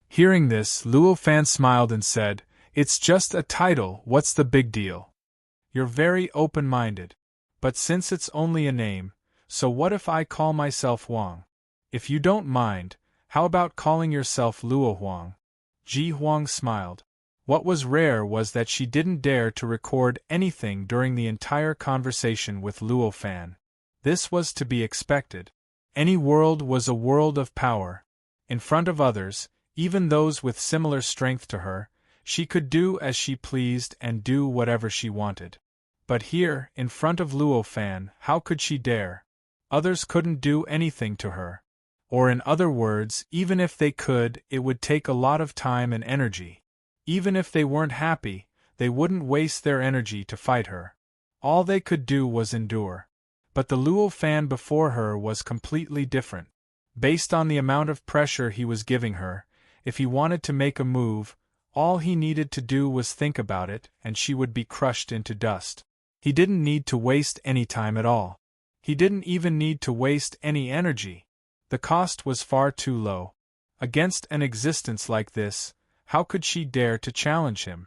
Hearing this, Luo Fan smiled and said, It's just a title, what's the big deal? You're very open-minded. But since it's only a name, so what if I call myself Huang? If you don't mind, how about calling yourself Luo Huang? Ji Huang smiled. What was rare was that she didn't dare to record anything during the entire conversation with Luo Fan. This was to be expected. Any world was a world of power. In front of others, even those with similar strength to her, she could do as she pleased and do whatever she wanted. But here, in front of Luo Fan, how could she dare? Others couldn't do anything to her. Or in other words, even if they could, it would take a lot of time and energy. Even if they weren't happy, they wouldn't waste their energy to fight her. All they could do was endure. But the Luo Fan before her was completely different. Based on the amount of pressure he was giving her, If he wanted to make a move, all he needed to do was think about it, and she would be crushed into dust. He didn't need to waste any time at all. He didn't even need to waste any energy. The cost was far too low. Against an existence like this, how could she dare to challenge him?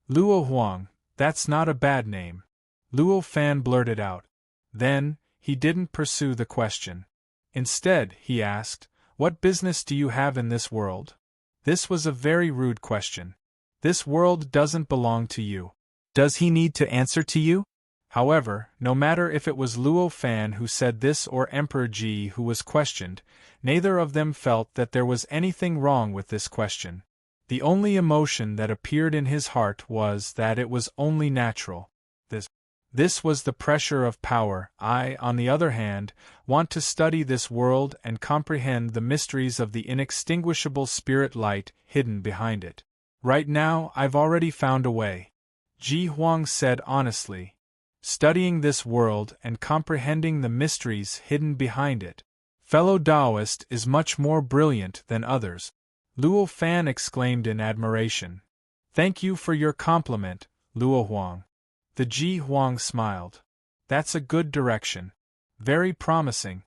Luo Huang, that's not a bad name. Luo Fan blurted out. Then, he didn't pursue the question. Instead, he asked, "What business do you have in this world?" This was a very rude question. This world doesn't belong to you. Does he need to answer to you? However, no matter if it was Luo Fan who said this or Emperor Ji who was questioned, neither of them felt that there was anything wrong with this question. The only emotion that appeared in his heart was that it was only natural. This was the pressure of power. I, on the other hand, want to study this world and comprehend the mysteries of the inextinguishable spirit light hidden behind it. Right now, I've already found a way. Ji Huang said honestly. Studying this world and comprehending the mysteries hidden behind it. Fellow Taoist is much more brilliant than others. Luo Fan exclaimed in admiration. Thank you for your compliment, Luo Huang. The Ji Huang smiled. That's a good direction. Very promising.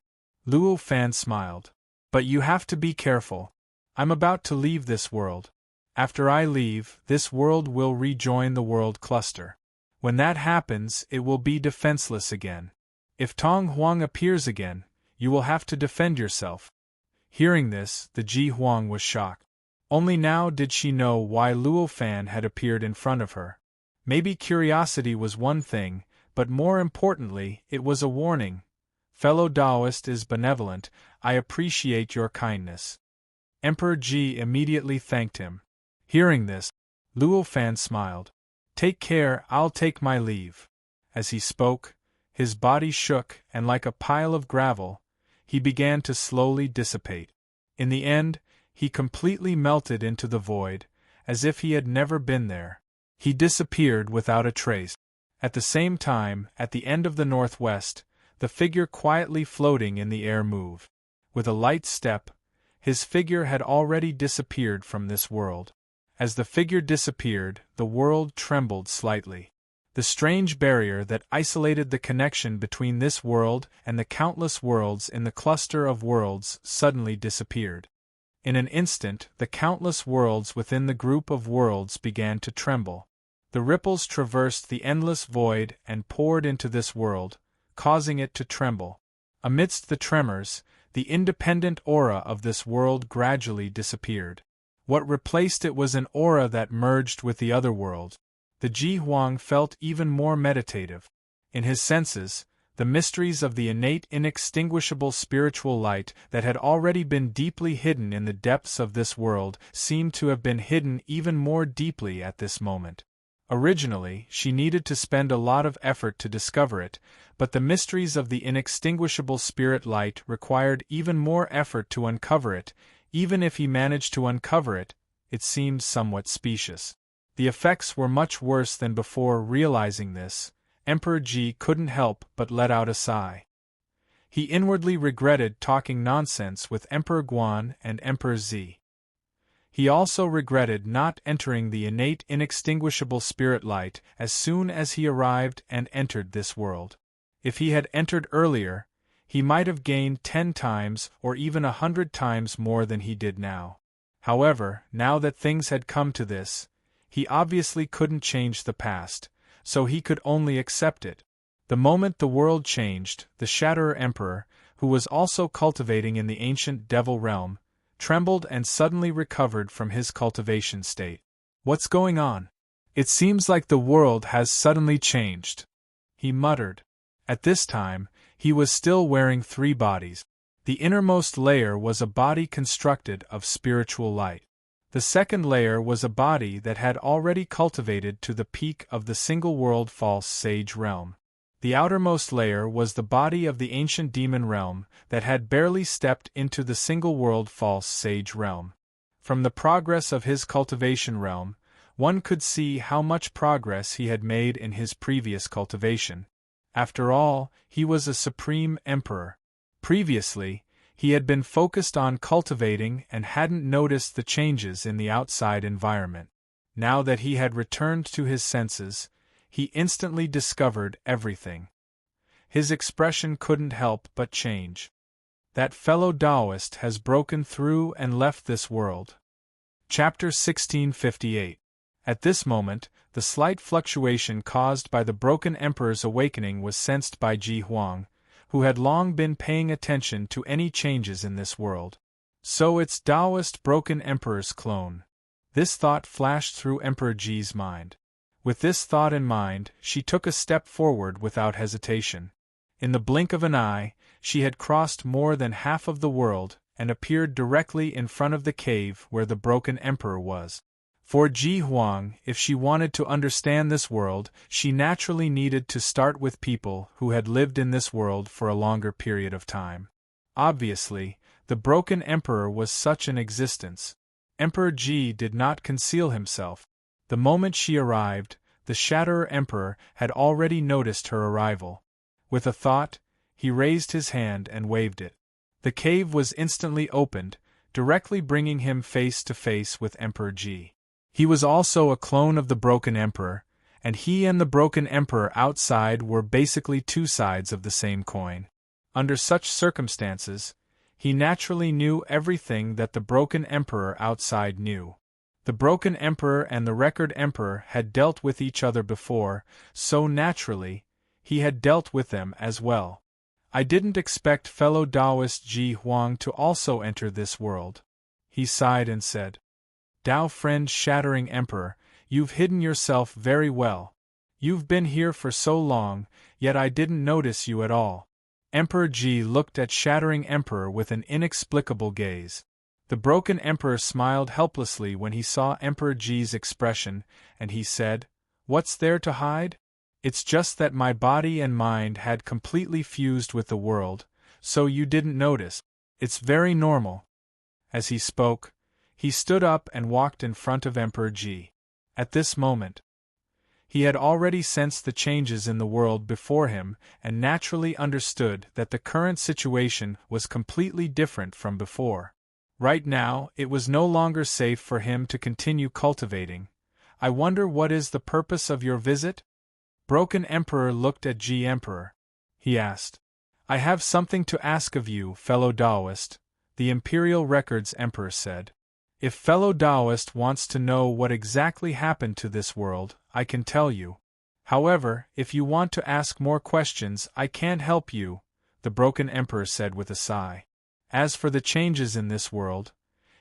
Luo Fan smiled. But you have to be careful. I'm about to leave this world. After I leave, this world will rejoin the world cluster. When that happens, it will be defenseless again. If Tong Huang appears again, you will have to defend yourself. Hearing this, the Ji Huang was shocked. Only now did she know why Luo Fan had appeared in front of her. Maybe curiosity was one thing, but more importantly, it was a warning. Fellow Taoist is benevolent, I appreciate your kindness. Emperor Ji immediately thanked him. Hearing this, Luo Fan smiled. Take care, I'll take my leave. As he spoke, his body shook, and like a pile of gravel, he began to slowly dissipate. In the end, he completely melted into the void, as if he had never been there. He disappeared without a trace. At the same time, at the end of the northwest, the figure quietly floating in the air moved. With a light step, his figure had already disappeared from this world. As the figure disappeared, the world trembled slightly. The strange barrier that isolated the connection between this world and the countless worlds in the cluster of worlds suddenly disappeared. In an instant, the countless worlds within the group of worlds began to tremble. The ripples traversed the endless void and poured into this world, causing it to tremble. Amidst the tremors, the independent aura of this world gradually disappeared. What replaced it was an aura that merged with the other world. The Ji Huang felt even more meditative. In his senses, the mysteries of the innate inextinguishable spiritual light that had already been deeply hidden in the depths of this world seemed to have been hidden even more deeply at this moment. Originally, she needed to spend a lot of effort to discover it, but the mysteries of the inextinguishable spirit light required even more effort to uncover it. Even if he managed to uncover it, it seemed somewhat specious. The effects were much worse than before. Realizing this, Emperor Ji couldn't help but let out a sigh. He inwardly regretted talking nonsense with Emperor Guan and Emperor Zi. He also regretted not entering the innate inextinguishable spirit light as soon as he arrived and entered this world. If he had entered earlier, he might have gained 10 times or even 100 times more than he did now. However, now that things had come to this, he obviously couldn't change the past, so he could only accept it. The moment the world changed, the Shatterer Emperor, who was also cultivating in the ancient devil realm, trembled and suddenly recovered from his cultivation state. What's going on? It seems like the world has suddenly changed, he muttered. At this time, he was still wearing 3 bodies. The innermost layer was a body constructed of spiritual light. The second layer was a body that had already cultivated to the peak of the single-world false sage realm. The outermost layer was the body of the ancient demon realm that had barely stepped into the single-world false sage realm. From the progress of his cultivation realm, one could see how much progress he had made in his previous cultivation. After all, he was a supreme emperor. Previously, He had been focused on cultivating and hadn't noticed the changes in the outside environment. Now that he had returned to his senses, he instantly discovered everything. His expression couldn't help but change. That fellow Taoist has broken through and left this world. Chapter 1658. At this moment, the slight fluctuation caused by the broken emperor's awakening was sensed by Ji Huang, who had long been paying attention to any changes in this world. So it's Taoist broken emperor's clone. This thought flashed through Emperor Ji's mind. With this thought in mind, she took a step forward without hesitation. In the blink of an eye, she had crossed more than half of the world and appeared directly in front of the cave where the broken emperor was. For Ji Huang, if she wanted to understand this world, she naturally needed to start with people who had lived in this world for a longer period of time. Obviously, the broken emperor was such an existence. Emperor Ji did not conceal himself. The moment she arrived, the Shatterer Emperor had already noticed her arrival. With a thought, he raised his hand and waved it. The cave was instantly opened, directly bringing him face to face with Emperor Ji. He was also a clone of the Broken Emperor, and he and the Broken Emperor outside were basically two sides of the same coin. Under such circumstances, he naturally knew everything that the Broken Emperor outside knew. The Broken Emperor and the Record Emperor had dealt with each other before, so naturally, he had dealt with them as well. I didn't expect fellow Taoist Ji Huang to also enter this world. He sighed and said, Tao friend Shattering Emperor, you've hidden yourself very well. You've been here for so long, yet I didn't notice you at all. Emperor Ji looked at Shattering Emperor with an inexplicable gaze. The Broken Emperor smiled helplessly when he saw Emperor Ji's expression, and he said, What's there to hide? It's just that my body and mind had completely fused with the world, so you didn't notice. It's very normal. As he spoke, he stood up and walked in front of Emperor Ji. At this moment, he had already sensed the changes in the world before him and naturally understood that the current situation was completely different from before. Right now, it was no longer safe for him to continue cultivating. I wonder what is the purpose of your visit? Broken Emperor looked at Ji Emperor. He asked, I have something to ask of you, fellow Taoist, the Imperial Records Emperor said. If fellow Taoist wants to know what exactly happened to this world, I can tell you. However, if you want to ask more questions, I can't help you, the Broken Emperor said with a sigh. As for the changes in this world,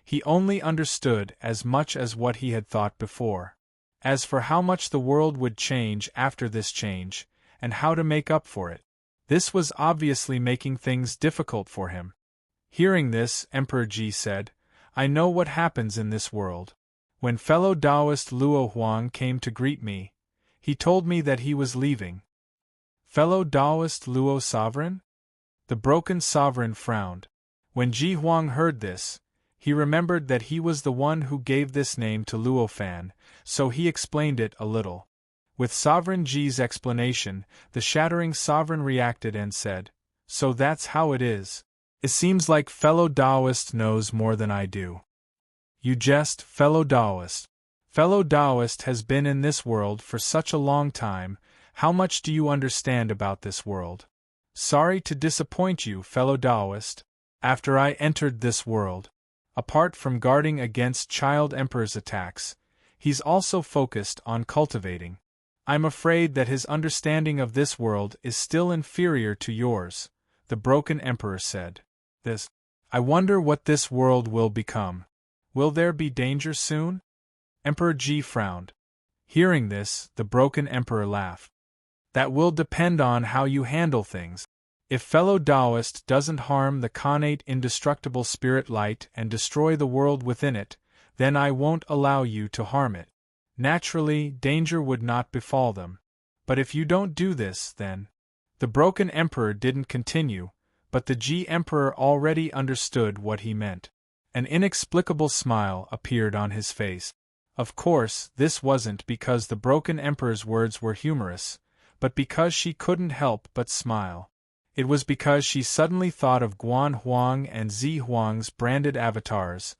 he only understood as much as what he had thought before. As for how much the world would change after this change, and how to make up for it, this was obviously making things difficult for him. Hearing this, Emperor Ji said, I know what happens in this world. When fellow Taoist Luo Huang came to greet me, he told me that he was leaving. Fellow Taoist Luo Sovereign? The Broken Sovereign frowned. When Ji Huang heard this, he remembered that he was the one who gave this name to Luo Fan, so he explained it a little. With Sovereign Ji's explanation, the Shattering Sovereign reacted and said, So that's how it is. It seems like fellow Taoist knows more than I do. You jest, fellow Taoist. Fellow Taoist has been in this world for such a long time, how much do you understand about this world? Sorry to disappoint you, fellow Taoist. After I entered this world, apart from guarding against Child Emperor's attacks, he's also focused on cultivating. I'm afraid that his understanding of this world is still inferior to yours, the Broken Emperor said. I wonder what this world will become. Will there be danger soon? Emperor Ji frowned. Hearing this, the Broken Emperor laughed. That will depend on how you handle things. If fellow Taoist doesn't harm the connate indestructible spirit light and destroy the world within it, then I won't allow you to harm it. Naturally, danger would not befall them. But if you don't do this, then... The Broken Emperor didn't continue, but the Ji Emperor already understood what he meant. An inexplicable smile appeared on his face. Of course, this wasn't because the Broken Emperor's words were humorous, but because she couldn't help but smile. It was because she suddenly thought of Guan Huang and Zi Huang's branded avatars.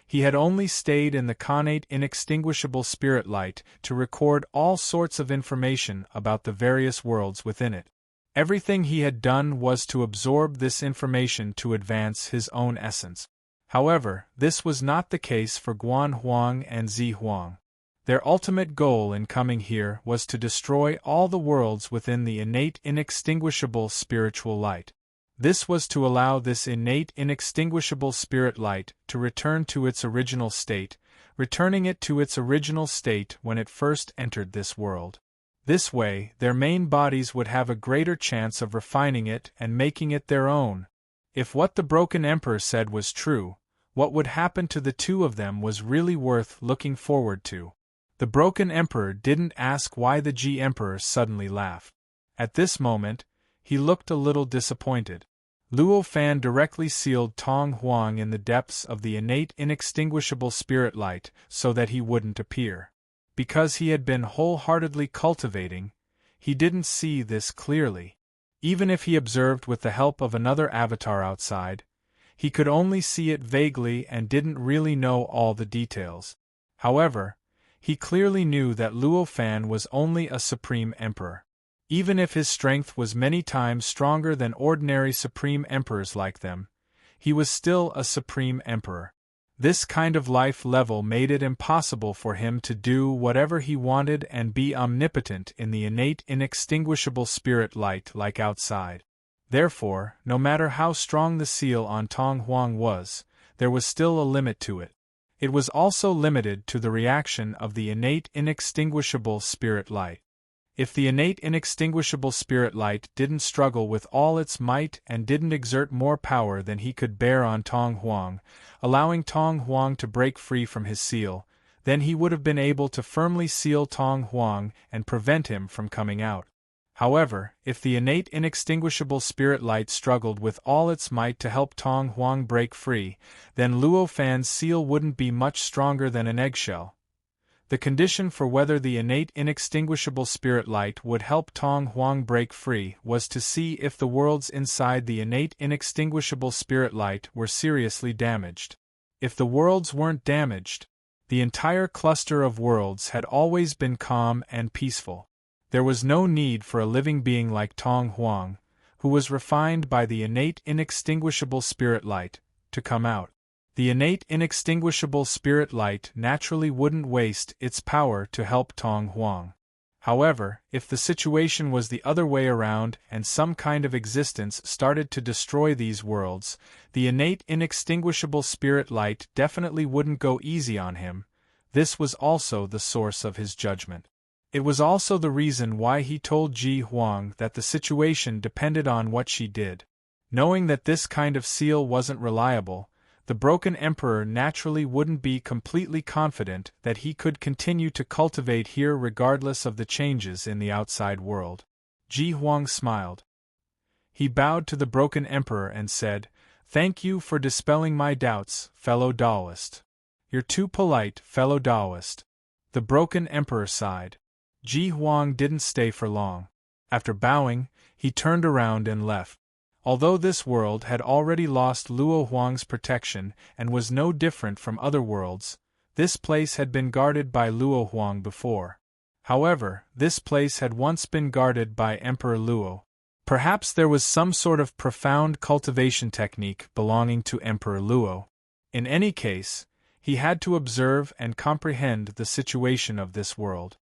He had only stayed in the connate inextinguishable spirit light to record all sorts of information about the various worlds within it. Everything he had done was to absorb this information to advance his own essence. However, this was not the case for Guan Huang and Zi Huang. Their ultimate goal in coming here was to destroy all the worlds within the innate inextinguishable spiritual light. This was to allow this innate inextinguishable spirit light to return to its original state, returning it to its original state when it first entered this world. This way, their main bodies would have a greater chance of refining it and making it their own. If what the Broken Emperor said was true, what would happen to the two of them was really worth looking forward to. The Broken Emperor didn't ask why the Ji Emperor suddenly laughed. At this moment, he looked a little disappointed. Luo Fan directly sealed Tong Huang in the depths of the innate inextinguishable spirit light so that he wouldn't appear. Because he had been wholeheartedly cultivating, he didn't see this clearly. Even if he observed with the help of another avatar outside, he could only see it vaguely and didn't really know all the details. However, he clearly knew that Luo Fan was only a supreme emperor. Even if his strength was many times stronger than ordinary supreme emperors like them, he was still a supreme emperor. This kind of life level made it impossible for him to do whatever he wanted and be omnipotent in the innate inextinguishable spirit light like outside. Therefore, no matter how strong the seal on Tong Huang was, there was still a limit to it. It was also limited to the reaction of the innate inextinguishable spirit light. If the innate inextinguishable spirit light didn't struggle with all its might and didn't exert more power than he could bear on Tong Huang, allowing Tong Huang to break free from his seal, then he would have been able to firmly seal Tong Huang and prevent him from coming out. However, if the innate inextinguishable spirit light struggled with all its might to help Tong Huang break free, then Luo Fan's seal wouldn't be much stronger than an eggshell. The condition for whether the innate inextinguishable spirit light would help Tong Huang break free was to see if the worlds inside the innate inextinguishable spirit light were seriously damaged. If the worlds weren't damaged, the entire cluster of worlds had always been calm and peaceful. There was no need for a living being like Tong Huang, who was refined by the innate inextinguishable spirit light, to come out. The innate inextinguishable spirit light naturally wouldn't waste its power to help Tong Huang. However, if the situation was the other way around and some kind of existence started to destroy these worlds, the innate inextinguishable spirit light definitely wouldn't go easy on him. This was also the source of his judgment. It was also the reason why he told Ji Huang that the situation depended on what she did. Knowing that this kind of seal wasn't reliable, the Broken Emperor naturally wouldn't be completely confident that he could continue to cultivate here regardless of the changes in the outside world. Ji Huang smiled. He bowed to the Broken Emperor and said, "Thank you for dispelling my doubts, fellow Taoist." "You're too polite, fellow Taoist." The Broken Emperor sighed. Ji Huang didn't stay for long. After bowing, he turned around and left. Although this world had already lost Luo Huang's protection and was no different from other worlds, this place had been guarded by Luo Huang before. However, this place had once been guarded by Emperor Luo. Perhaps there was some sort of profound cultivation technique belonging to Emperor Luo. In any case, he had to observe and comprehend the situation of this world.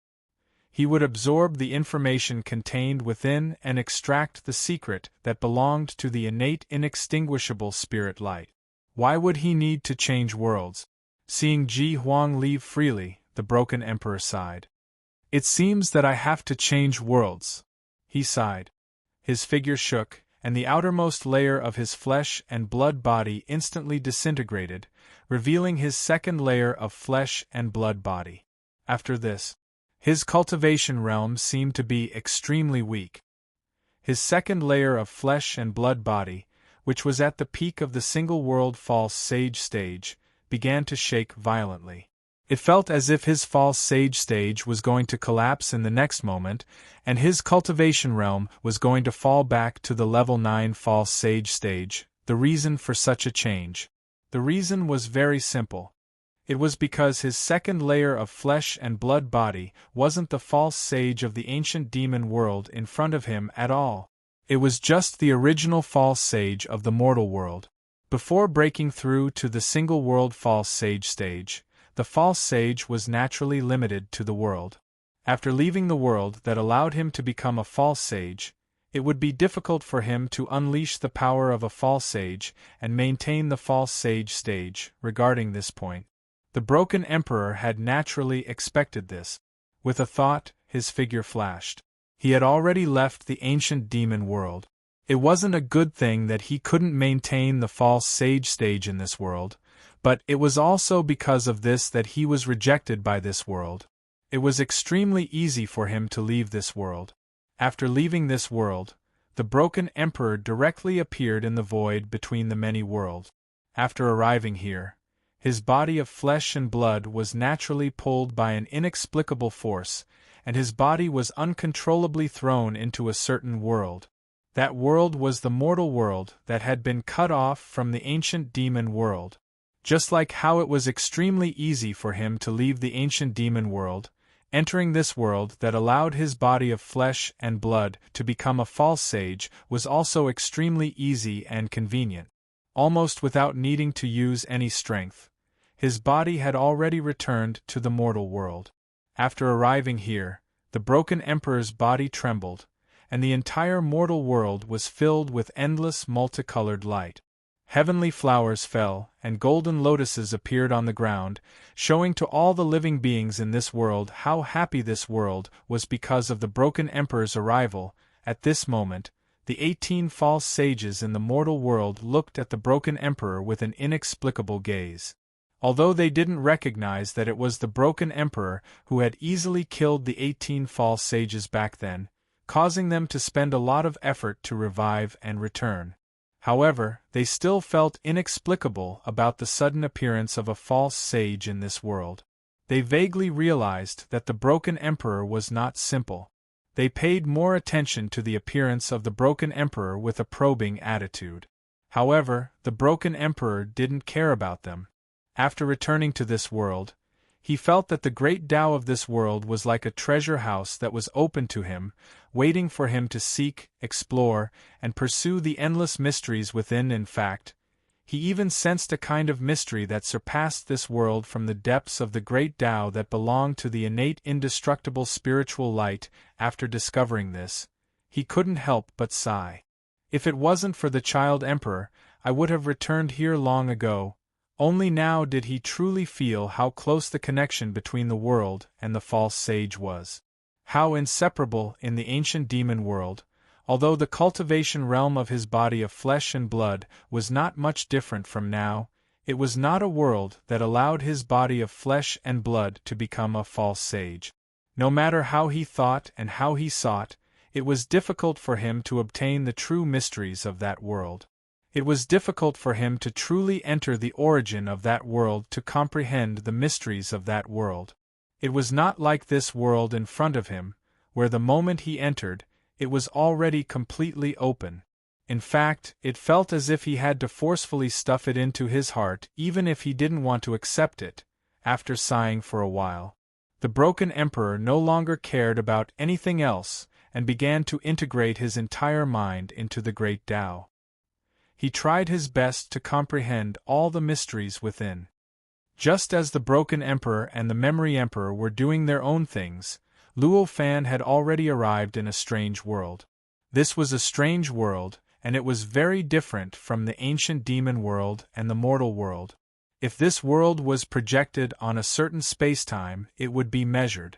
He would absorb the information contained within and extract the secret that belonged to the innate inextinguishable spirit light. Why would he need to change worlds? Seeing Ji Huang leave freely, the Broken Emperor sighed. "It seems that I have to change worlds," he sighed. His figure shook, and the outermost layer of his flesh and blood body instantly disintegrated, revealing his second layer of flesh and blood body. After this, his cultivation realm seemed to be extremely weak. His second layer of flesh and blood body, which was at the peak of the single-world false sage stage, began to shake violently. It felt as if his false sage stage was going to collapse in the next moment, and his cultivation realm was going to fall back to the level 9 false sage stage. The reason for such a change. The reason was very simple. It was because his second layer of flesh and blood body wasn't the false sage of the ancient demon world in front of him at all. It was just the original false sage of the mortal world. Before breaking through to the single world false sage stage, the false sage was naturally limited to the world. After leaving the world that allowed him to become a false sage, it would be difficult for him to unleash the power of a false sage and maintain the false sage stage. Regarding this point, the broken emperor had naturally expected this. With a thought, his figure flashed. He had already left the ancient demon world. It wasn't a good thing that he couldn't maintain the false sage stage in this world, but it was also because of this that he was rejected by this world. It was extremely easy for him to leave this world. After leaving this world, the broken emperor directly appeared in the void between the many worlds. After arriving here, his body of flesh and blood was naturally pulled by an inexplicable force, and his body was uncontrollably thrown into a certain world. That world was the mortal world that had been cut off from the ancient demon world. Just like how it was extremely easy for him to leave the ancient demon world, entering this world that allowed his body of flesh and blood to become a false sage was also extremely easy and convenient. Almost without needing to use any strength, his body had already returned to the mortal world. After arriving here, the broken emperor's body trembled, and the entire mortal world was filled with endless multicolored light. Heavenly flowers fell, and golden lotuses appeared on the ground, showing to all the living beings in this world how happy this world was because of the broken emperor's arrival. At this moment, the 18 false sages in the mortal world looked at the broken emperor with an inexplicable gaze. Although they didn't recognize that it was the broken emperor who had easily killed the 18 false sages back then, causing them to spend a lot of effort to revive and return. However, they still felt inexplicable about the sudden appearance of a false sage in this world. They vaguely realized that the broken emperor was not simple. They paid more attention to the appearance of the broken emperor with a probing attitude. However, the broken emperor didn't care about them. After returning to this world, he felt that the great Tao of this world was like a treasure house that was open to him, waiting for him to seek, explore, and pursue the endless mysteries within. In fact, he even sensed a kind of mystery that surpassed this world from the depths of the great Tao that belonged to the innate indestructible spiritual light. After discovering this, he couldn't help but sigh. If it wasn't for the child emperor, I would have returned here long ago. Only now did he truly feel how close the connection between the world and the false sage was. How inseparable in the ancient demon world, although the cultivation realm of his body of flesh and blood was not much different from now, it was not a world that allowed his body of flesh and blood to become a false sage. No matter how he thought and how he sought, it was difficult for him to obtain the true mysteries of that world. It was difficult for him to truly enter the origin of that world, to comprehend the mysteries of that world. It was not like this world in front of him, where the moment he entered, it was already completely open. In fact, it felt as if he had to forcefully stuff it into his heart even if he didn't want to accept it. After sighing for a while, the broken emperor no longer cared about anything else and began to integrate his entire mind into the great Tao. He tried his best to comprehend all the mysteries within. Just as the broken emperor and the memory emperor were doing their own things, Luo Fan had already arrived in a strange world. This was a strange world, and it was very different from the ancient demon world and the mortal world. If this world was projected on a certain space-time, it would be measured.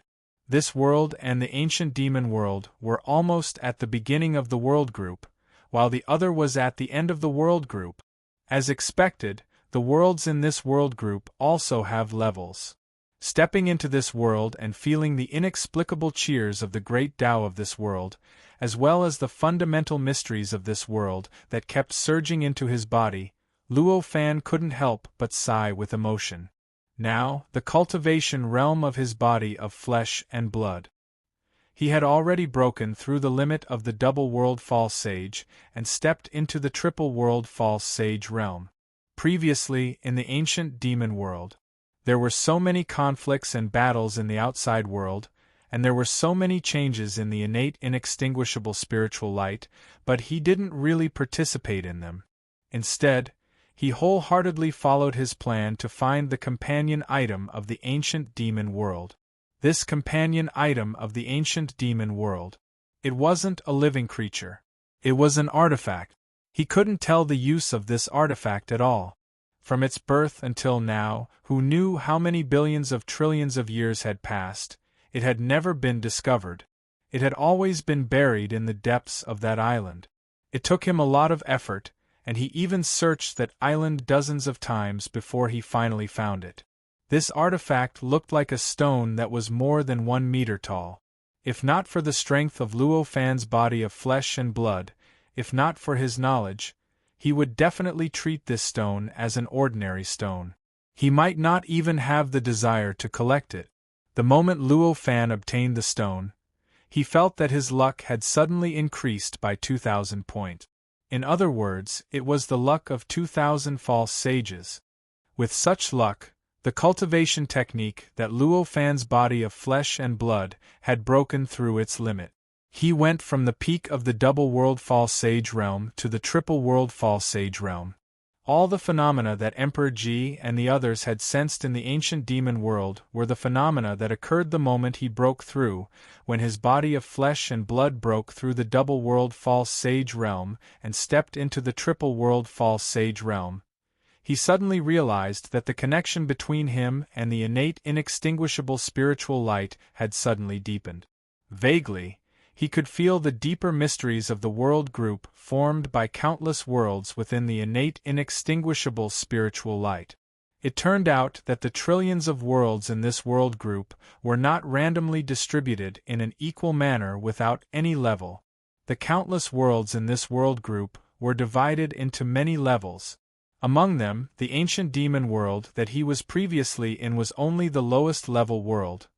This world and the ancient demon world were almost at the beginning of the world group, while the other was at the end of the world group. As expected, the worlds in this world group also have levels. Stepping into this world and feeling the inexplicable cheers of the great Tao of this world, as well as the fundamental mysteries of this world that kept surging into his body, Luo Fan couldn't help but sigh with emotion. now, the cultivation realm of his body of flesh and blood. He had already broken through the limit of the double world false sage and stepped into the triple world false sage realm. Previously, in the ancient demon world, there were so many conflicts and battles in the outside world, and there were so many changes in the innate inextinguishable spiritual light, but he didn't really participate in them. Instead, he wholeheartedly followed his plan to find the companion item of the ancient demon world. This companion item of the ancient demon world. It wasn't a living creature. It was an artifact. He couldn't tell the use of this artifact at all. From its birth until now, who knew how many billions of trillions of years had passed, it had never been discovered. It had always been buried in the depths of that island. It took him a lot of effort, and he even searched that island dozens of times before he finally found it. This artifact looked like a stone that was more than 1 meter tall. If not for the strength of Luo Fan's body of flesh and blood, if not for his knowledge, he would definitely treat this stone as an ordinary stone. He might not even have the desire to collect it. The moment Luo Fan obtained the stone, he felt that his luck had suddenly increased by 2,000 points. In other words, it was the luck of 2,000 false sages. With such luck, the cultivation technique that Luo Fan's body of flesh and blood had broken through its limit. He went from the peak of the double world false sage realm to the triple world false sage realm. All the phenomena that Emperor Ji and the others had sensed in the ancient demon world were the phenomena that occurred the moment he broke through, when his body of flesh and blood broke through the double world false sage realm and stepped into the triple world false sage realm. He suddenly realized that the connection between him and the innate inextinguishable spiritual light had suddenly deepened. Vaguely, he could feel the deeper mysteries of the world group formed by countless worlds within the innate inextinguishable spiritual light. It turned out that the trillions of worlds in this world group were not randomly distributed in an equal manner without any level. The countless worlds in this world group were divided into many levels. Among them, the ancient demon world that he was previously in was only the lowest level world.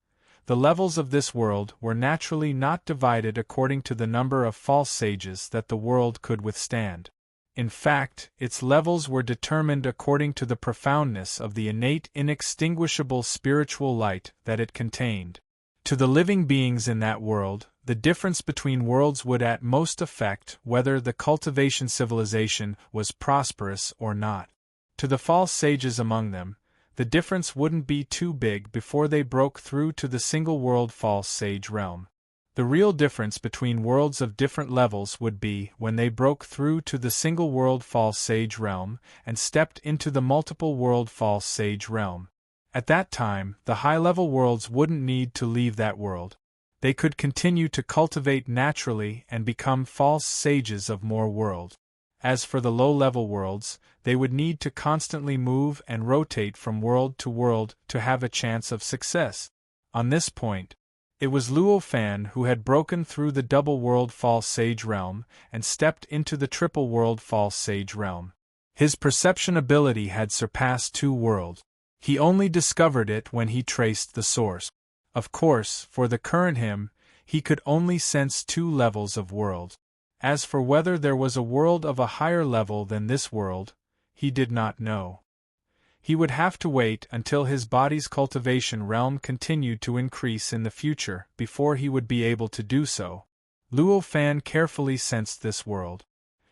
The levels of this world were naturally not divided according to the number of false sages that the world could withstand. In fact, its levels were determined according to the profoundness of the innate inextinguishable spiritual light that it contained. To the living beings in that world, the difference between worlds would at most affect whether the cultivation civilization was prosperous or not. To the false sages among them, the difference wouldn't be too big before they broke through to the single world false sage realm. The real difference between worlds of different levels would be when they broke through to the single world false sage realm and stepped into the multiple world false sage realm. At that time, the high-level worlds wouldn't need to leave that world. They could continue to cultivate naturally and become false sages of more worlds. As for the low-level worlds, they would need to constantly move and rotate from world to world to have a chance of success. On this point, it was Luo Fan who had broken through the double world false sage realm and stepped into the triple world false sage realm. His perception ability had surpassed 2 worlds. He only discovered it when he traced the source. Of course, for the current him, he could only sense 2 levels of worlds. As for whether there was a world of a higher level than this world, he did not know. He would have to wait until his body's cultivation realm continued to increase in the future before he would be able to do so. Luo Fan carefully sensed this world.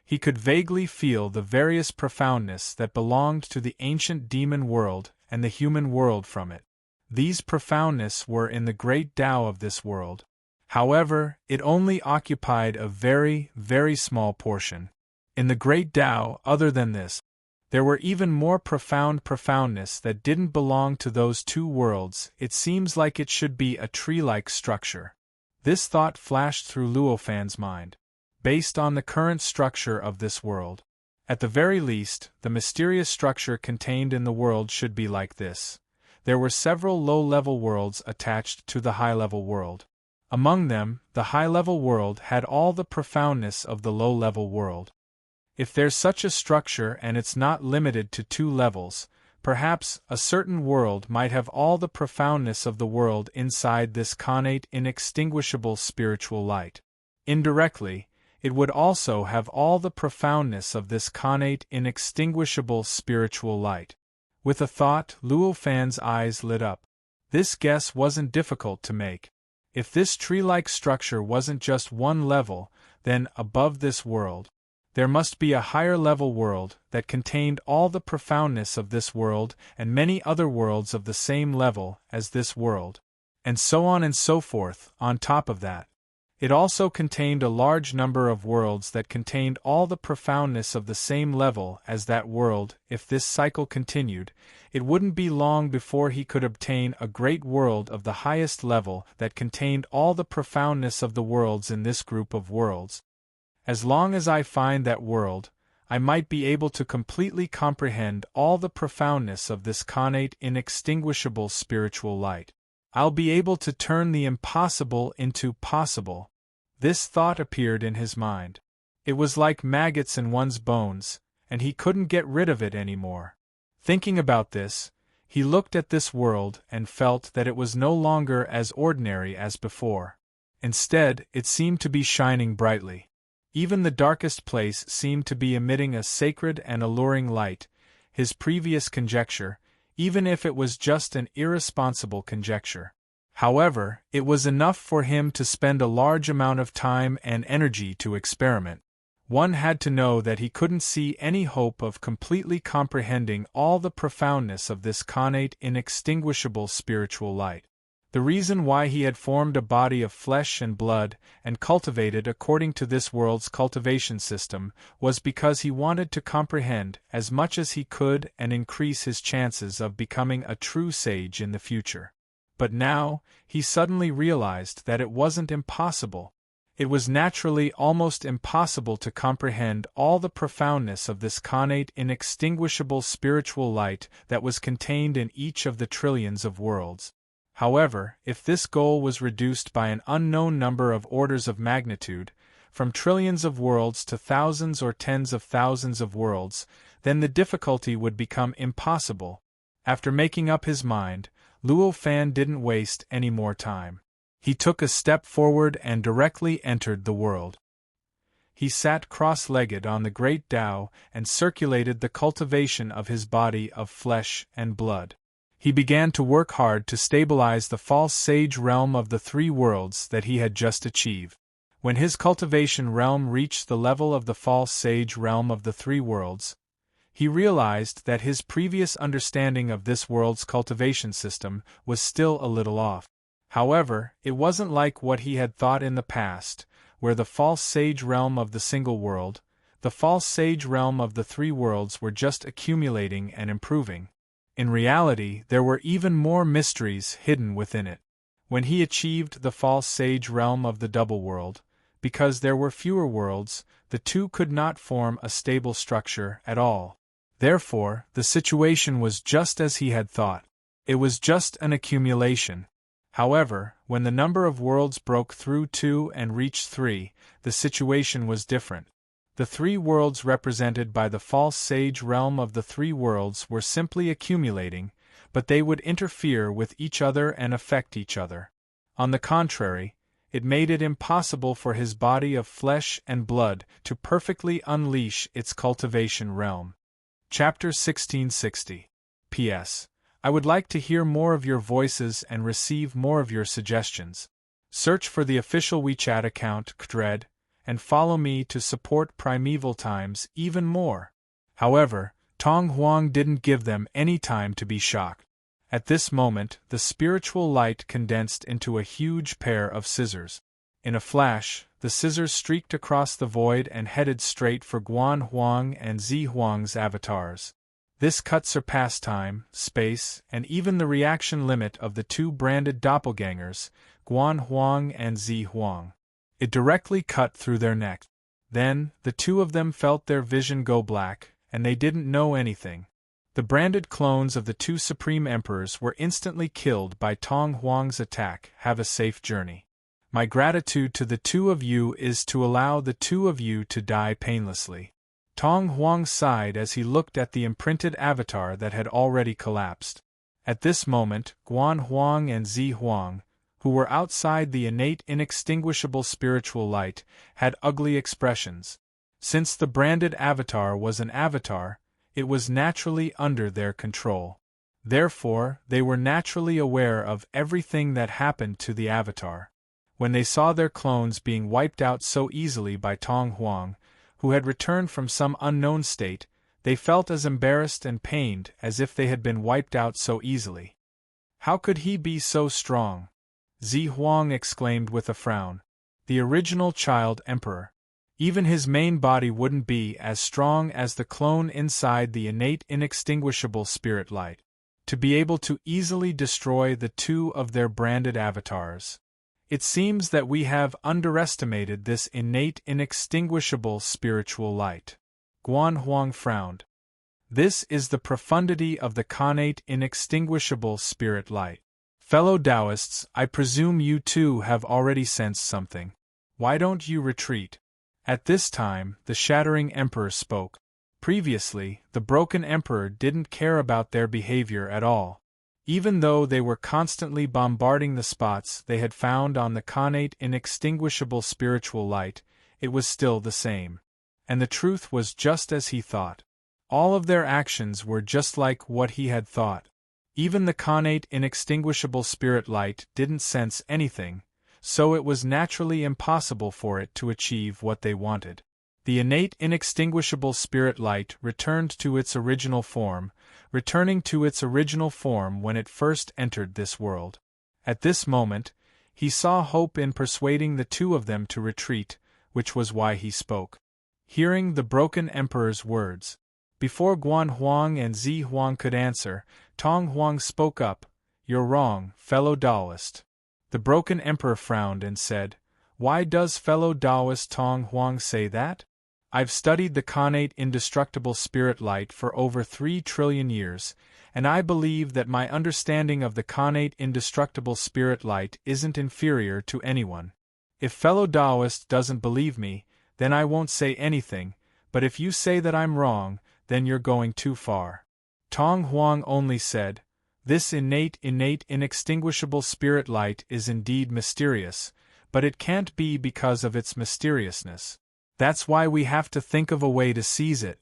He could vaguely feel the various profoundness that belonged to the ancient demon world and the human world from it. These profoundness were in the great Tao of this world. However, it only occupied a very, very small portion. In the great Tao, other than this, there were even more profoundness that didn't belong to those 2 worlds. It seems like it should be a tree-like structure. This thought flashed through Luo Fan's mind. Based on the current structure of this world, at the very least, the mysterious structure contained in the world should be like this. There were several low-level worlds attached to the high-level world. Among them, the high-level world had all the profoundness of the low-level world. If there's such a structure and it's not limited to 2 levels, Perhaps a certain world might have all the profoundness of the world inside this connate inextinguishable spiritual light. Indirectly, it would also have all the profoundness of this connate inextinguishable spiritual light. With a thought, Luo Fan's eyes lit up. This guess wasn't difficult to make. If this tree-like structure wasn't just one level, then above this world, there must be a higher-level world that contained all the profoundness of this world and many other worlds of the same level as this world, and so on and so forth. On top of that, it also contained a large number of worlds that contained all the profoundness of the same level as that world. If this cycle continued, it wouldn't be long before he could obtain a great world of the highest level that contained all the profoundness of the worlds in this group of worlds. As long as I find that world, I might be able to completely comprehend all the profoundness of this connate inextinguishable spiritual light. I'll be able to turn the impossible into possible. This thought appeared in his mind. It was like maggots in one's bones, and he couldn't get rid of it anymore. Thinking about this, he looked at this world and felt that it was no longer as ordinary as before. Instead, it seemed to be shining brightly. Even the darkest place seemed to be emitting a sacred and alluring light. His previous conjecture, even if it was just an irresponsible conjecture, however, it was enough for him to spend a large amount of time and energy to experiment. One had to know that he couldn't see any hope of completely comprehending all the profoundness of this connate inextinguishable spiritual light. The reason why he had formed a body of flesh and blood and cultivated according to this world's cultivation system was because he wanted to comprehend as much as he could and increase his chances of becoming a true sage in the future. But now, he suddenly realized that it wasn't impossible. It was naturally almost impossible to comprehend all the profoundness of this connate inextinguishable spiritual light that was contained in each of the trillions of worlds. However, if this goal was reduced by an unknown number of orders of magnitude, from trillions of worlds to thousands or tens of thousands of worlds, then the difficulty would become impossible. After making up his mind, Luo Fan didn't waste any more time. He took a step forward and directly entered the world. He sat cross-legged on the great Tao and circulated the cultivation of his body of flesh and blood. He began to work hard to stabilize the false sage realm of the three worlds that he had just achieved. When his cultivation realm reached the level of the false sage realm of the three worlds, he realized that his previous understanding of this world's cultivation system was still a little off. However, it wasn't like what he had thought in the past, where the false sage realm of the single world, the false sage realm of the three worlds were just accumulating and improving. In reality, there were even more mysteries hidden within it. When he achieved the false sage realm of the double world, because there were fewer worlds, the two could not form a stable structure at all. Therefore, the situation was just as he had thought. It was just an accumulation. However, when the number of worlds broke through 2 and reached 3, the situation was different. The three worlds represented by the false sage realm of the three worlds were simply accumulating, but they would interfere with each other and affect each other. On the contrary, it made it impossible for his body of flesh and blood to perfectly unleash its cultivation realm. Chapter 1660. P.S. I would like to hear more of your voices and receive more of your suggestions. Search for the official WeChat account ktred, and follow me to support Primeval Times even more. However, Tong Huang didn't give them any time to be shocked. At this moment, the spiritual light condensed into a huge pair of scissors. In a flash, the scissors streaked across the void and headed straight for Guan Huang and Zi Huang's avatars. This cut surpassed time, space, and even the reaction limit of the two branded doppelgangers, Guan Huang and Zi Huang. It directly cut through their necks. Then, the two of them felt their vision go black, and they didn't know anything. The branded clones of the two Supreme Emperors were instantly killed by Tong Huang's attack. Have a safe journey. My gratitude to the two of you is to allow the two of you to die painlessly. Tong Huang sighed as he looked at the imprinted avatar that had already collapsed. At this moment, Guan Huang and Zi Huang, who were outside the innate inextinguishable spiritual light, had ugly expressions. Since the branded avatar was an avatar, it was naturally under their control. Therefore, they were naturally aware of everything that happened to the avatar. When they saw their clones being wiped out so easily by Tong Huang, who had returned from some unknown state, they felt as embarrassed and pained as if they had been wiped out so easily. How could he be so strong? Zi Huang exclaimed with a frown. The original child emperor. Even his main body wouldn't be as strong as the clone inside the innate inextinguishable spirit light. To be able to easily destroy the two of their branded avatars. It seems that we have underestimated this innate inextinguishable spiritual light. Guan Huang frowned. This is the profundity of the connate inextinguishable spirit light. Fellow Taoists, I presume you too have already sensed something. Why don't you retreat? At this time, the shattering emperor spoke. Previously, the broken emperor didn't care about their behavior at all. Even though they were constantly bombarding the spots they had found on the connate inextinguishable spiritual light, it was still the same. And the truth was just as he thought. All of their actions were just like what he had thought. Even the connate inextinguishable spirit light didn't sense anything, so it was naturally impossible for it to achieve what they wanted. The innate inextinguishable spirit light returned to its original form, returning to its original form when it first entered this world. At this moment, he saw hope in persuading the two of them to retreat, which was why he spoke. Hearing the broken emperor's words, before Guan Huang and Zi Huang could answer, Tong Huang spoke up, "You're wrong, fellow Taoist." The broken emperor frowned and said, "Why does fellow Taoist Tong Huang say that? I've studied the connate indestructible spirit light for over 3 trillion years, and I believe that my understanding of the connate indestructible spirit light isn't inferior to anyone. If fellow Taoist doesn't believe me, then I won't say anything, but if you say that I'm wrong, then you're going too far." Tong Huang only said, "This innate inextinguishable spirit light is indeed mysterious, but it can't be because of its mysteriousness. That's why we have to think of a way to seize it."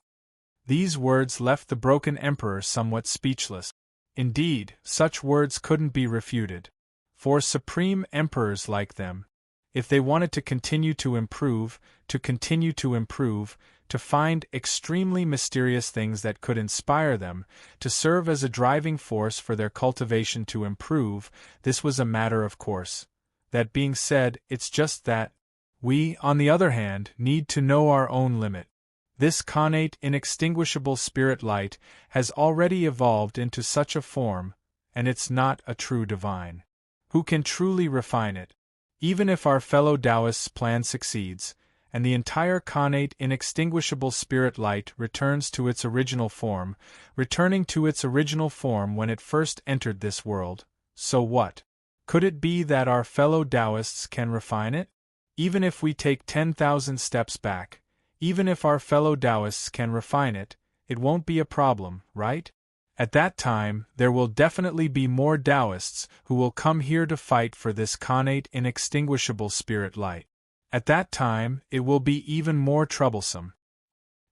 These words left the broken emperor somewhat speechless. Indeed, such words couldn't be refuted. For supreme emperors like them, if they wanted to continue to improve, to find extremely mysterious things that could inspire them, to serve as a driving force for their cultivation to improve, this was a matter of course. That being said, it's just that we, on the other hand, need to know our own limit. This connate inextinguishable spirit light has already evolved into such a form, and it's not a true divine. Who can truly refine it? Even if our fellow Taoists' plan succeeds, and the entire connate inextinguishable spirit light returns to its original form, returning to its original form when it first entered this world, so what? Could it be that our fellow Taoists can refine it? Even if we take 10,000 steps back, even if our fellow Taoists can refine it, it won't be a problem, right? At that time, there will definitely be more Taoists who will come here to fight for this connate inextinguishable spirit light. At that time, it will be even more troublesome.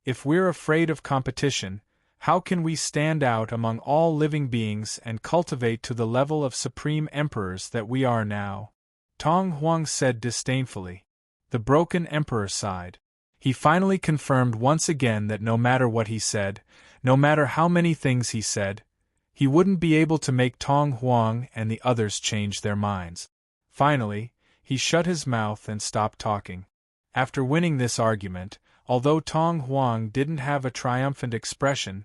If we're afraid of competition, how can we stand out among all living beings and cultivate to the level of supreme emperors that we are now? Tong Huang said disdainfully. The broken emperor sighed. He finally confirmed once again that no matter what he said, no matter how many things he said, he wouldn't be able to make Tong Huang and the others change their minds. Finally, he shut his mouth and stopped talking. After winning this argument, although Tong Huang didn't have a triumphant expression,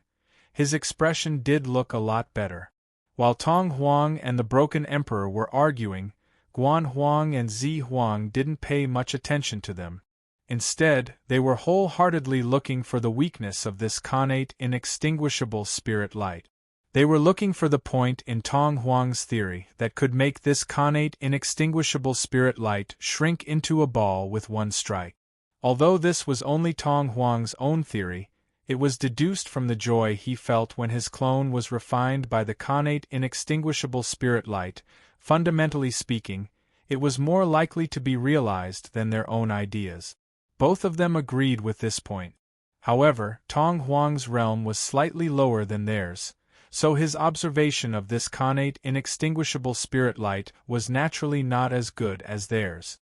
his expression did look a lot better. While Tong Huang and the broken emperor were arguing, Guan Huang and Zi Huang didn't pay much attention to them. Instead, they were wholeheartedly looking for the weakness of this connate inextinguishable spirit light. They were looking for the point in Tong Huang's theory that could make this connate inextinguishable spirit light shrink into a ball with one strike. Although this was only Tong Huang's own theory, it was deduced from the joy he felt when his clone was refined by the connate inextinguishable spirit light. Fundamentally speaking, it was more likely to be realized than their own ideas. Both of them agreed with this point. However, Tong Huang's realm was slightly lower than theirs, so his observation of this connate inextinguishable spirit light was naturally not as good as theirs.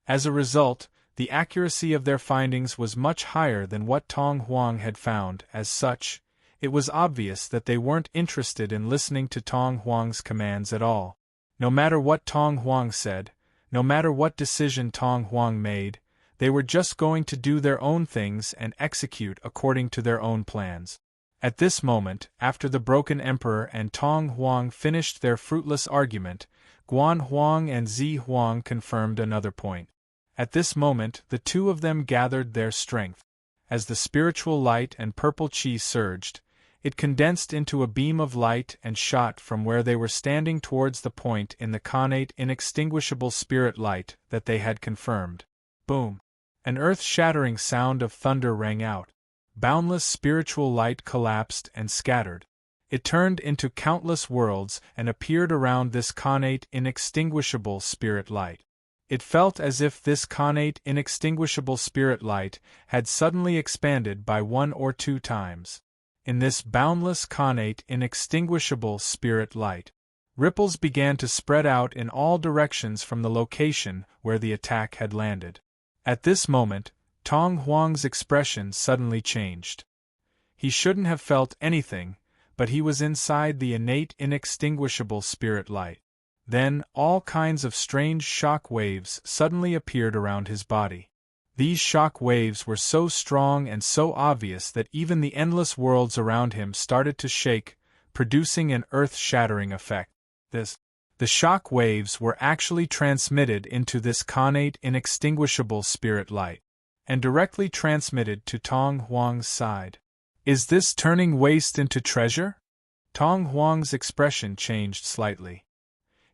As a result, the accuracy of their findings was much higher than what Tong Huang had found. As such, it was obvious that they weren't interested in listening to Tong Huang's commands at all. No matter what Tong Huang said, no matter what decision Tong Huang made, they were just going to do their own things and execute according to their own plans. At this moment, after the Broken Emperor and Tong Huang finished their fruitless argument, Guan Huang and Zi Huang confirmed another point. At this moment, the two of them gathered their strength. As the spiritual light and purple chi surged, it condensed into a beam of light and shot from where they were standing towards the point in the connate inextinguishable spirit light that they had confirmed. Boom! An earth-shattering sound of thunder rang out. Boundless spiritual light collapsed and scattered. It turned into countless worlds and appeared around this connate inextinguishable spirit light. It felt as if this connate inextinguishable spirit light had suddenly expanded by 1 or 2 times. In this boundless connate inextinguishable spirit light, ripples began to spread out in all directions from the location where the attack had landed. At this moment, Tong Huang's expression suddenly changed. He shouldn't have felt anything, but he was inside the innate inextinguishable spirit light. Then, all kinds of strange shock waves suddenly appeared around his body. These shock waves were so strong and so obvious that even the endless worlds around him started to shake, producing an earth-shattering effect. The shock waves were actually transmitted into this connate inextinguishable spirit light, and directly transmitted to Tong Huang's side. Is this turning waste into treasure? Tong Huang's expression changed slightly.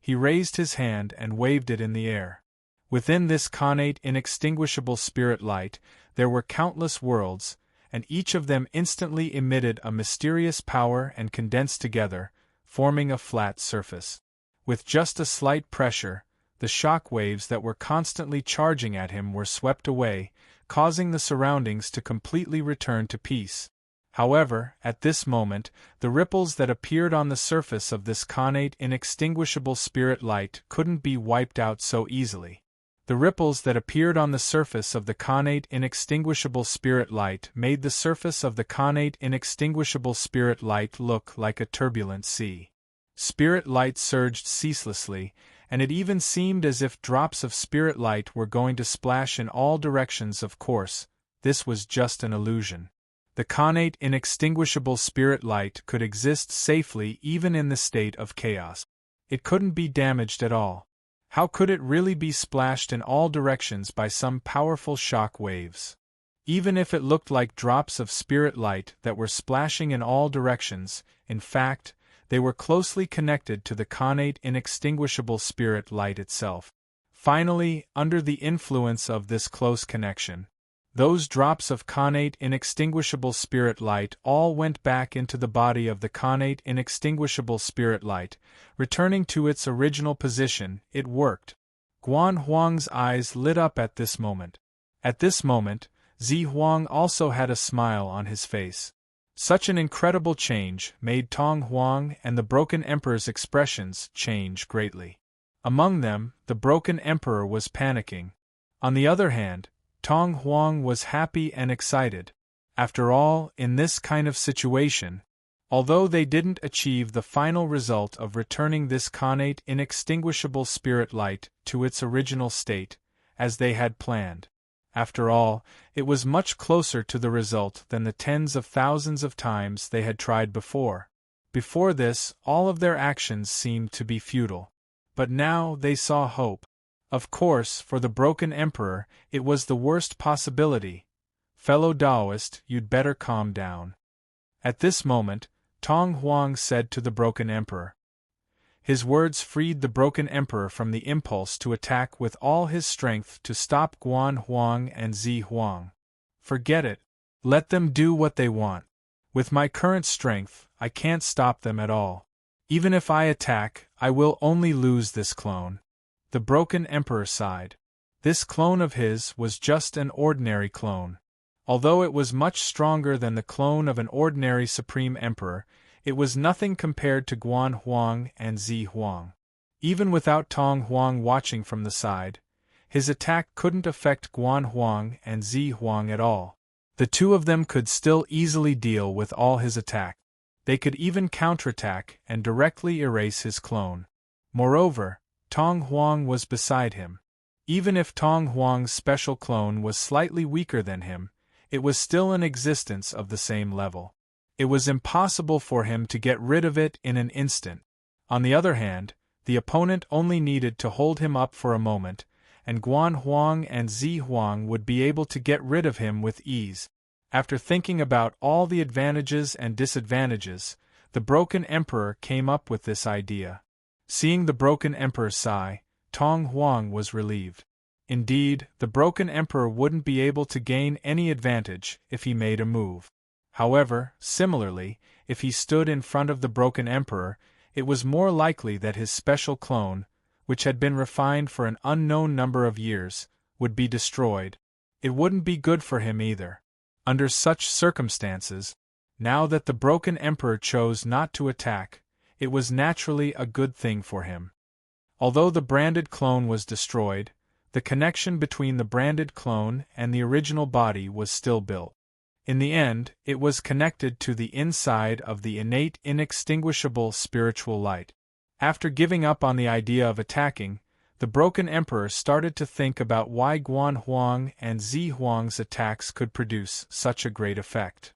He raised his hand and waved it in the air. Within this connate inextinguishable spirit light, there were countless worlds, and each of them instantly emitted a mysterious power and condensed together, forming a flat surface. With just a slight pressure, the shock waves that were constantly charging at him were swept away, causing the surroundings to completely return to peace. However, at this moment, the ripples that appeared on the surface of this connate inextinguishable spirit light couldn't be wiped out so easily. The ripples that appeared on the surface of the connate inextinguishable spirit light made the surface of the connate inextinguishable spirit light look like a turbulent sea. Spirit light surged ceaselessly, and it even seemed as if drops of spirit light were going to splash in all directions. Of course, this was just an illusion. The connate inextinguishable spirit light could exist safely even in the state of chaos. It couldn't be damaged at all. How could it really be splashed in all directions by some powerful shock waves? Even if it looked like drops of spirit light that were splashing in all directions, in fact, they were closely connected to the connate inextinguishable spirit light itself. Finally, under the influence of this close connection, those drops of connate inextinguishable spirit light all went back into the body of the connate inextinguishable spirit light, returning to its original position. It worked. Guan Huang's eyes lit up at this moment. At this moment, Zi Huang also had a smile on his face. Such an incredible change made Tong Huang and the Broken Emperor's expressions change greatly. Among them, the Broken Emperor was panicking. On the other hand, Tong Huang was happy and excited. After all, in this kind of situation, although they didn't achieve the final result of returning this connate inextinguishable spirit light to its original state, as they had planned, after all, it was much closer to the result than the tens of thousands of times they had tried before. Before this, all of their actions seemed to be futile. But now they saw hope. Of course, for the Broken Emperor, it was the worst possibility. Fellow Taoist, you'd better calm down. At this moment, Tong Huang said to the Broken Emperor, His words freed the broken emperor from the impulse to attack with all his strength to stop Guan Huang and Zi Huang. Forget it. Let them do what they want. With my current strength, I can't stop them at all. Even if I attack, I will only lose this clone. The broken emperor sighed. This clone of his was just an ordinary clone. Although it was much stronger than the clone of an ordinary supreme emperor, it was nothing compared to Guan Huang and Zi Huang. Even without Tong Huang watching from the side, his attack couldn't affect Guan Huang and Zi Huang at all. The two of them could still easily deal with all his attack. They could even counterattack and directly erase his clone. Moreover, Tong Huang was beside him. Even if Tong Huang's special clone was slightly weaker than him, it was still an existence of the same level. It was impossible for him to get rid of it in an instant. On the other hand, the opponent only needed to hold him up for a moment, and Guan Huang and Zi Huang would be able to get rid of him with ease. After thinking about all the advantages and disadvantages, the broken emperor came up with this idea. Seeing the broken emperor sigh, Tong Huang was relieved. Indeed, the broken emperor wouldn't be able to gain any advantage if he made a move. However, similarly, if he stood in front of the broken emperor, it was more likely that his special clone, which had been refined for an unknown number of years, would be destroyed. It wouldn't be good for him either. Under such circumstances, now that the broken emperor chose not to attack, it was naturally a good thing for him. Although the branded clone was destroyed, the connection between the branded clone and the original body was still built. In the end, it was connected to the inside of the innate inextinguishable spiritual light. After giving up on the idea of attacking, the broken emperor started to think about why Guan Huang and Zi Huang's attacks could produce such a great effect.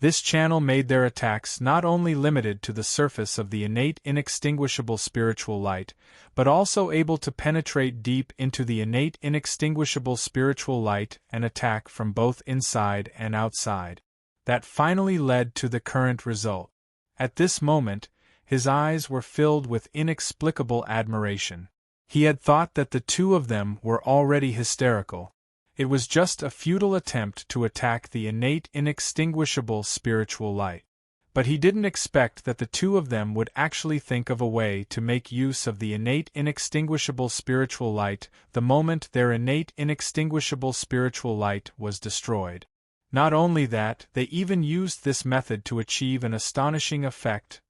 This channel made their attacks not only limited to the surface of the innate inextinguishable spiritual light, but also able to penetrate deep into the innate inextinguishable spiritual light and attack from both inside and outside. That finally led to the current result. At this moment, his eyes were filled with inexplicable admiration. He had thought that the two of them were already hysterical. It was just a futile attempt to attack the innate inextinguishable spiritual light. But he didn't expect that the two of them would actually think of a way to make use of the innate inextinguishable spiritual light the moment their innate inextinguishable spiritual light was destroyed. Not only that, they even used this method to achieve an astonishing effect.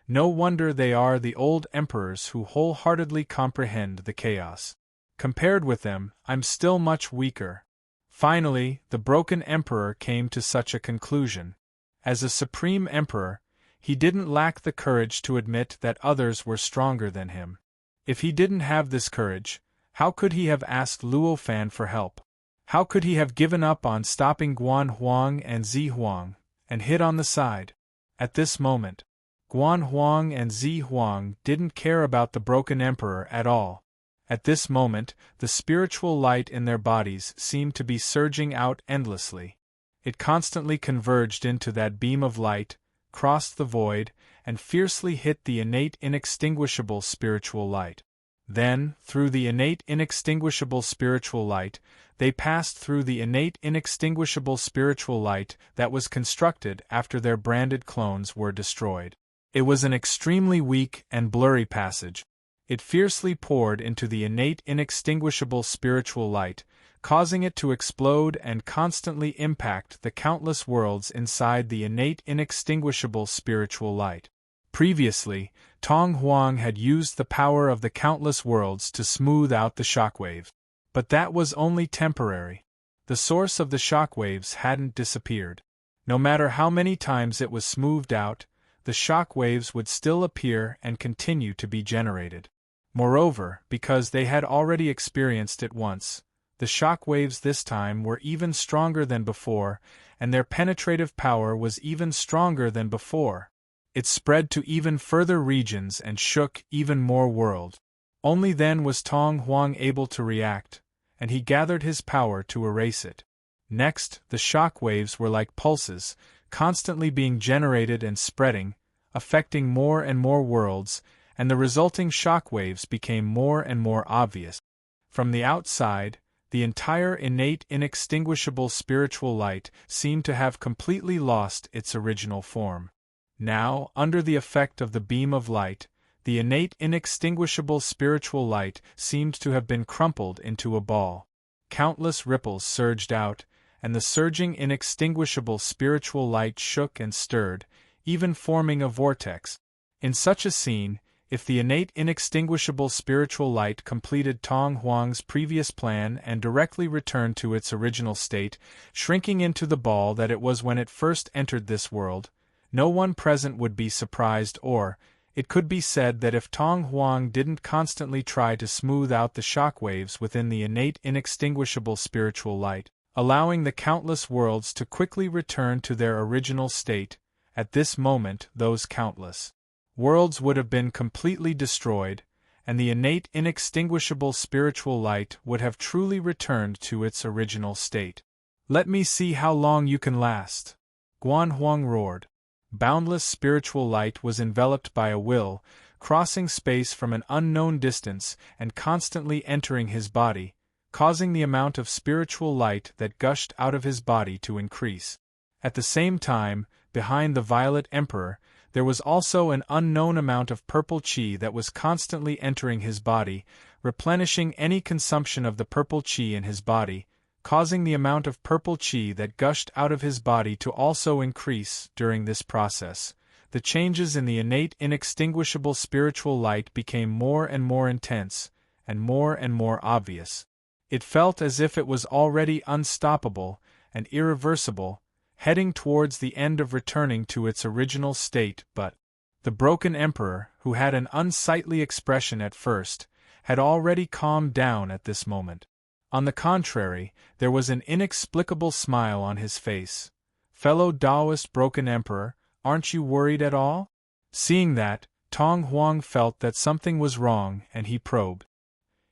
No wonder they are the old emperors who wholeheartedly comprehend the chaos. Compared with them, I'm still much weaker. Finally, the broken emperor came to such a conclusion. As a supreme emperor, he didn't lack the courage to admit that others were stronger than him. If he didn't have this courage, how could he have asked Luo Fan for help? How could he have given up on stopping Guan Huang and Zi Huang, and hid on the side? At this moment, Guan Huang and Zi Huang didn't care about the broken emperor at all. At this moment, the spiritual light in their bodies seemed to be surging out endlessly. It constantly converged into that beam of light, crossed the void, and fiercely hit the innate inextinguishable spiritual light. Then, through the innate inextinguishable spiritual light, they passed through the innate inextinguishable spiritual light that was constructed after their branded clones were destroyed. It was an extremely weak and blurry passage. It fiercely poured into the innate inextinguishable spiritual light, causing it to explode and constantly impact the countless worlds inside the innate inextinguishable spiritual light. Previously, Tong Huang had used the power of the countless worlds to smooth out the shockwaves. But that was only temporary. The source of the shockwaves hadn't disappeared. No matter how many times it was smoothed out, the shockwaves would still appear and continue to be generated. Moreover, because they had already experienced it once, the shockwaves this time were even stronger than before, and their penetrative power was even stronger than before. It spread to even further regions and shook even more worlds. Only then was Tong Huang able to react, and he gathered his power to erase it. Next, the shockwaves were like pulses, constantly being generated and spreading, affecting more and more worlds, and the resulting shockwaves became more and more obvious. From the outside, the entire innate inextinguishable spiritual light seemed to have completely lost its original form. Now, under the effect of the beam of light, the innate inextinguishable spiritual light seemed to have been crumpled into a ball. Countless ripples surged out, and the surging inextinguishable spiritual light shook and stirred, even forming a vortex. In such a scene, if the innate inextinguishable spiritual light completed Tong Huang's previous plan and directly returned to its original state, shrinking into the ball that it was when it first entered this world, no one present would be surprised, or it could be said that if Tong Huang didn't constantly try to smooth out the shockwaves within the innate inextinguishable spiritual light, allowing the countless worlds to quickly return to their original state, at this moment those countless worlds would have been completely destroyed, and the innate inextinguishable spiritual light would have truly returned to its original state. "Let me see how long you can last," Guan Huang roared. Boundless spiritual light was enveloped by a will, crossing space from an unknown distance and constantly entering his body, causing the amount of spiritual light that gushed out of his body to increase. At the same time, behind the Violet Emperor, there was also an unknown amount of purple qi that was constantly entering his body, replenishing any consumption of the purple qi in his body, causing the amount of purple qi that gushed out of his body to also increase. During this process, the changes in the innate inextinguishable spiritual light became more and more intense, and more obvious. It felt as if it was already unstoppable and irreversible, heading towards the end of returning to its original state. But the broken emperor, who had an unsightly expression at first, had already calmed down at this moment. On the contrary, there was an inexplicable smile on his face. "Fellow Taoist broken emperor, aren't you worried at all?" Seeing that, Tong Huang felt that something was wrong, and he probed.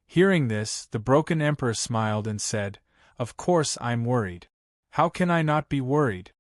Hearing this, the broken emperor smiled and said, "Of course I'm worried. How can I not be worried?"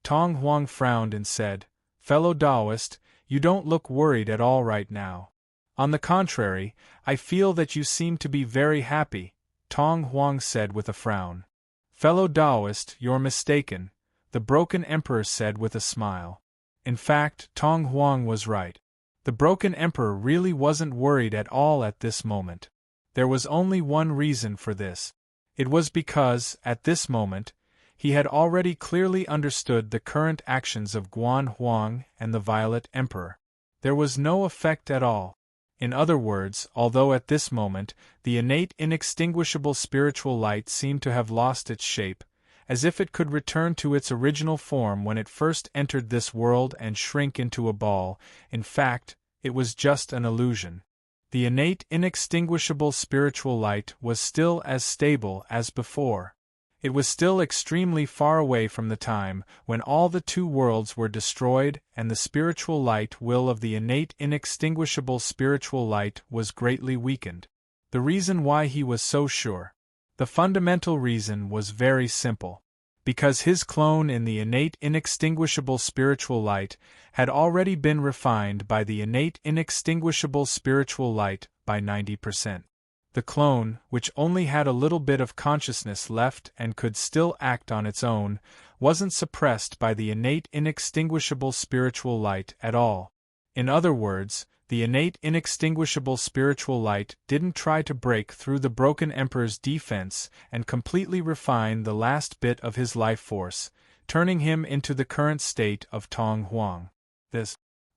Tong Huang frowned and said, "Fellow Taoist, you don't look worried at all right now. On the contrary, I feel that you seem to be very happy," Tong Huang said with a frown. "Fellow Taoist, you're mistaken," the broken emperor said with a smile. In fact, Tong Huang was right. The broken emperor really wasn't worried at all at this moment. There was only one reason for this. It was because, at this moment, he had already clearly understood the current actions of Guan Huang and the Violet Emperor. There was no effect at all. In other words, although at this moment, the innate inextinguishable spiritual light seemed to have lost its shape, as if it could return to its original form when it first entered this world and shrink into a ball, in fact, it was just an illusion. The innate inextinguishable spiritual light was still as stable as before. It was still extremely far away from the time when all the two worlds were destroyed and the spiritual light will of the innate inextinguishable spiritual light was greatly weakened. The reason why he was so sure. The fundamental reason was very simple. Because his clone in the innate inextinguishable spiritual light had already been refined by the innate inextinguishable spiritual light by 90%. The clone, which only had a little bit of consciousness left and could still act on its own, wasn't suppressed by the innate inextinguishable spiritual light at all. In other words, the innate inextinguishable spiritual light didn't try to break through the broken emperor's defense and completely refine the last bit of his life force, turning him into the current state of Tong Huang.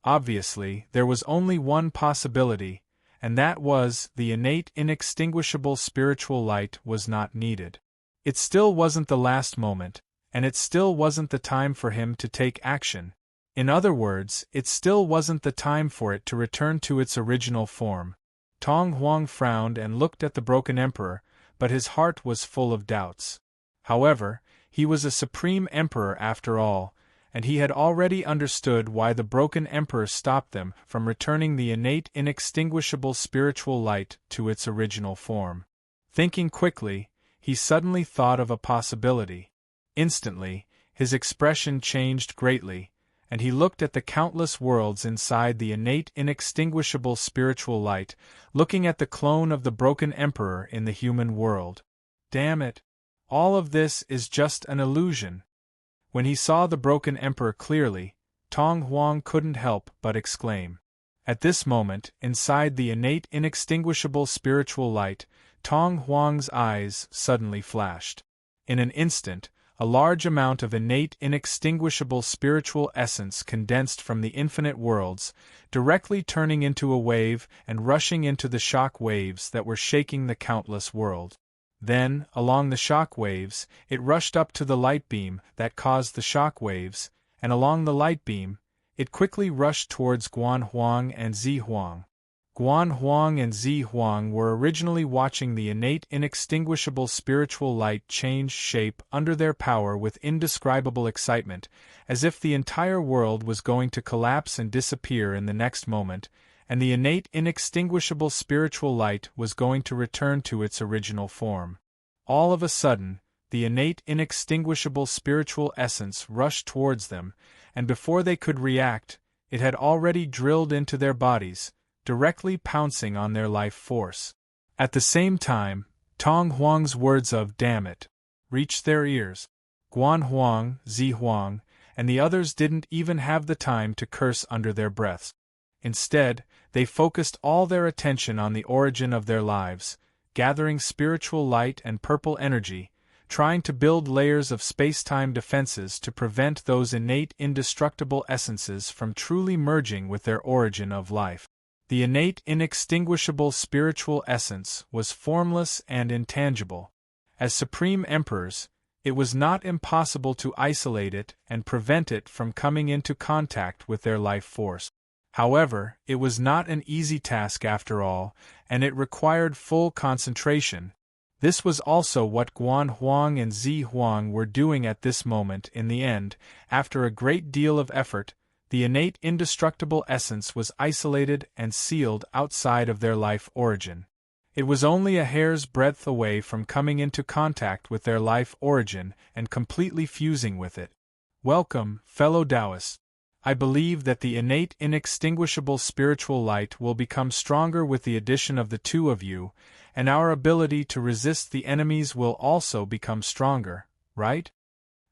Obviously, there was only one possibility, and that was, the innate inextinguishable spiritual light was not needed. It still wasn't the last moment, and it still wasn't the time for him to take action. In other words, it still wasn't the time for it to return to its original form. Tong Huang frowned and looked at the broken emperor, but his heart was full of doubts. However, he was a supreme emperor after all, and he had already understood why the broken emperor stopped them from returning the innate inextinguishable spiritual light to its original form. Thinking quickly, he suddenly thought of a possibility. Instantly, his expression changed greatly, and he looked at the countless worlds inside the innate inextinguishable spiritual light, looking at the clone of the broken emperor in the human world. Damn it! All of this is just an illusion. When he saw the broken emperor clearly, Tong Huang couldn't help but exclaim. At this moment, inside the innate inextinguishable spiritual light, Tong Huang's eyes suddenly flashed. In an instant, a large amount of innate inextinguishable spiritual essence condensed from the infinite worlds, directly turning into a wave and rushing into the shock waves that were shaking the countless world. Then, along the shock waves, it rushed up to the light beam that caused the shock waves, and along the light beam, it quickly rushed towards Guan Huang and Zi Huang. Guan Huang and Zi Huang were originally watching the innate inextinguishable spiritual light change shape under their power with indescribable excitement, as if the entire world was going to collapse and disappear in the next moment, and the innate inextinguishable spiritual light was going to return to its original form. All of a sudden, the innate inextinguishable spiritual essence rushed towards them, and before they could react, it had already drilled into their bodies, directly pouncing on their life force. At the same time, Tong Huang's words of "damn it" reached their ears. Guan Huang, Zi Huang, and the others didn't even have the time to curse under their breaths. Instead, they focused all their attention on the origin of their lives, gathering spiritual light and purple energy, trying to build layers of space-time defenses to prevent those innate indestructible essences from truly merging with their origin of life. The innate inextinguishable spiritual essence was formless and intangible. As supreme emperors, it was not impossible to isolate it and prevent it from coming into contact with their life force. However, it was not an easy task after all, and it required full concentration. This was also what Guan Huang and Zi Huang were doing at this moment. In the end, after a great deal of effort, the innate indestructible essence was isolated and sealed outside of their life origin. It was only a hair's breadth away from coming into contact with their life origin and completely fusing with it. Welcome, fellow Taoists. I believe that the innate inextinguishable spiritual light will become stronger with the addition of the two of you, and our ability to resist the enemies will also become stronger, right?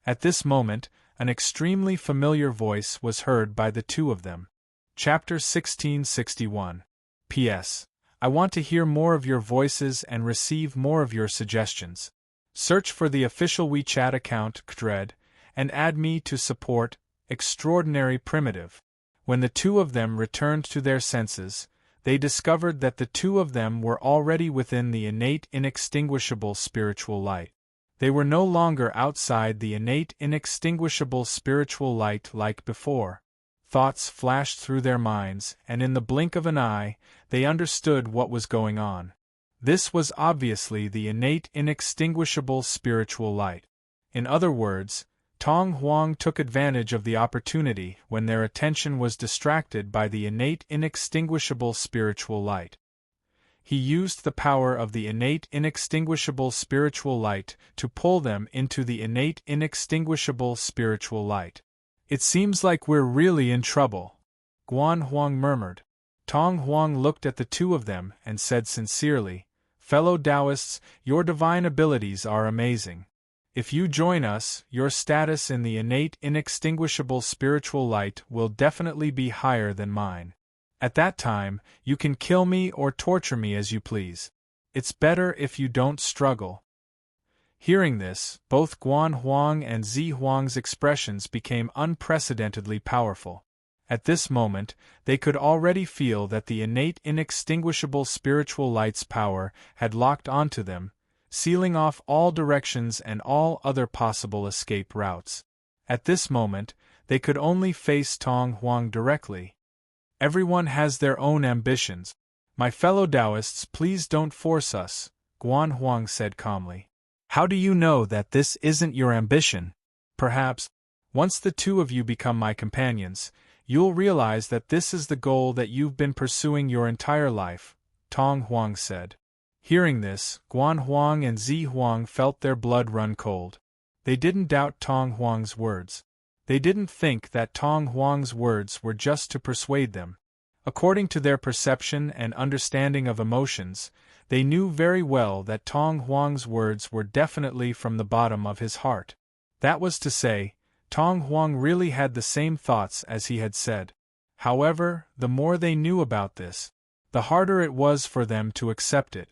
At this moment, an extremely familiar voice was heard by the two of them. Chapter 1661. P.S. I want to hear more of your voices and receive more of your suggestions. Search for the official WeChat account #Kdred, and add me to support Extraordinary Primitive. When the two of them returned to their senses, they discovered that the two of them were already within the innate inextinguishable spiritual light. They were no longer outside the innate inextinguishable spiritual light like before. Thoughts flashed through their minds, and in the blink of an eye, they understood what was going on. This was obviously the innate inextinguishable spiritual light. In other words, Tong Huang took advantage of the opportunity when their attention was distracted by the innate inextinguishable spiritual light. He used the power of the innate inextinguishable spiritual light to pull them into the innate inextinguishable spiritual light. It seems like we're really in trouble, Guan Huang murmured. Tong Huang looked at the two of them and said sincerely, "Fellow Taoists, your divine abilities are amazing. If you join us, your status in the innate inextinguishable spiritual light will definitely be higher than mine. At that time, you can kill me or torture me as you please. It's better if you don't struggle." Hearing this, both Guan Huang and Zi Huang's expressions became unprecedentedly powerful. At this moment, they could already feel that the innate inextinguishable spiritual light's power had locked onto them, sealing off all directions and all other possible escape routes. At this moment, they could only face Tong Huang directly. Everyone has their own ambitions. My fellow Taoists, please don't force us, Guan Huang said calmly. How do you know that this isn't your ambition? Perhaps, once the two of you become my companions, you'll realize that this is the goal that you've been pursuing your entire life, Tong Huang said. Hearing this, Guan Huang and Zi Huang felt their blood run cold. They didn't doubt Tong Huang's words. They didn't think that Tong Huang's words were just to persuade them. According to their perception and understanding of emotions, they knew very well that Tong Huang's words were definitely from the bottom of his heart. That was to say, Tong Huang really had the same thoughts as he had said. However, the more they knew about this, the harder it was for them to accept it.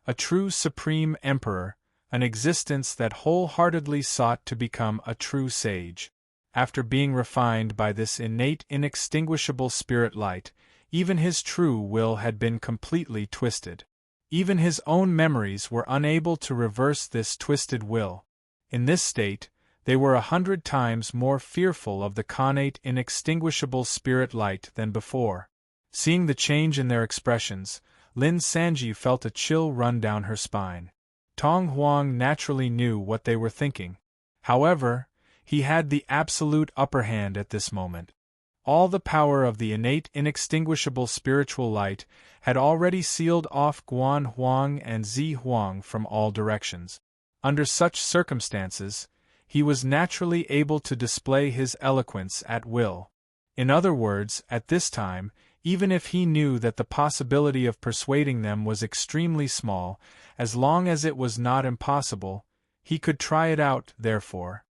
A true supreme emperor, an existence that wholeheartedly sought to become a true sage. After being refined by this innate inextinguishable spirit light, even his true will had been completely twisted. Even his own memories were unable to reverse this twisted will. In this state, they were 100 times more fearful of the connate inextinguishable spirit light than before. Seeing the change in their expressions, Lin Sanji felt a chill run down her spine. Tong Huang naturally knew what they were thinking. However, he had the absolute upper hand at this moment. All the power of the innate inextinguishable spiritual light had already sealed off Guan Huang and Zi Huang from all directions. Under such circumstances, he was naturally able to display his eloquence at will. In other words, at this time, even if he knew that the possibility of persuading them was extremely small, as long as it was not impossible, he could try it out, therefore.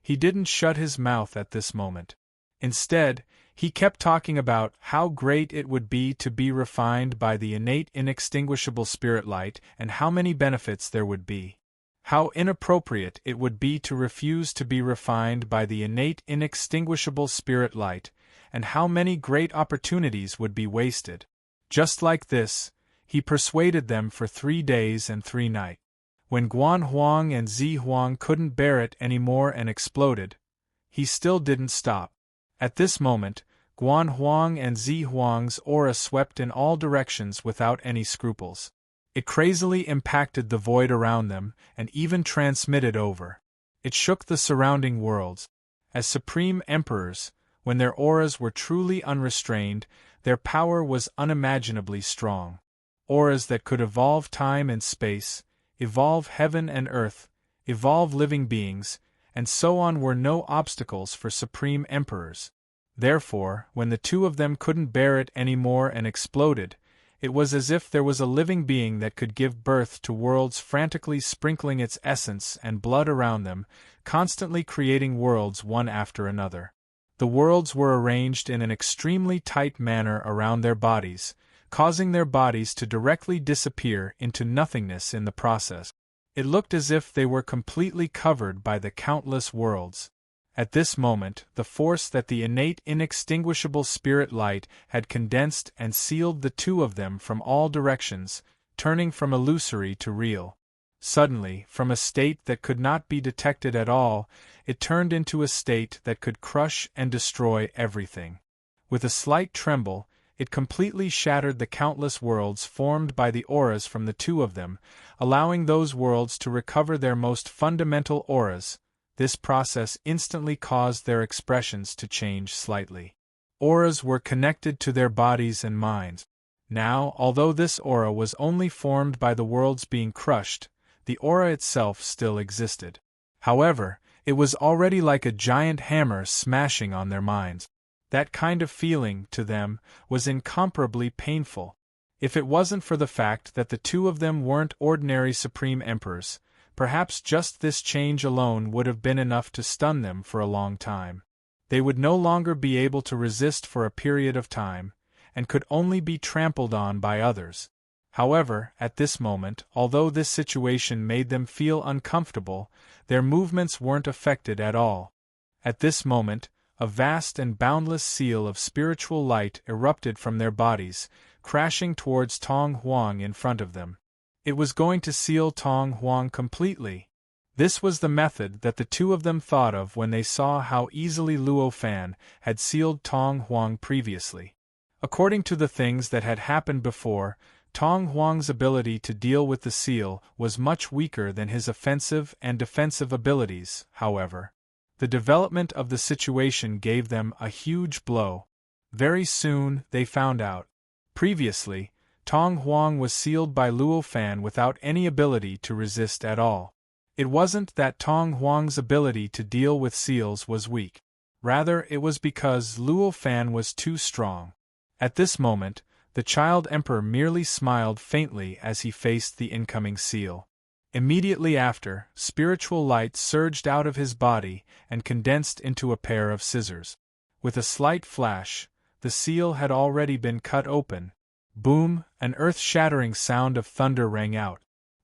He didn't shut his mouth at this moment. Instead, he kept talking about how great it would be to be refined by the innate inextinguishable spirit light and how many benefits there would be. How inappropriate it would be to refuse to be refined by the innate inextinguishable spirit light, and how many great opportunities would be wasted. Just like this, he persuaded them for 3 days and 3 nights. When Guan Huang and Zi Huang couldn't bear it anymore and exploded, he still didn't stop. At this moment, Guan Huang and Zi Huang's aura swept in all directions without any scruples. It crazily impacted the void around them and even transmitted over. It shook the surrounding worlds. As supreme emperors, when their auras were truly unrestrained, their power was unimaginably strong. Auras that could evolve time and space, evolve heaven and earth, evolve living beings, and so on were no obstacles for supreme emperors. Therefore, when the two of them couldn't bear it anymore and exploded, it was as if there was a living being that could give birth to worlds frantically sprinkling its essence and blood around them, constantly creating worlds one after another. The worlds were arranged in an extremely tight manner around their bodies, causing their bodies to directly disappear into nothingness in the process. It looked as if they were completely covered by the countless worlds. At this moment, the force that the innate inextinguishable spirit light had condensed and sealed the two of them from all directions, turning from illusory to real. Suddenly, from a state that could not be detected at all, it turned into a state that could crush and destroy everything. With a slight tremble, it completely shattered the countless worlds formed by the auras from the two of them, allowing those worlds to recover their most fundamental auras. This process instantly caused their expressions to change slightly. Auras were connected to their bodies and minds. Now, although this aura was only formed by the worlds being crushed, the aura itself still existed. However, it was already like a giant hammer smashing on their minds. That kind of feeling, to them, was incomparably painful. If it wasn't for the fact that the two of them weren't ordinary supreme emperors, perhaps just this change alone would have been enough to stun them for a long time. They would no longer be able to resist for a period of time, and could only be trampled on by others. However, at this moment, although this situation made them feel uncomfortable, their movements weren't affected at all. At this moment, a vast and boundless seal of spiritual light erupted from their bodies, crashing towards Tong Huang in front of them. It was going to seal Tong Huang completely. This was the method that the two of them thought of when they saw how easily Luo Fan had sealed Tong Huang previously. According to the things that had happened before, Tong Huang's ability to deal with the seal was much weaker than his offensive and defensive abilities, however. The development of the situation gave them a huge blow. Very soon, they found out. Previously, Tong Huang was sealed by Luo Fan without any ability to resist at all. It wasn't that Tong Huang's ability to deal with seals was weak. Rather, it was because Luo Fan was too strong. At this moment, the child emperor merely smiled faintly as he faced the incoming seal. Immediately after, spiritual light surged out of his body and condensed into a pair of scissors. With a slight flash, the seal had already been cut open. Boom! An earth-shattering sound of thunder rang out.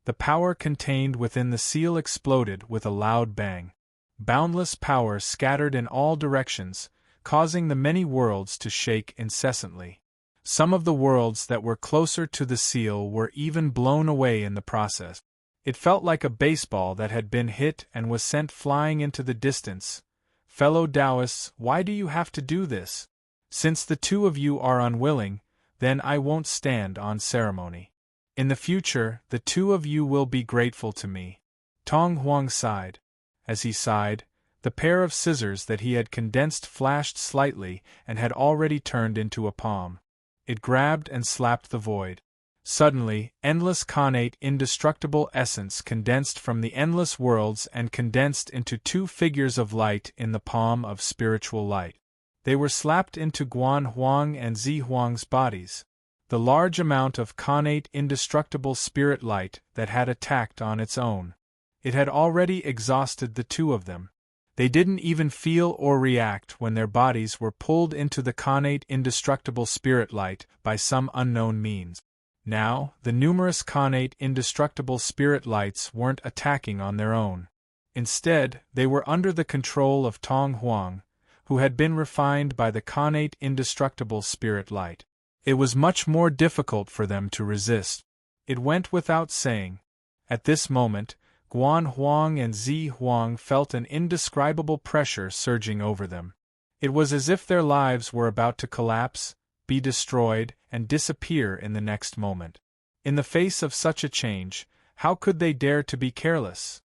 The power contained within the seal exploded with a loud bang. Boundless power scattered in all directions, causing the many worlds to shake incessantly. Some of the worlds that were closer to the seal were even blown away in the process. It felt like a baseball that had been hit and was sent flying into the distance. Fellow Taoists, why do you have to do this? Since the two of you are unwilling, then I won't stand on ceremony. In the future, the two of you will be grateful to me. Tong Huang sighed. As he sighed, the pair of scissors that he had condensed flashed slightly and had already turned into a palm. It grabbed and slapped the void. Suddenly, endless connate indestructible essence condensed from the endless worlds and condensed into two figures of light in the palm of spiritual light. They were slapped into Guan Huang and Zi Huang's bodies. The large amount of connate indestructible spirit light that had attacked on its own. It had already exhausted the two of them. They didn't even feel or react when their bodies were pulled into the connate indestructible spirit light by some unknown means. Now, the numerous connate indestructible spirit lights weren't attacking on their own. Instead, they were under the control of Tong Huang, who had been refined by the connate indestructible spirit light. It was much more difficult for them to resist. It went without saying. At this moment, Guan Huang and Zi Huang felt an indescribable pressure surging over them. It was as if their lives were about to collapse, be destroyed, and disappear in the next moment. In the face of such a change, how could they dare to be careless?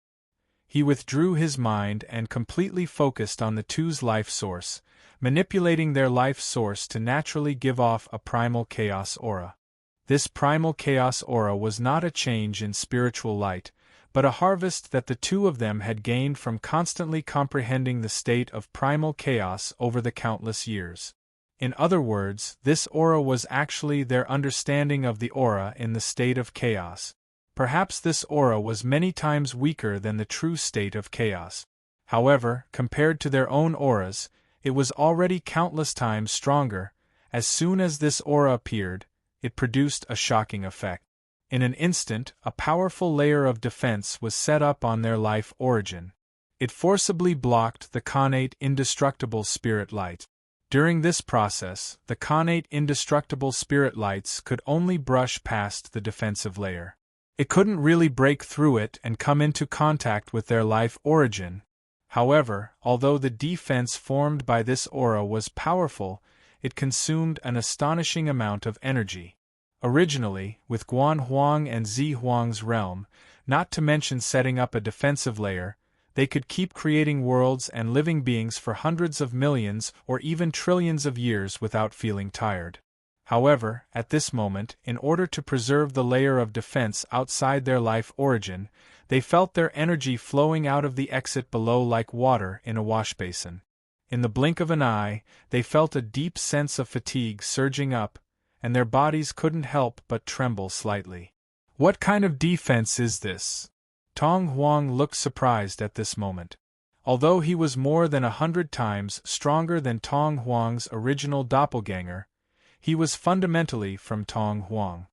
He withdrew his mind and completely focused on the two's life source, manipulating their life source to naturally give off a primal chaos aura. This primal chaos aura was not a change in spiritual light, but a harvest that the two of them had gained from constantly comprehending the state of primal chaos over the countless years. In other words, this aura was actually their understanding of the aura in the state of chaos. Perhaps this aura was many times weaker than the true state of chaos. However, compared to their own auras, it was already countless times stronger. As soon as this aura appeared, it produced a shocking effect. In an instant, a powerful layer of defense was set up on their life origin. It forcibly blocked the connate indestructible spirit light. During this process, the connate indestructible spirit lights could only brush past the defensive layer. It couldn't really break through it and come into contact with their life origin. However, although the defense formed by this aura was powerful, it consumed an astonishing amount of energy. Originally, with Guan Huang and Zi Huang's realm, not to mention setting up a defensive layer, they could keep creating worlds and living beings for hundreds of millions or even trillions of years without feeling tired. However, at this moment, in order to preserve the layer of defense outside their life origin, they felt their energy flowing out of the exit below like water in a washbasin. In the blink of an eye, they felt a deep sense of fatigue surging up, and their bodies couldn't help but tremble slightly. What kind of defense is this? Tong Huang looked surprised at this moment. Although he was more than 100 times stronger than Tong Huang's original doppelganger, he was fundamentally from Tong Huang.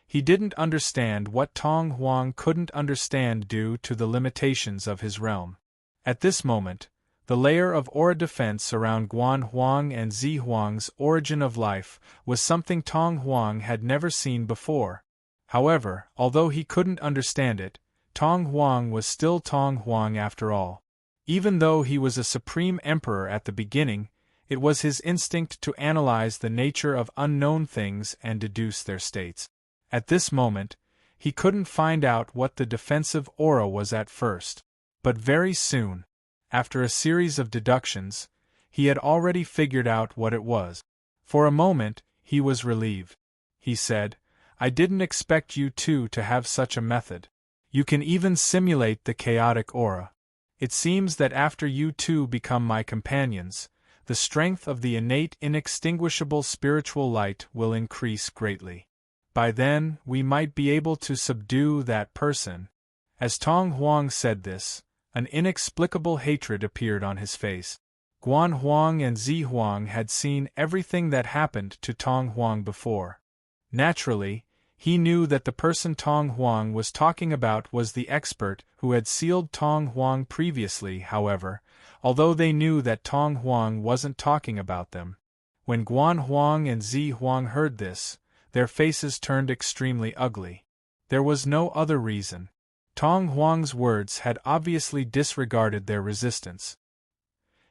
He didn't understand what Tong Huang couldn't understand due to the limitations of his realm. At this moment, the layer of aura defense around Guan Huang and Zi Huang's origin of life was something Tong Huang had never seen before. However, although he couldn't understand it, Tong Huang was still Tong Huang after all. Even though he was a supreme emperor at the beginning, it was his instinct to analyze the nature of unknown things and deduce their states. At this moment, he couldn't find out what the defensive aura was at first. But very soon, after a series of deductions, he had already figured out what it was. For a moment, he was relieved. He said, "I didn't expect you two to have such a method. You can even simulate the chaotic aura." It seems that after you two become my companions, the strength of the innate inextinguishable spiritual light will increase greatly. By then, we might be able to subdue that person." As Tong Huang said this, an inexplicable hatred appeared on his face. Guan Huang and Zi Huang had seen everything that happened to Tong Huang before. Naturally, he knew that the person Tong Huang was talking about was the expert who had sealed Tong Huang previously. However, although they knew that Tong Huang wasn't talking about them, when Guan Huang and Zi Huang heard this, their faces turned extremely ugly. There was no other reason. Tong Huang's words had obviously disregarded their resistance.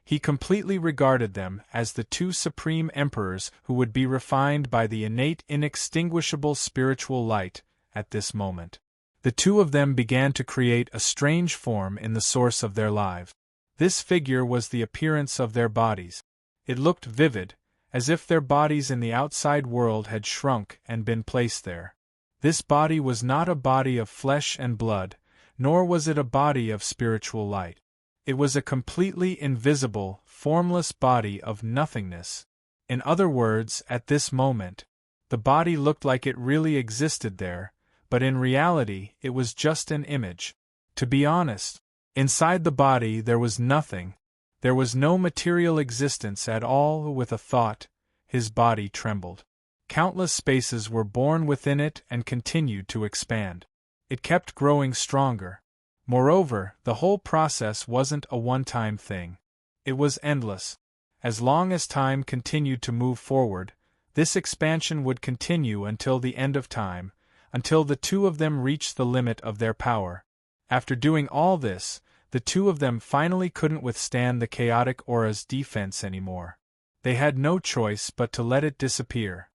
He completely regarded them as the two supreme emperors who would be refined by the innate inextinguishable spiritual light at this moment. The two of them began to create a strange form in the source of their lives. This figure was the appearance of their bodies. It looked vivid, as if their bodies in the outside world had shrunk and been placed there. This body was not a body of flesh and blood, nor was it a body of spiritual light. It was a completely invisible, formless body of nothingness. In other words, at this moment, the body looked like it really existed there, but in reality it was just an image. To be honest, inside the body there was nothing. There was no material existence at all. With a thought, his body trembled. Countless spaces were born within it and continued to expand. It kept growing stronger. Moreover, the whole process wasn't a one-time thing. It was endless. As long as time continued to move forward, this expansion would continue until the end of time, until the two of them reached the limit of their power. After doing all this, the two of them finally couldn't withstand the chaotic aura's defense anymore. They had no choice but to let it disappear.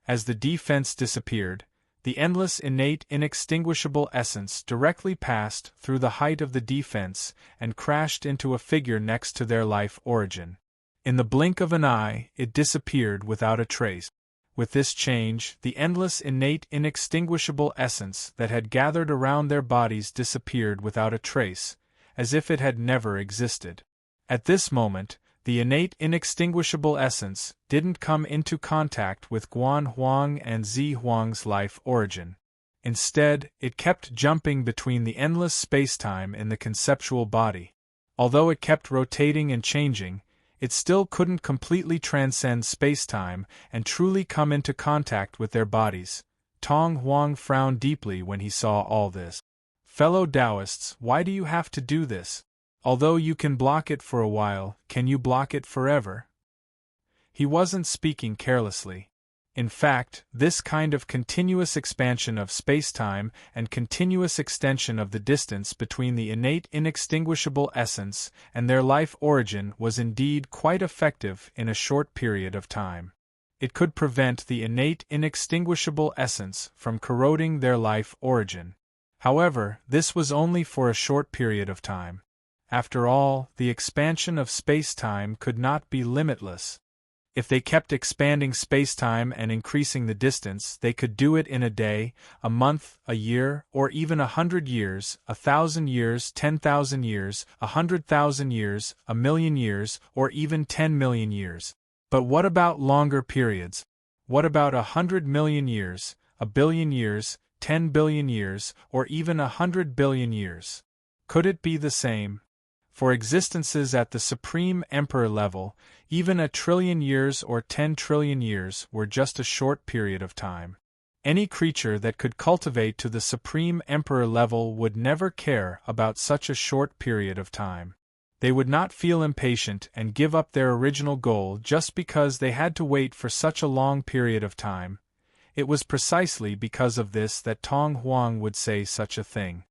As the defense disappeared, the endless innate inextinguishable essence directly passed through the height of the defense and crashed into a figure next to their life origin. In the blink of an eye, it disappeared without a trace. With this change, the endless innate inextinguishable essence that had gathered around their bodies disappeared without a trace, as if it had never existed. At this moment, the innate inextinguishable essence didn't come into contact with Guan Huang and Zi Huang's life origin. Instead, it kept jumping between the endless spacetime in the conceptual body. Although it kept rotating and changing, it still couldn't completely transcend spacetime and truly come into contact with their bodies. Tong Huang frowned deeply when he saw all this. "Fellow Taoists, why do you have to do this? Although you can block it for a while, can you block it forever?" He wasn't speaking carelessly. In fact, this kind of continuous expansion of spacetime and continuous extension of the distance between the innate inextinguishable essence and their life origin was indeed quite effective in a short period of time. It could prevent the innate inextinguishable essence from corroding their life origin. However, this was only for a short period of time. After all, the expansion of spacetime could not be limitless. If they kept expanding spacetime and increasing the distance, they could do it in a day, a month, a year, or even 100 years, 1,000 years, 10,000 years, 100,000 years, 1,000,000 years, or even 10 million years. But what about longer periods? What about 100 million years, 1 billion years, 10 billion years, or even 100 billion years? Could it be the same? For existences at the Supreme Emperor level, even 1,000,000,000,000 years or 10 trillion years were just a short period of time. Any creature that could cultivate to the Supreme Emperor level would never care about such a short period of time. They would not feel impatient and give up their original goal just because they had to wait for such a long period of time. It was precisely because of this that Tong Huang would say such a thing.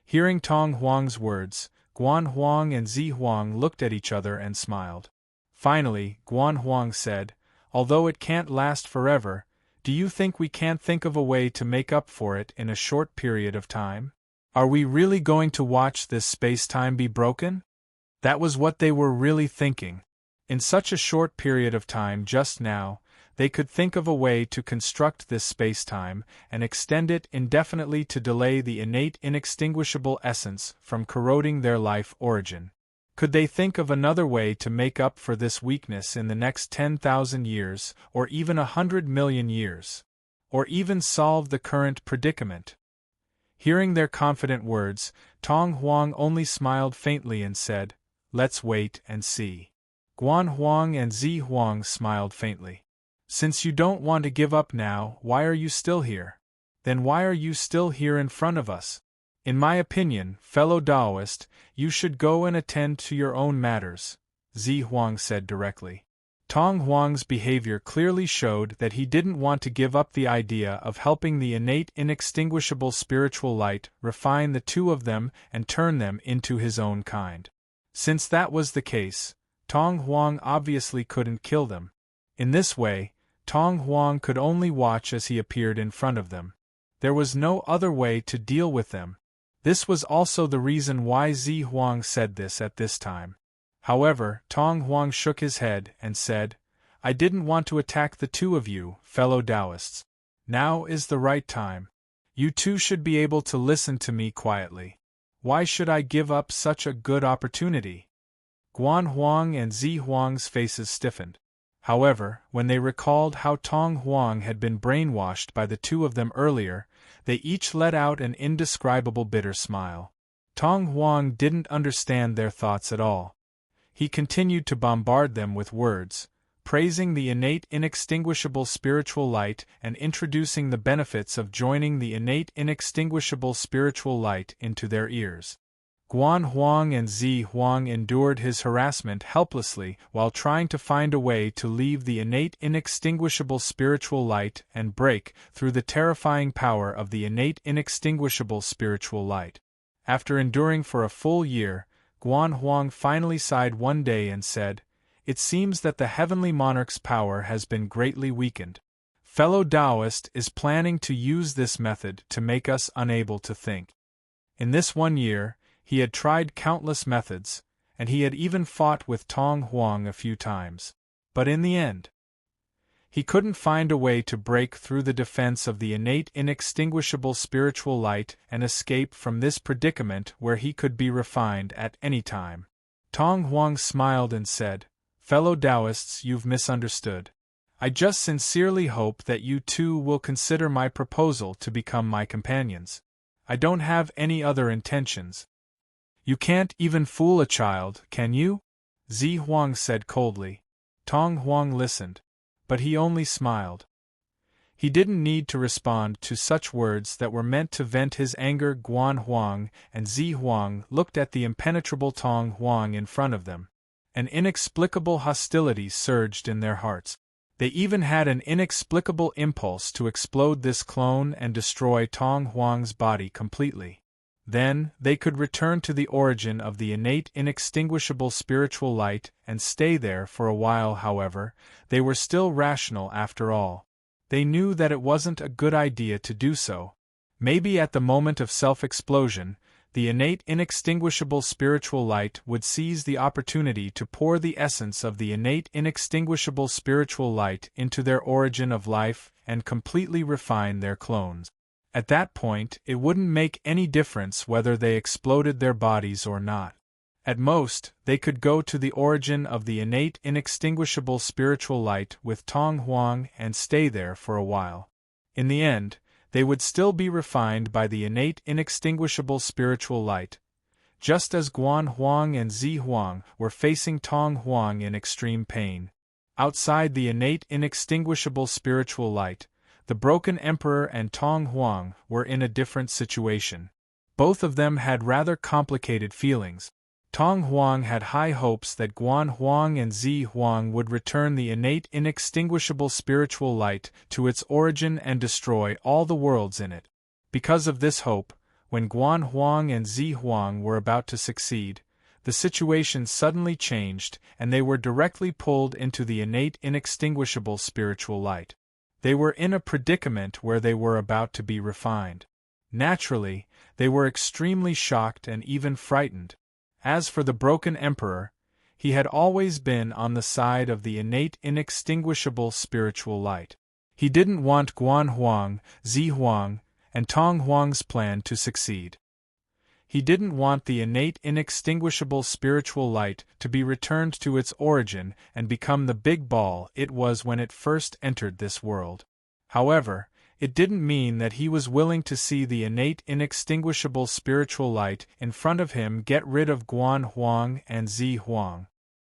Hearing Tong Huang's words, Guan Huang and Zi Huang looked at each other and smiled. Finally, Guan Huang said, "Although it can't last forever, do you think we can't think of a way to make up for it in a short period of time? Are we really going to watch this space-time be broken?" That was what they were really thinking. In such a short period of time just now, They could think of a way to construct this spacetime and extend it indefinitely to delay the innate inextinguishable essence from corroding their life origin. Could they think of another way to make up for this weakness in the next 10,000 years, or even 100 million years? Or even solve the current predicament? Hearing their confident words, Tong Huang only smiled faintly and said, "Let's wait and see." Guan Huang and Zi Huang smiled faintly. "Since you don't want to give up now, why are you still here? Then why are you still here in front of us? In my opinion, fellow Taoist, you should go and attend to your own matters," Zi Huang said directly. Tong Huang's behavior clearly showed that he didn't want to give up the idea of helping the innate inextinguishable spiritual light refine the two of them and turn them into his own kind. Since that was the case, Tong Huang obviously couldn't kill them. In this way, Tong Huang could only watch as he appeared in front of them. There was no other way to deal with them. This was also the reason why Zi Huang said this at this time. However, Tong Huang shook his head and said, "I didn't want to attack the two of you, fellow Taoists. Now is the right time. You two should be able to listen to me quietly. Why should I give up such a good opportunity?" Guan Huang and Zi Huang's faces stiffened. However, when they recalled how Tong Huang had been brainwashed by the two of them earlier, they each let out an indescribable bitter smile. Tong Huang didn't understand their thoughts at all. He continued to bombard them with words, praising the innate inextinguishable spiritual light and introducing the benefits of joining the innate inextinguishable spiritual light into their ears. Guan Huang and Zi Huang endured his harassment helplessly while trying to find a way to leave the innate inextinguishable spiritual light and break through the terrifying power of the innate inextinguishable spiritual light. After enduring for a full year, Guan Huang finally sighed one day and said, "It seems that the heavenly monarch's power has been greatly weakened. Fellow Taoist is planning to use this method to make us unable to think." In this 1 year, he had tried countless methods, and he had even fought with Tong Huang a few times. But in the end, he couldn't find a way to break through the defense of the innate inextinguishable spiritual light and escape from this predicament where he could be refined at any time. Tong Huang smiled and said, "Fellow Taoists, you've misunderstood. I just sincerely hope that you too will consider my proposal to become my companions. I don't have any other intentions." "You can't even fool a child, can you?" Zi Huang said coldly. Tong Huang listened, but he only smiled. He didn't need to respond to such words that were meant to vent his anger. Guan Huang and Zi Huang looked at the impenetrable Tong Huang in front of them. An inexplicable hostility surged in their hearts. They even had an inexplicable impulse to explode this clone and destroy Tong Huang's body completely. Then, they could return to the origin of the innate inextinguishable spiritual light and stay there for a while. However, they were still rational after all. They knew that it wasn't a good idea to do so. Maybe at the moment of self-explosion, the innate inextinguishable spiritual light would seize the opportunity to pour the essence of the innate inextinguishable spiritual light into their origin of life and completely refine their clones. At that point, it wouldn't make any difference whether they exploded their bodies or not. At most, they could go to the origin of the innate inextinguishable spiritual light with Tong Huang and stay there for a while. In the end, they would still be refined by the innate inextinguishable spiritual light, just as Guan Huang and Zi Huang were facing Tong Huang in extreme pain. Outside the innate inextinguishable spiritual light, the broken emperor and Tong Huang were in a different situation. Both of them had rather complicated feelings. Tong Huang had high hopes that Guan Huang and Zi Huang would return the innate inextinguishable spiritual light to its origin and destroy all the worlds in it. Because of this hope, when Guan Huang and Zi Huang were about to succeed, the situation suddenly changed and they were directly pulled into the innate inextinguishable spiritual light. They were in a predicament where they were about to be refined. Naturally, they were extremely shocked and even frightened. As for the broken emperor, He had always been on the side of the innate inextinguishable spiritual light. He didn't want Guan Huang, Zi Huang, and Tong Huang's plan to succeed. He didn't want the innate inextinguishable spiritual light to be returned to its origin and become the big ball it was when it first entered this world. However, it didn't mean that he was willing to see the innate inextinguishable spiritual light in front of him get rid of Guan Huang and Zi Huang.